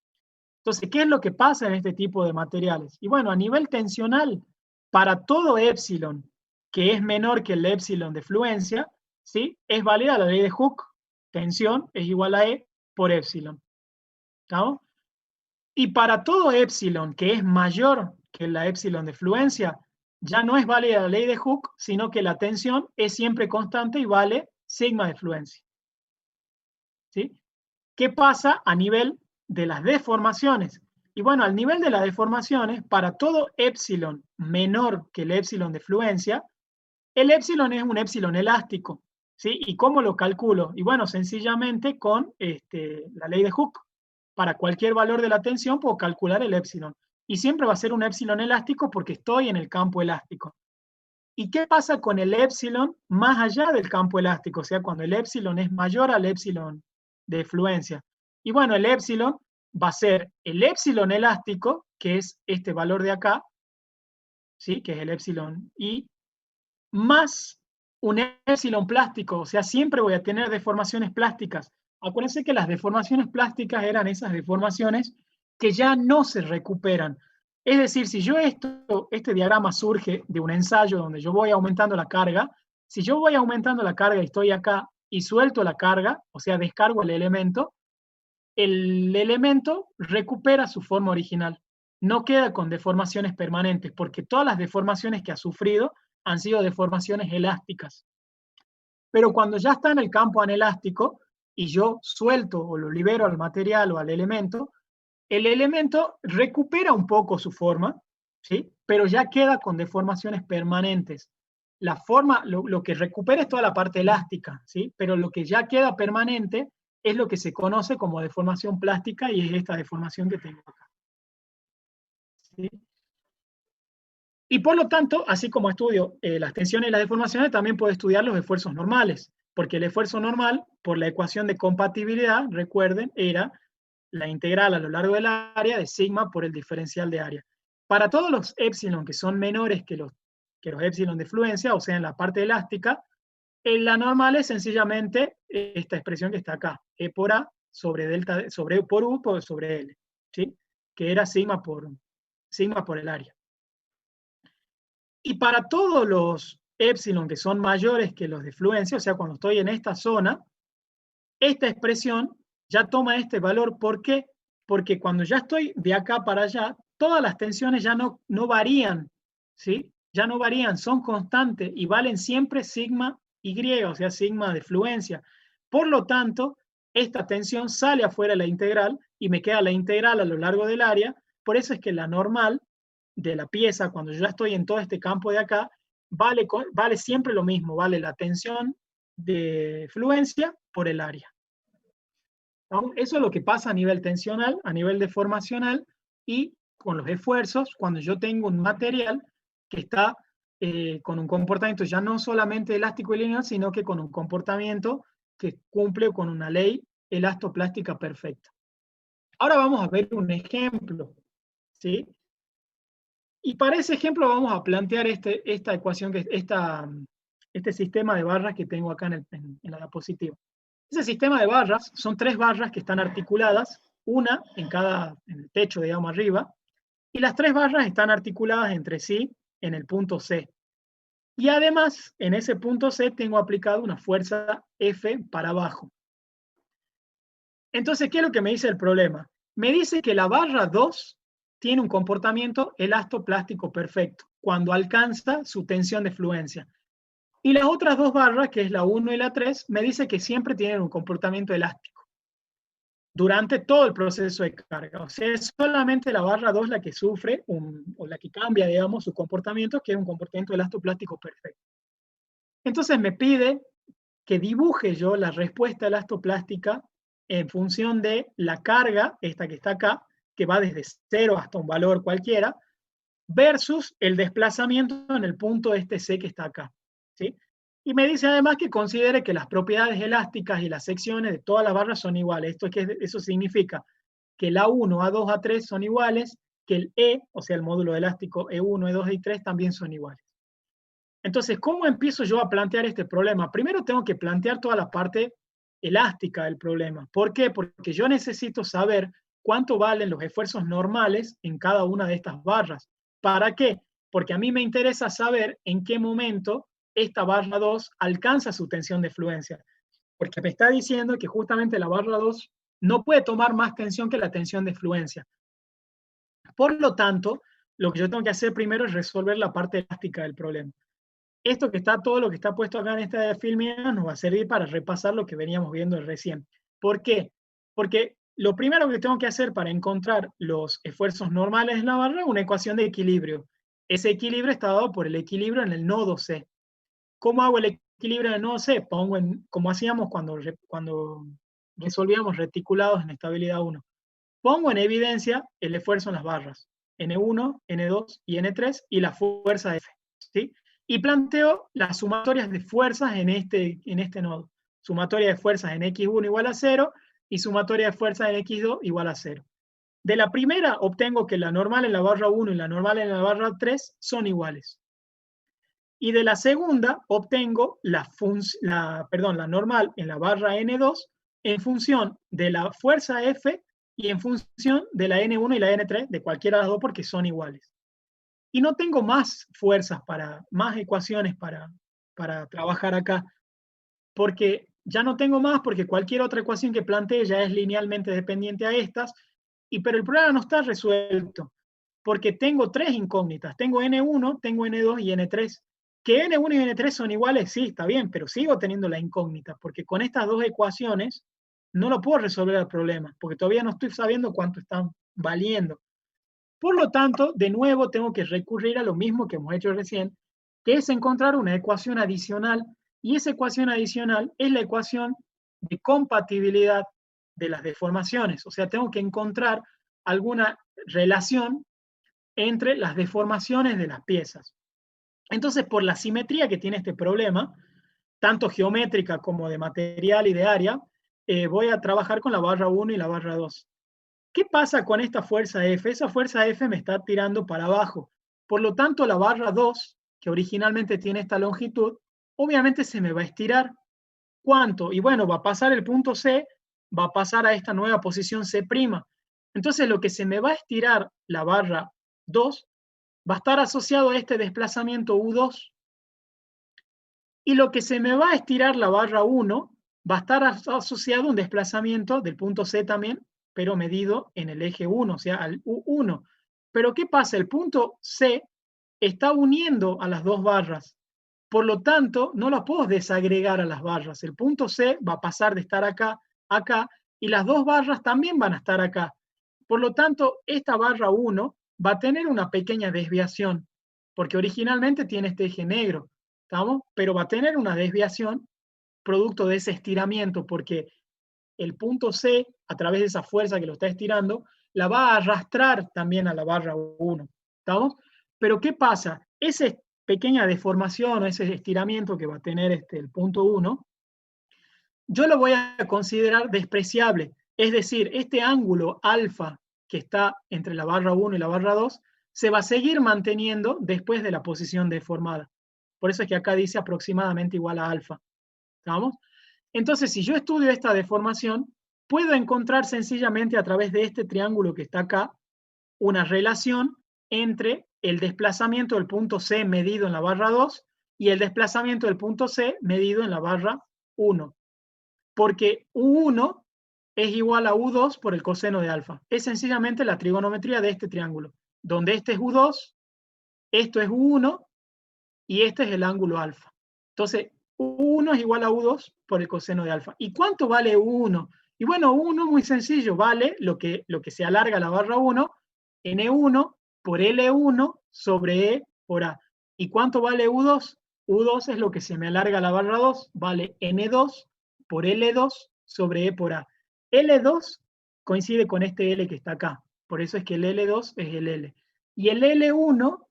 Speaker 5: Entonces, ¿qué es lo que pasa en este tipo de materiales? Y bueno, a nivel tensional, para todo epsilon que es menor que el epsilon de fluencia, ¿sí? Es válida la ley de Hooke, tensión es igual a E por epsilon. ¿No? Y para todo epsilon que es mayor que la epsilon de fluencia, ya no es válida la ley de Hooke, sino que la tensión es siempre constante y vale sigma de fluencia. ¿Sí? ¿Qué pasa a nivel de las deformaciones? Y bueno, al nivel de las deformaciones, para todo epsilon menor que el epsilon de fluencia, el epsilon es un epsilon elástico. ¿Sí? ¿Y cómo lo calculo? Y bueno, sencillamente con la ley de Hooke. Para cualquier valor de la tensión puedo calcular el epsilon. Y siempre va a ser un epsilon elástico porque estoy en el campo elástico. ¿Y qué pasa con el epsilon más allá del campo elástico? O sea, cuando el epsilon es mayor al epsilon de fluencia. Y bueno, el epsilon va a ser el epsilon elástico, que es este valor de acá, ¿sí? Que es el epsilon I, más un epsilon plástico. O sea, siempre voy a tener deformaciones plásticas. Acuérdense que las deformaciones plásticas eran esas deformaciones que ya no se recuperan. Es decir, si yo este diagrama surge de un ensayo donde yo voy aumentando la carga, si yo voy aumentando la carga y estoy acá y suelto la carga, o sea, descargo el elemento recupera su forma original. No queda con deformaciones permanentes, porque todas las deformaciones que ha sufrido han sido deformaciones elásticas. Pero cuando ya está en el campo anelástico y yo suelto o lo libero al material o al elemento, el elemento recupera un poco su forma, ¿sí? Pero ya queda con deformaciones permanentes. La forma, lo que recupera es toda la parte elástica, ¿sí? Pero lo que ya queda permanente es lo que se conoce como deformación plástica y es esta deformación que tengo acá. ¿Sí? Y por lo tanto, así como estudio las tensiones y las deformaciones, también puedo estudiar los esfuerzos normales, porque el esfuerzo normal, por la ecuación de compatibilidad, recuerden, era la integral a lo largo del área de sigma por el diferencial de área. Para todos los epsilon que son menores que los epsilon de fluencia, o sea, en la parte elástica, la normal es sencillamente esta expresión que está acá, E por A sobre delta, por U sobre L, ¿sí? Que era sigma por el área. Y para todos los epsilon que son mayores que los de fluencia, o sea, cuando estoy en esta zona, esta expresión ya toma este valor. ¿Por qué? Porque cuando ya estoy de acá para allá, todas las tensiones ya no varían, ¿sí? Ya no varían, son constantes y valen siempre sigma Y, o sea, sigma de fluencia. Por lo tanto, esta tensión sale afuera de la integral y me queda la integral a lo largo del área. Por eso es que la normal de la pieza, cuando yo ya estoy en todo este campo de acá, vale siempre lo mismo, vale la tensión de fluencia por el área. Eso es lo que pasa a nivel tensional, a nivel deformacional y con los esfuerzos cuando yo tengo un material que está con un comportamiento ya no solamente elástico y lineal, sino que con un comportamiento que cumple con una ley elastoplástica perfecta. Ahora vamos a ver un ejemplo, ¿sí? Y para ese ejemplo vamos a plantear esta ecuación, este sistema de barras que tengo acá en la diapositiva. Ese sistema de barras son 3 barras que están articuladas, una en el techo, digamos, arriba, y las 3 barras están articuladas entre sí en el punto C. Y además, en ese punto C tengo aplicado una fuerza F para abajo. Entonces, ¿qué es lo que me dice el problema? Me dice que la barra 2 tiene un comportamiento elastoplástico perfecto cuando alcanza su tensión de fluencia. Y las otras 2 barras, que es la 1 y la 3, me dice que siempre tienen un comportamiento elástico durante todo el proceso de carga. O sea, es solamente la barra 2 la que sufre, o la que cambia, digamos, su comportamiento, que es un comportamiento elastoplástico perfecto. Entonces me pide que dibuje yo la respuesta elastoplástica en función de la carga, esta que está acá, que va desde 0 hasta un valor cualquiera, versus el desplazamiento en el punto este C que está acá, ¿sí? Y me dice además que considere que las propiedades elásticas y las secciones de todas las barras son iguales. Eso significa que el A1, A2, A3 son iguales, que el E, o sea, el módulo elástico E1, E2 y E3 también son iguales. Entonces, ¿cómo empiezo yo a plantear este problema? Primero tengo que plantear toda la parte elástica del problema. ¿Por qué? Porque yo necesito saber cuánto valen los esfuerzos normales en cada una de estas barras. ¿Para qué? Porque a mí me interesa saber en qué momento esta barra 2 alcanza su tensión de fluencia. Porque me está diciendo que justamente la barra 2 no puede tomar más tensión que la tensión de fluencia. Por lo tanto, lo que yo tengo que hacer primero es resolver la parte elástica del problema. Todo lo que está puesto acá en esta filmina nos va a servir para repasar lo que veníamos viendo recién. ¿Por qué? Porque lo primero que tengo que hacer para encontrar los esfuerzos normales en la barra es una ecuación de equilibrio. Ese equilibrio está dado por el equilibrio en el nodo C. ¿Cómo hago el equilibrio en el nodo C? Como hacíamos cuando resolvíamos reticulados en estabilidad 1. Pongo en evidencia el esfuerzo en las barras, N1, N2 y N3, y la fuerza F, ¿sí? Y planteo las sumatorias de fuerzas en este nodo. Sumatoria de fuerzas en X1 igual a 0 y sumatoria de fuerzas en X2 igual a 0. De la primera obtengo que la normal en la barra 1 y la normal en la barra 3 son iguales. Y de la segunda obtengo la normal en la barra N2 en función de la fuerza F y en función de la N1 y la N3, de cualquiera de las dos, porque son iguales. Y no tengo más fuerzas, más ecuaciones para trabajar acá, porque ya no tengo más, porque cualquier otra ecuación que plantee ya es linealmente dependiente a estas, pero el problema no está resuelto, porque tengo 3 incógnitas, tengo N1, tengo N2 y N3. Que N1 y N3 son iguales, sí, está bien, pero sigo teniendo la incógnita, porque con estas 2 ecuaciones no lo puedo resolver el problema, porque todavía no estoy sabiendo cuánto están valiendo. Por lo tanto, de nuevo tengo que recurrir a lo mismo que hemos hecho recién, que es encontrar una ecuación adicional, y esa ecuación adicional es la ecuación de compatibilidad de las deformaciones. O sea, tengo que encontrar alguna relación entre las deformaciones de las piezas. Entonces, por la simetría que tiene este problema, tanto geométrica como de material y de área, voy a trabajar con la barra 1 y la barra 2. ¿Qué pasa con esta fuerza F? Esa fuerza F me está tirando para abajo. Por lo tanto, la barra 2, que originalmente tiene esta longitud, obviamente se me va a estirar. ¿Cuánto? Y bueno, va a pasar el punto C, va a pasar a esta nueva posición C'. Entonces, lo que se me va a estirar la barra 2 va a estar asociado a este desplazamiento U2. Y lo que se me va a estirar la barra 1 va a estar asociado a un desplazamiento del punto C también, pero medido en el eje 1, o sea, al U1. Pero ¿qué pasa? El punto C está uniendo a las 2 barras. Por lo tanto, no las puedo desagregar a las barras. El punto C va a pasar de estar acá a acá, y las 2 barras también van a estar acá. Por lo tanto, esta barra 1 va a tener una pequeña desviación, porque originalmente tiene este eje negro, ¿estamos? Pero va a tener una desviación producto de ese estiramiento, porque el punto C, a través de esa fuerza que lo está estirando, la va a arrastrar también a la barra 1, ¿estamos? Pero ¿qué pasa? Esa pequeña deformación, ese estiramiento que va a tener el punto 1, yo lo voy a considerar despreciable. Es decir, este ángulo alfa que está entre la barra 1 y la barra 2 se va a seguir manteniendo después de la posición deformada. Por eso es que acá dice aproximadamente igual a alfa. ¿Estamos? Entonces, si yo estudio esta deformación, puedo encontrar sencillamente a través de este triángulo que está acá, una relación entre el desplazamiento del punto C medido en la barra 2 y el desplazamiento del punto C medido en la barra 1. Porque U1 es igual a U2 por el coseno de alfa. Es sencillamente la trigonometría de este triángulo, donde este es U2, esto es U1 y este es el ángulo alfa. Entonces, U1 es igual a U2 por el coseno de alfa. ¿Y cuánto vale U1? Y bueno, U1 muy sencillo, vale lo que se alarga la barra 1, N1 por L1 sobre E por A. ¿Y cuánto vale U2? U2 es lo que se me alarga la barra 2, vale N2 por L2 sobre E por A. L2 coincide con este L que está acá, por eso es que el L2 es el L. Y el L1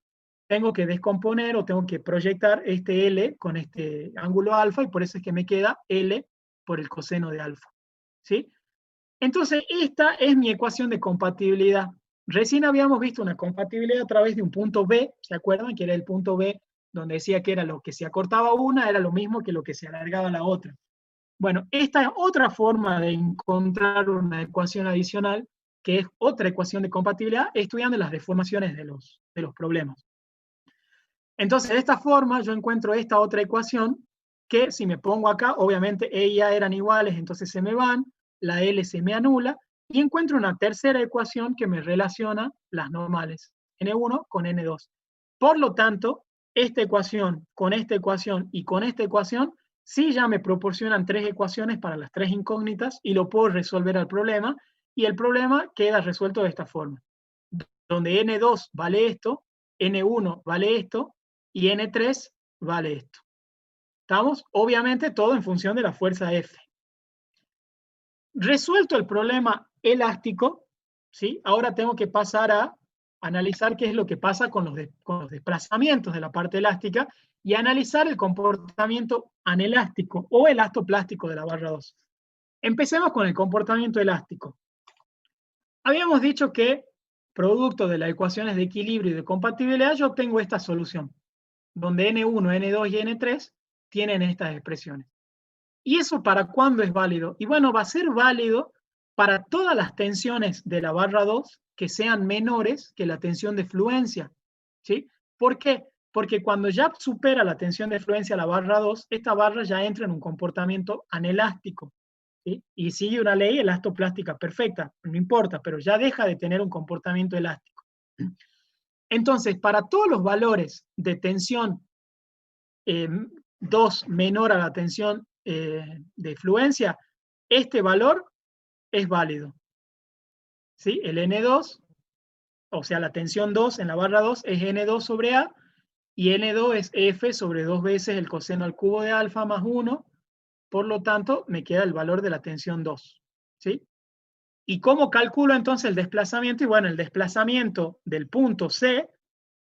Speaker 5: tengo que descomponer o tengo que proyectar este L con este ángulo alfa, y por eso es que me queda L por el coseno de alfa. ¿Sí? Entonces, esta es mi ecuación de compatibilidad. Recién habíamos visto una compatibilidad a través de un punto B, ¿se acuerdan? Que era el punto B donde decía que era lo que se acortaba una, era lo mismo que lo que se alargaba la otra. Bueno, esta es otra forma de encontrar una ecuación adicional, que es otra ecuación de compatibilidad, estudiando las deformaciones de los problemas. Entonces, de esta forma yo encuentro esta otra ecuación, que si me pongo acá, obviamente E y A eran iguales, entonces se me van, la L se me anula, y encuentro una tercera ecuación que me relaciona las normales, N1 con N2. Por lo tanto, esta ecuación con esta ecuación y con esta ecuación, sí ya me proporcionan tres ecuaciones para las tres incógnitas, y lo puedo resolver al problema, y el problema queda resuelto de esta forma, donde N2 vale esto, N1 vale esto, y N3 vale esto. ¿Estamos? Obviamente todo en función de la fuerza F. Resuelto el problema elástico, ¿sí? Ahora tengo que pasar a analizar qué es lo que pasa con los desplazamientos de la parte elástica y analizar el comportamiento anelástico o elastoplástico de la barra 2. Empecemos con el comportamiento elástico. Habíamos dicho que, producto de las ecuaciones de equilibrio y de compatibilidad, yo obtengo esta solución, donde N1, N2 y N3 tienen estas expresiones. ¿Y eso para cuándo es válido? Y bueno, va a ser válido para todas las tensiones de la barra 2 que sean menores que la tensión de fluencia. ¿Sí? ¿Por qué? Porque cuando ya supera la tensión de fluencia la barra 2, esta barra ya entra en un comportamiento anelástico. ¿Sí? Y sigue una ley elastoplástica perfecta, no importa, pero ya deja de tener un comportamiento elástico. Entonces, para todos los valores de tensión 2 menor a la tensión de fluencia, este valor es válido. ¿Sí? El N2, o sea, la tensión 2 en la barra 2 es N2 sobre A, y N2 es F sobre 2 veces el coseno al cubo de alfa más 1, por lo tanto, me queda el valor de la tensión 2. ¿Sí? ¿Y cómo calculo entonces el desplazamiento? Y bueno, el desplazamiento del punto C,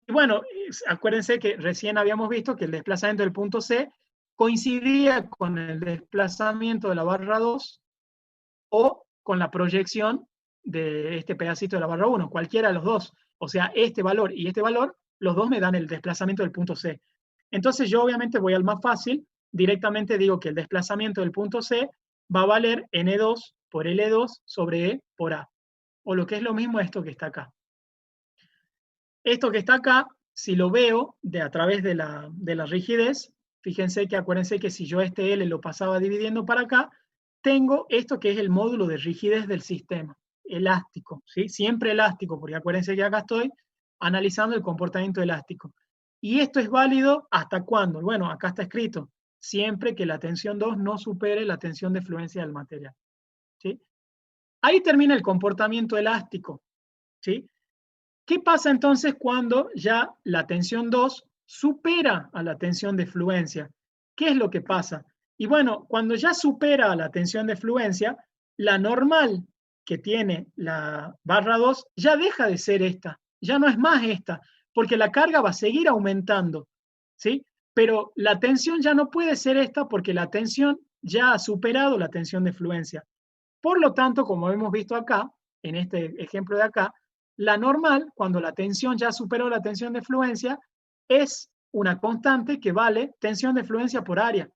Speaker 5: y bueno, acuérdense que recién habíamos visto que el desplazamiento del punto C coincidía con el desplazamiento de la barra 2 o con la proyección de este pedacito de la barra 1, cualquiera de los dos. O sea, este valor y este valor, los dos me dan el desplazamiento del punto C. Entonces yo obviamente voy al más fácil, directamente digo que el desplazamiento del punto C va a valer N2 por L2 sobre E por A. O lo que es lo mismo esto que está acá. Esto que está acá, si lo veo a través de la rigidez, fíjense que acuérdense que si yo este L lo pasaba dividiendo para acá, tengo esto que es el módulo de rigidez del sistema, elástico, ¿sí? Siempre elástico, porque acuérdense que acá estoy analizando el comportamiento elástico. ¿Y esto es válido hasta cuándo? Bueno, acá está escrito, siempre que la tensión 2 no supere la tensión de fluencia del material. ¿Sí? Ahí termina el comportamiento elástico. ¿Sí? ¿Qué pasa entonces cuando ya la tensión 2 supera a la tensión de fluencia? ¿Qué es lo que pasa? Y bueno, cuando ya supera a la tensión de fluencia, la normal que tiene la barra 2 ya deja de ser esta, ya no es más esta, porque la carga va a seguir aumentando, ¿sí? Pero la tensión ya no puede ser esta porque la tensión ya ha superado la tensión de fluencia. Por lo tanto, como hemos visto acá, en este ejemplo de acá, La normal, cuando la tensión ya superó la tensión de fluencia, es una constante que vale tensión de fluencia por área.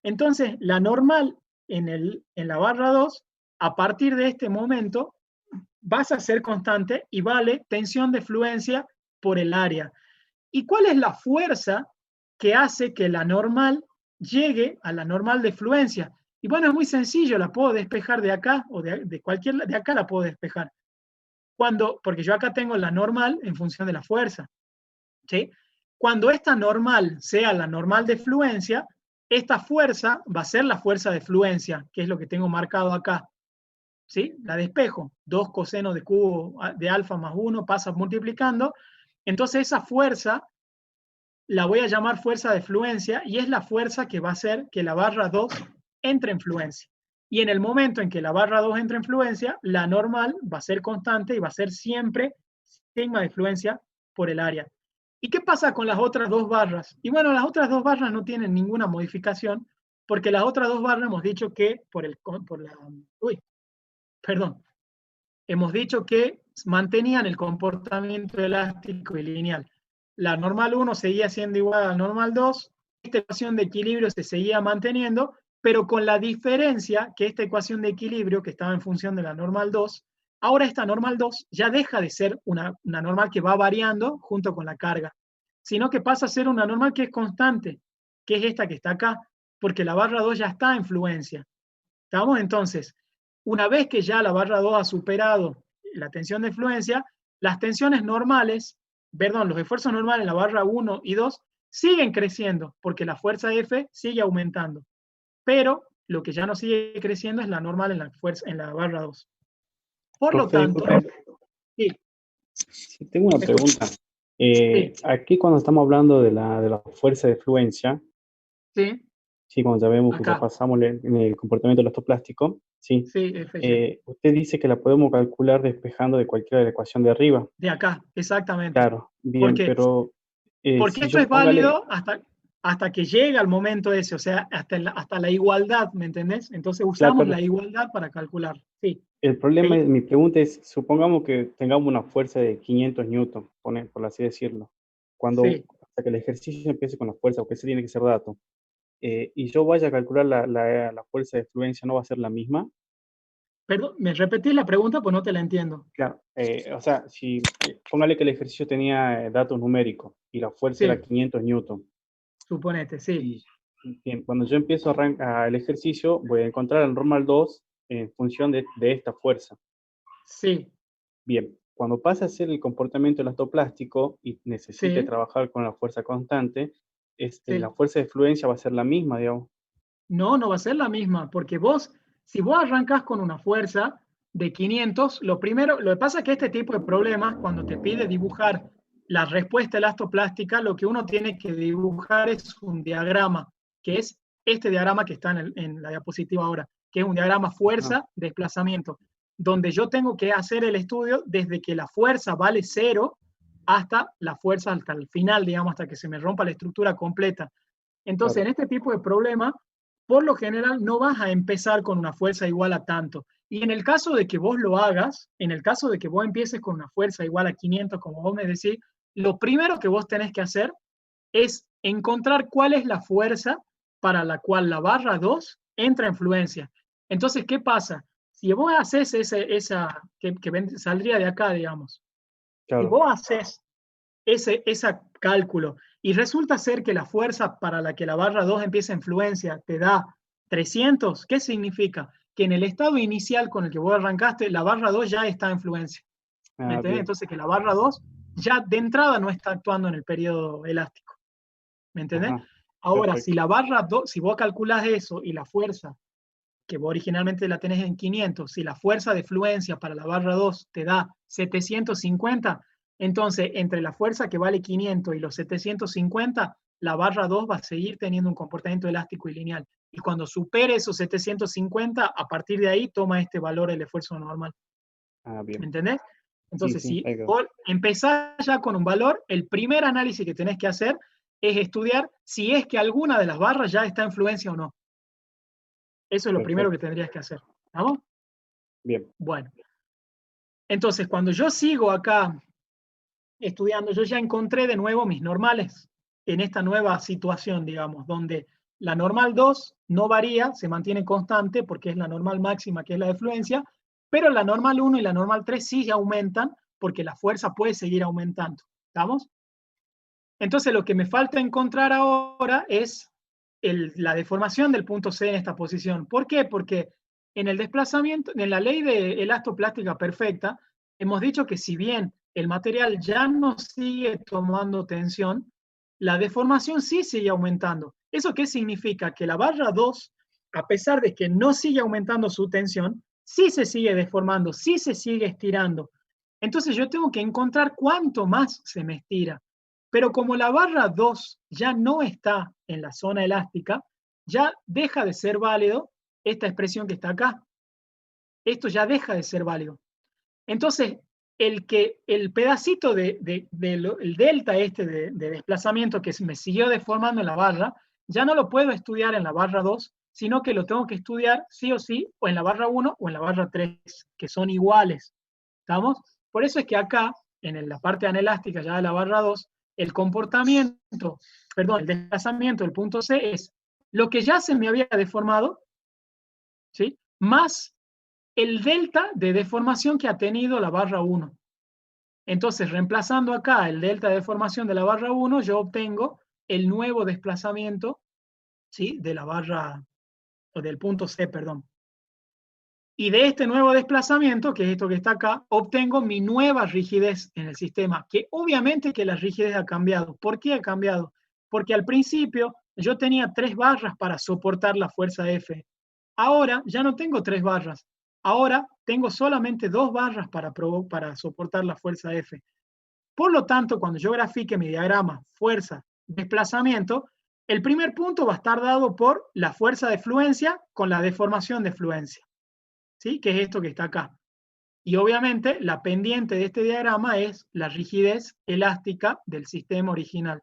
Speaker 5: Entonces, la normal en la barra 2, a partir de este momento, vas a ser constante y vale tensión de fluencia por el área. ¿Y cuál es la fuerza que hace que la normal llegue a la normal de fluencia? Y bueno, es muy sencillo, la puedo despejar de acá, o de acá la puedo despejar. Porque yo acá tengo la normal en función de la fuerza, ¿sí? Cuando esta normal sea la normal de fluencia, esta fuerza va a ser la fuerza de fluencia, que es lo que tengo marcado acá, ¿sí? La despejo, 2 coseno de cubo de alfa más 1 pasa multiplicando, entonces esa fuerza la voy a llamar fuerza de fluencia y es la fuerza que va a hacer que la barra 2 entre en fluencia. Y en el momento en que la barra 2 entre en fluencia, la normal va a ser constante y va a ser siempre sigma de fluencia por el área. ¿Y qué pasa con las otras 2 barras? Y bueno, las otras 2 barras no tienen ninguna modificación, porque las otras 2 barras hemos dicho que hemos dicho que mantenían el comportamiento elástico y lineal. La normal 1 seguía siendo igual a la normal 2, esta ecuación de equilibrio se seguía manteniendo, pero con la diferencia que esta ecuación de equilibrio, que estaba en función de la normal 2, ahora esta normal 2 ya deja de ser una normal que va variando junto con la carga, sino que pasa a ser una normal que es constante, que es esta que está acá, porque la barra 2 ya está en fluencia. ¿Estamos? Entonces, una vez que ya la barra 2 ha superado la tensión de fluencia, las tensiones normales, los esfuerzos normales en la barra 1 y 2 siguen creciendo, porque la fuerza F sigue aumentando. Pero lo que ya no sigue creciendo es la normal en la barra 2. Por lo tanto, sí.
Speaker 6: Sí, tengo una pregunta.
Speaker 5: Sí.
Speaker 6: Aquí cuando estamos hablando de la fuerza de fluencia,
Speaker 5: Sí,
Speaker 6: sí, cuando ya vemos que
Speaker 5: acá.
Speaker 6: ya pasamos en el comportamiento elastoplástico, sí,
Speaker 5: Sí, F.
Speaker 6: usted dice que la podemos calcular despejando de cualquiera de la ecuación de arriba.
Speaker 5: De acá, exactamente.
Speaker 6: Claro, bien,
Speaker 5: Porque
Speaker 6: pero
Speaker 5: Porque
Speaker 6: si
Speaker 5: esto
Speaker 6: yo
Speaker 5: es válido hasta que llega el momento ese, o sea, hasta la igualdad, ¿me entendés? Entonces usamos
Speaker 6: Claro,
Speaker 5: la igualdad para calcular. Sí.
Speaker 6: el problema,
Speaker 5: ¿Sí?
Speaker 6: mi pregunta es, supongamos que tengamos una fuerza de 500 newton, por así decirlo,
Speaker 5: Sí.
Speaker 6: hasta que el ejercicio empiece con la fuerza, porque ese tiene que ser dato, y yo vaya a calcular la fuerza de fluencia, ¿no va a ser la misma?
Speaker 5: Perdón, ¿me repetís la pregunta? Pues no te la entiendo.
Speaker 6: Claro, o sea, póngale que el ejercicio tenía datos numéricos y la fuerza era
Speaker 5: Sí,
Speaker 6: 500 newton.
Speaker 5: suponete, sí.
Speaker 6: Y bien, cuando yo empiezo el ejercicio, voy a encontrar el normal 2 en función de esta fuerza.
Speaker 5: Sí,
Speaker 6: Bien, cuando pase a ser el comportamiento elastoplástico y necesite
Speaker 5: sí,
Speaker 6: trabajar con la fuerza constante, la
Speaker 5: sí.
Speaker 6: fuerza de fluencia va a ser la misma, digamos.
Speaker 5: No, no va a ser la misma, porque si vos arrancás con una fuerza de 500, lo que pasa es que este tipo de problemas, cuando te pide dibujar la respuesta elastoplástica, lo que uno tiene que dibujar es un diagrama, que es este diagrama que está en la diapositiva ahora, que es un diagrama fuerza-desplazamiento, donde yo tengo que hacer el estudio desde que la fuerza vale 0 hasta la fuerza, hasta el final, digamos, hasta que se me rompa la estructura completa. Entonces,
Speaker 6: Claro.
Speaker 5: en este tipo de problemas, por lo general no vas a empezar con una fuerza igual a tanto. Y en el caso de que vos lo hagas, en el caso de que vos empieces con una fuerza igual a 500, como vos me decís, lo primero que vos tenés que hacer es encontrar cuál es la fuerza para la cual la barra 2 entra en fluencia. Entonces, ¿qué pasa? Si vos haces saldría de acá, digamos. Si
Speaker 6: Claro.
Speaker 5: vos haces ese cálculo y resulta ser que la fuerza para la que la barra 2 empieza en fluencia te da 300, ¿qué significa? Que en el estado inicial con el que vos arrancaste, la barra 2 ya está en fluencia. ¿Me entendés?
Speaker 6: Bien.
Speaker 5: Entonces que la barra 2 ya de entrada no está actuando en el periodo elástico. ¿Me entendés?
Speaker 6: Ajá,
Speaker 5: Ahora,
Speaker 6: perfecto.
Speaker 5: si la barra 2, si vos calculás eso y la fuerza que vos originalmente la tenés en 500, si la fuerza de fluencia para la barra 2 te da 750, entonces entre la fuerza que vale 500 y los 750, la barra 2 va a seguir teniendo un comportamiento elástico y lineal. Y cuando supere esos 750, a partir de ahí toma este valor el esfuerzo normal.
Speaker 6: Bien.
Speaker 5: ¿Me entendés? Entonces,
Speaker 6: Sí,
Speaker 5: si vos empezás ya con un valor, el primer análisis que tenés que hacer es estudiar si es que alguna de las barras ya está en fluencia o no. Eso es lo primero que tendrías que hacer. ¿Vamos?
Speaker 6: Bien.
Speaker 5: Bueno. Entonces, cuando yo sigo acá estudiando, yo ya encontré de nuevo mis normales en esta nueva situación, digamos, donde la normal 2 no varía, se mantiene constante porque es la normal máxima, que es la de fluencia, pero la normal 1 y la normal 3 sí ya aumentan porque la fuerza puede seguir aumentando. ¿Estamos? Entonces, lo que me falta encontrar ahora es la deformación del punto C en esta posición. ¿Por qué? Porque en el desplazamiento, en la ley de elastoplástica perfecta, hemos dicho que si bien el material ya no sigue tomando tensión, la deformación sí sigue aumentando. ¿Eso qué significa? Que la barra 2, a pesar de que no sigue aumentando su tensión, sí se sigue deformando, sí se sigue estirando. Entonces yo tengo que encontrar cuánto más se me estira. Pero como la barra 2 ya no está en la zona elástica, ya deja de ser válido esta expresión que está acá. Esto ya deja de ser válido. Entonces, el pedacito del delta este de desplazamiento que me siguió deformando en la barra, ya no lo puedo estudiar en la barra 2, sino que lo tengo que estudiar sí o sí, o en la barra 1 o en la barra 3, que son iguales. ¿Estamos? Por eso es que acá, en la parte anelástica ya de la barra 2, el comportamiento, perdón, el desplazamiento del punto C es lo que ya se me había deformado, ¿sí? Más el delta de deformación que ha tenido la barra 1. Entonces, reemplazando acá el delta de deformación de la barra 1, yo obtengo el nuevo desplazamiento, ¿sí? De la barra, o del punto C, perdón. Y de este nuevo desplazamiento, que es esto que está acá, obtengo mi nueva rigidez en el sistema, que obviamente que la rigidez ha cambiado. ¿Por qué ha cambiado? Porque al principio yo tenía 3 barras para soportar la fuerza F. Ahora ya no tengo 3 barras. Ahora tengo solamente 2 barras para soportar la fuerza F. Por lo tanto, cuando yo grafique mi diagrama fuerza, desplazamiento, el primer punto va a estar dado por la fuerza de fluencia con la deformación de fluencia, ¿sí? Que es esto que está acá. Y obviamente la pendiente de este diagrama es la rigidez elástica del sistema original.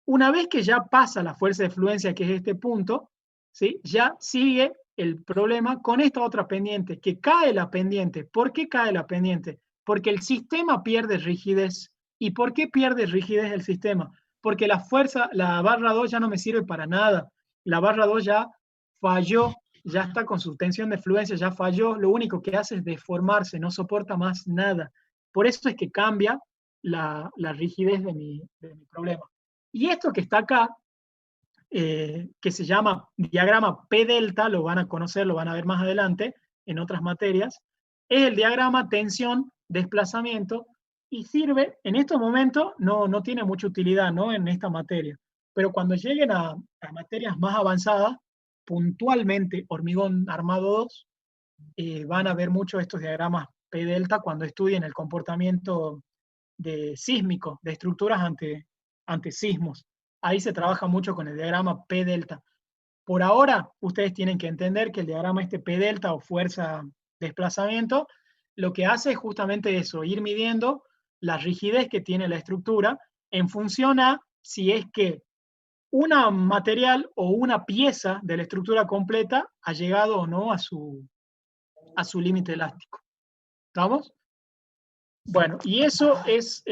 Speaker 5: Una vez que ya pasa la fuerza de fluencia, que es este punto, ¿sí? Ya sigue el problema con esta otra pendiente, que cae la pendiente. ¿Por qué cae la pendiente? Porque el sistema pierde rigidez. ¿Y por qué pierde rigidez el sistema? Porque la fuerza, la barra 2 ya no me sirve para nada. La barra 2 ya falló, ya está con su tensión de fluencia, ya falló. Lo único que hace es deformarse, no soporta más nada. Por eso es que cambia la rigidez de mi problema. Y esto que está acá, que se llama diagrama P-delta, lo van a conocer, lo van a ver más adelante en otras materias, es el diagrama tensión, desplazamiento, y sirve, en estos momentos no tiene mucha utilidad, ¿no? En esta materia, pero cuando lleguen a materias más avanzadas, puntualmente hormigón armado 2, van a ver mucho estos diagramas P-delta cuando estudien el comportamiento sísmico, de estructuras ante sismos. Ahí se trabaja mucho con el diagrama P-delta. Por ahora, ustedes tienen que entender que el diagrama P-delta o fuerza desplazamiento, lo que hace es justamente eso, ir midiendo la rigidez que tiene la estructura en función a si es que una material o una pieza de la estructura completa ha llegado o no a su límite elástico. ¿Estamos? Bueno, y eso es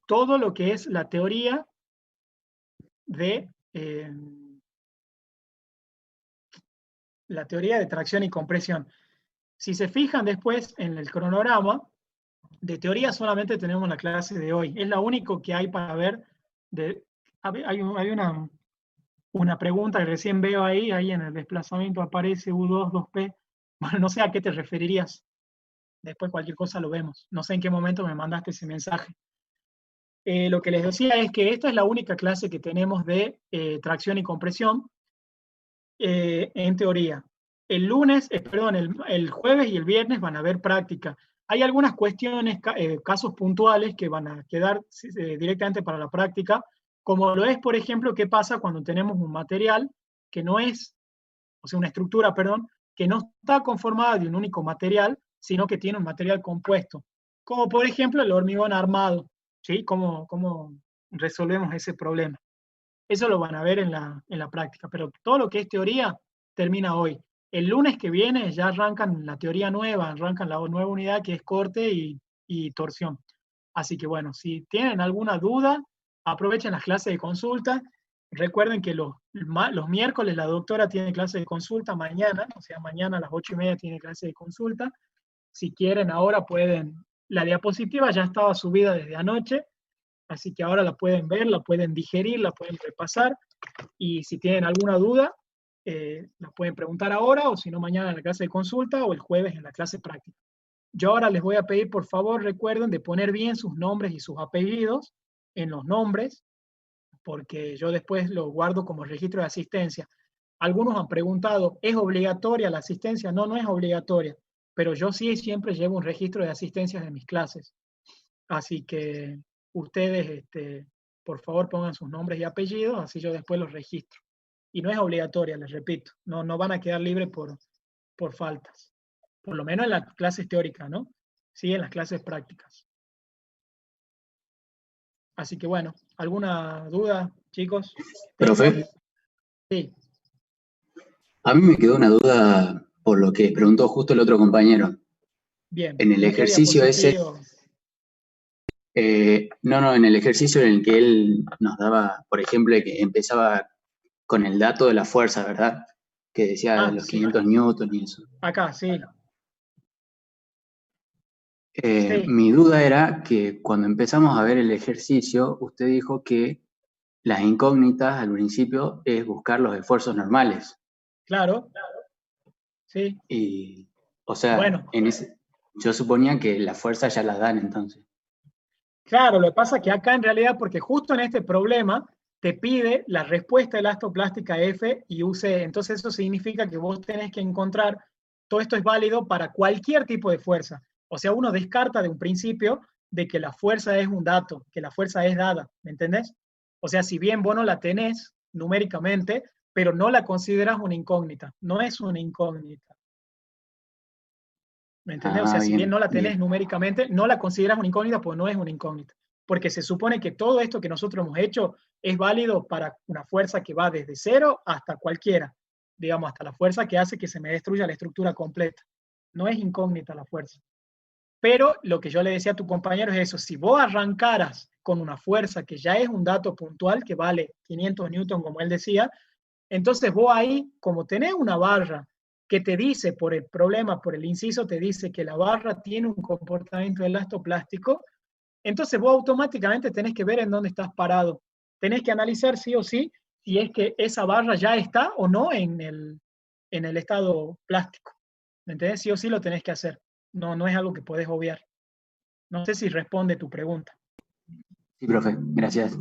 Speaker 5: todo lo que es la teoría de tracción y compresión. Si se fijan después en el cronograma, de teoría solamente tenemos la clase de hoy. Es la única que hay para ver. Hay una pregunta que recién veo ahí en el desplazamiento aparece U2, 2P. Bueno, no sé a qué te referirías. Después cualquier cosa lo vemos. No sé en qué momento me mandaste ese mensaje. Lo que les decía es que esta es la única clase que tenemos de tracción y compresión en teoría. El jueves y el viernes van a haber práctica. Hay algunas cuestiones, casos puntuales que van a quedar directamente para la práctica, como lo es, por ejemplo, qué pasa cuando tenemos un material que no es, o sea, una estructura, perdón, que no está conformada de un único material, sino que tiene un material compuesto. Como por ejemplo el hormigón armado, ¿sí? ¿Cómo resolvemos ese problema? Eso lo van a ver en la práctica, pero todo lo que es teoría termina hoy. El lunes que viene ya arrancan la teoría nueva, arrancan la nueva unidad que es corte y torsión. Así que bueno, si tienen alguna duda, aprovechen las clases de consulta. Recuerden que los miércoles la doctora tiene clase de consulta mañana, o sea, mañana a las 8:30 tiene clase de consulta. Si quieren, ahora pueden. La diapositiva ya estaba subida desde anoche, así que ahora la pueden ver, la pueden digerir, la pueden repasar. Y si tienen alguna duda, la pueden preguntar ahora, o si no, mañana en la clase de consulta o el jueves en la clase práctica. Yo ahora les voy a pedir, por favor, recuerden de poner bien sus nombres y sus apellidos en los nombres, porque yo después lo guardo como registro de asistencia. Algunos han preguntado, ¿es obligatoria la asistencia? No, no es obligatoria, pero yo sí siempre llevo un registro de asistencias de mis clases. Así que ustedes, por favor, pongan sus nombres y apellidos, así yo después los registro. Y no es obligatoria, les repito, no van a quedar libres por faltas. Por lo menos en las clases teóricas, ¿no? Sí, en las clases prácticas. Así que bueno, ¿alguna duda, chicos?
Speaker 7: Profe,
Speaker 5: Sí,
Speaker 7: a mí me quedó una duda por lo que preguntó justo el otro compañero.
Speaker 5: bien.
Speaker 7: En el
Speaker 5: ¿En qué
Speaker 7: ejercicio ese,
Speaker 5: diapositivo?
Speaker 7: no, en el ejercicio en el que él nos daba, por ejemplo, que empezaba con el dato de la fuerza, ¿verdad? Que decía los
Speaker 5: Sí.
Speaker 7: 500 newton y eso.
Speaker 5: Acá, sí.
Speaker 7: Mi duda era que cuando empezamos a ver el ejercicio, usted dijo que las incógnitas al principio es buscar los esfuerzos normales.
Speaker 5: Claro. Sí.
Speaker 7: Y, o sea,
Speaker 5: Bueno.
Speaker 7: yo suponía que la fuerza ya la dan entonces.
Speaker 5: Claro, lo que pasa es que acá en realidad, porque justo en este problema te pide la respuesta elastoplástica F y UC, entonces eso significa que vos tenés que encontrar, todo esto es válido para cualquier tipo de fuerza. O sea, uno descarta de un principio de que la fuerza es un dato, que la fuerza es dada, ¿me entendés? O sea, si bien vos no la tenés numéricamente, pero no la consideras una incógnita, no es una incógnita. ¿Me entendés? O sea, si bien no la tenés numéricamente, no la consideras una incógnita, pues no es una incógnita. Porque se supone que todo esto que nosotros hemos hecho es válido para una fuerza que va desde cero hasta cualquiera. Digamos, hasta la fuerza que hace que se me destruya la estructura completa. No es incógnita la fuerza. Pero lo que yo le decía a tu compañero es eso. Si vos arrancaras con una fuerza que ya es un dato puntual, que vale 500 newton, como él decía, entonces vos ahí, como tenés una barra que te dice por el problema, por el inciso, te dice que la barra tiene un comportamiento elastoplástico, entonces vos automáticamente tenés que ver en dónde estás parado. Tenés que analizar sí o sí si es que esa barra ya está o no en el estado plástico. ¿Me entendés? Sí o sí lo tenés que hacer. No es algo que podés obviar. No sé si responde tu pregunta.
Speaker 7: Sí, profe, gracias.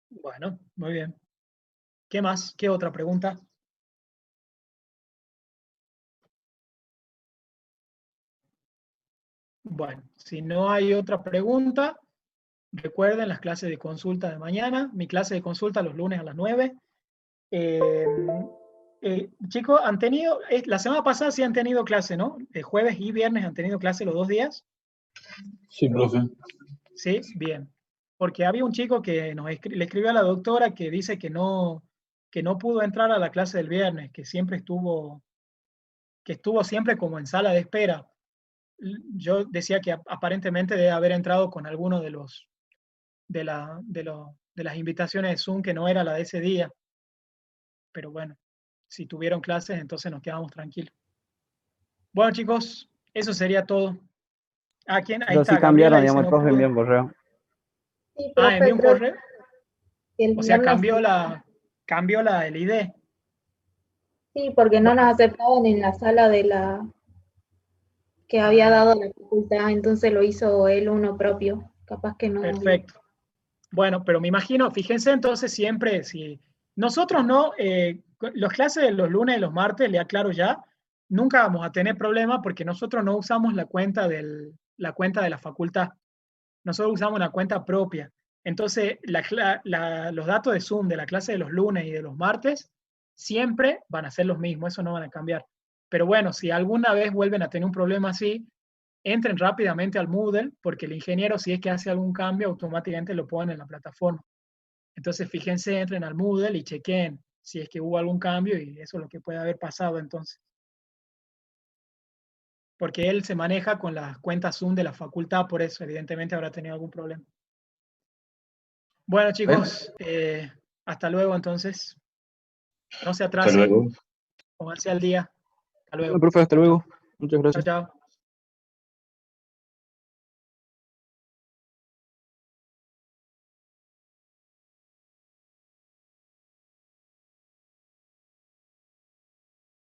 Speaker 5: Bueno, muy bien. ¿Qué más? ¿Qué otra pregunta? Bueno, si no hay otra pregunta, recuerden las clases de consulta de mañana. Mi clase de consulta los lunes a las 9. Chicos, han tenido, la semana pasada sí han tenido clase, ¿no? Jueves y viernes han tenido clase los 2 días.
Speaker 8: Sí, profe.
Speaker 5: Sí, bien. Porque había un chico que le escribió a la doctora que dice que no pudo entrar a la clase del viernes, que estuvo siempre como en sala de espera. Yo decía que aparentemente debe haber entrado con alguno de las invitaciones de Zoom que no era la de ese día. Pero bueno, si tuvieron clases, entonces nos quedamos tranquilos. Bueno, chicos, eso sería todo. ¿A quién? Ahí
Speaker 1: Pero
Speaker 5: está,
Speaker 1: sí
Speaker 5: Gabriela
Speaker 1: cambiaron,
Speaker 5: dice
Speaker 1: digamos, el
Speaker 5: no
Speaker 1: profe
Speaker 5: pudo.
Speaker 1: envió un correo.
Speaker 9: Sí, profe,
Speaker 5: Envió un
Speaker 9: creo
Speaker 5: correo.
Speaker 9: que el
Speaker 5: O sea,
Speaker 9: viernes
Speaker 5: cambió el ID.
Speaker 9: sí, porque no nos aceptaban en la sala de la que había dado la facultad, entonces lo hizo él uno propio. Capaz que no.
Speaker 5: Perfecto. Bueno, pero me imagino, fíjense entonces siempre, si nosotros no, las clases de los lunes y los martes, le aclaro ya, nunca vamos a tener problema porque nosotros no usamos la cuenta de la facultad. Nosotros usamos una cuenta propia. Entonces, los datos de Zoom de la clase de los lunes y de los martes siempre van a ser los mismos, eso no van a cambiar. Pero bueno, si alguna vez vuelven a tener un problema así, entren rápidamente al Moodle, porque el ingeniero, si es que hace algún cambio, automáticamente lo pone en la plataforma. Entonces, fíjense, entren al Moodle y chequen si es que hubo algún cambio y eso es lo que puede haber pasado entonces. porque él se maneja con las cuentas Zoom de la facultad, por eso evidentemente habrá tenido algún problema. Bueno, chicos, hasta luego entonces. No se
Speaker 8: Hasta
Speaker 5: atrasen,
Speaker 8: luego.
Speaker 5: pónganse al día. Hasta luego.
Speaker 3: Bueno, profe, hasta luego. Muchas
Speaker 5: Chao,
Speaker 3: gracias.
Speaker 5: chao.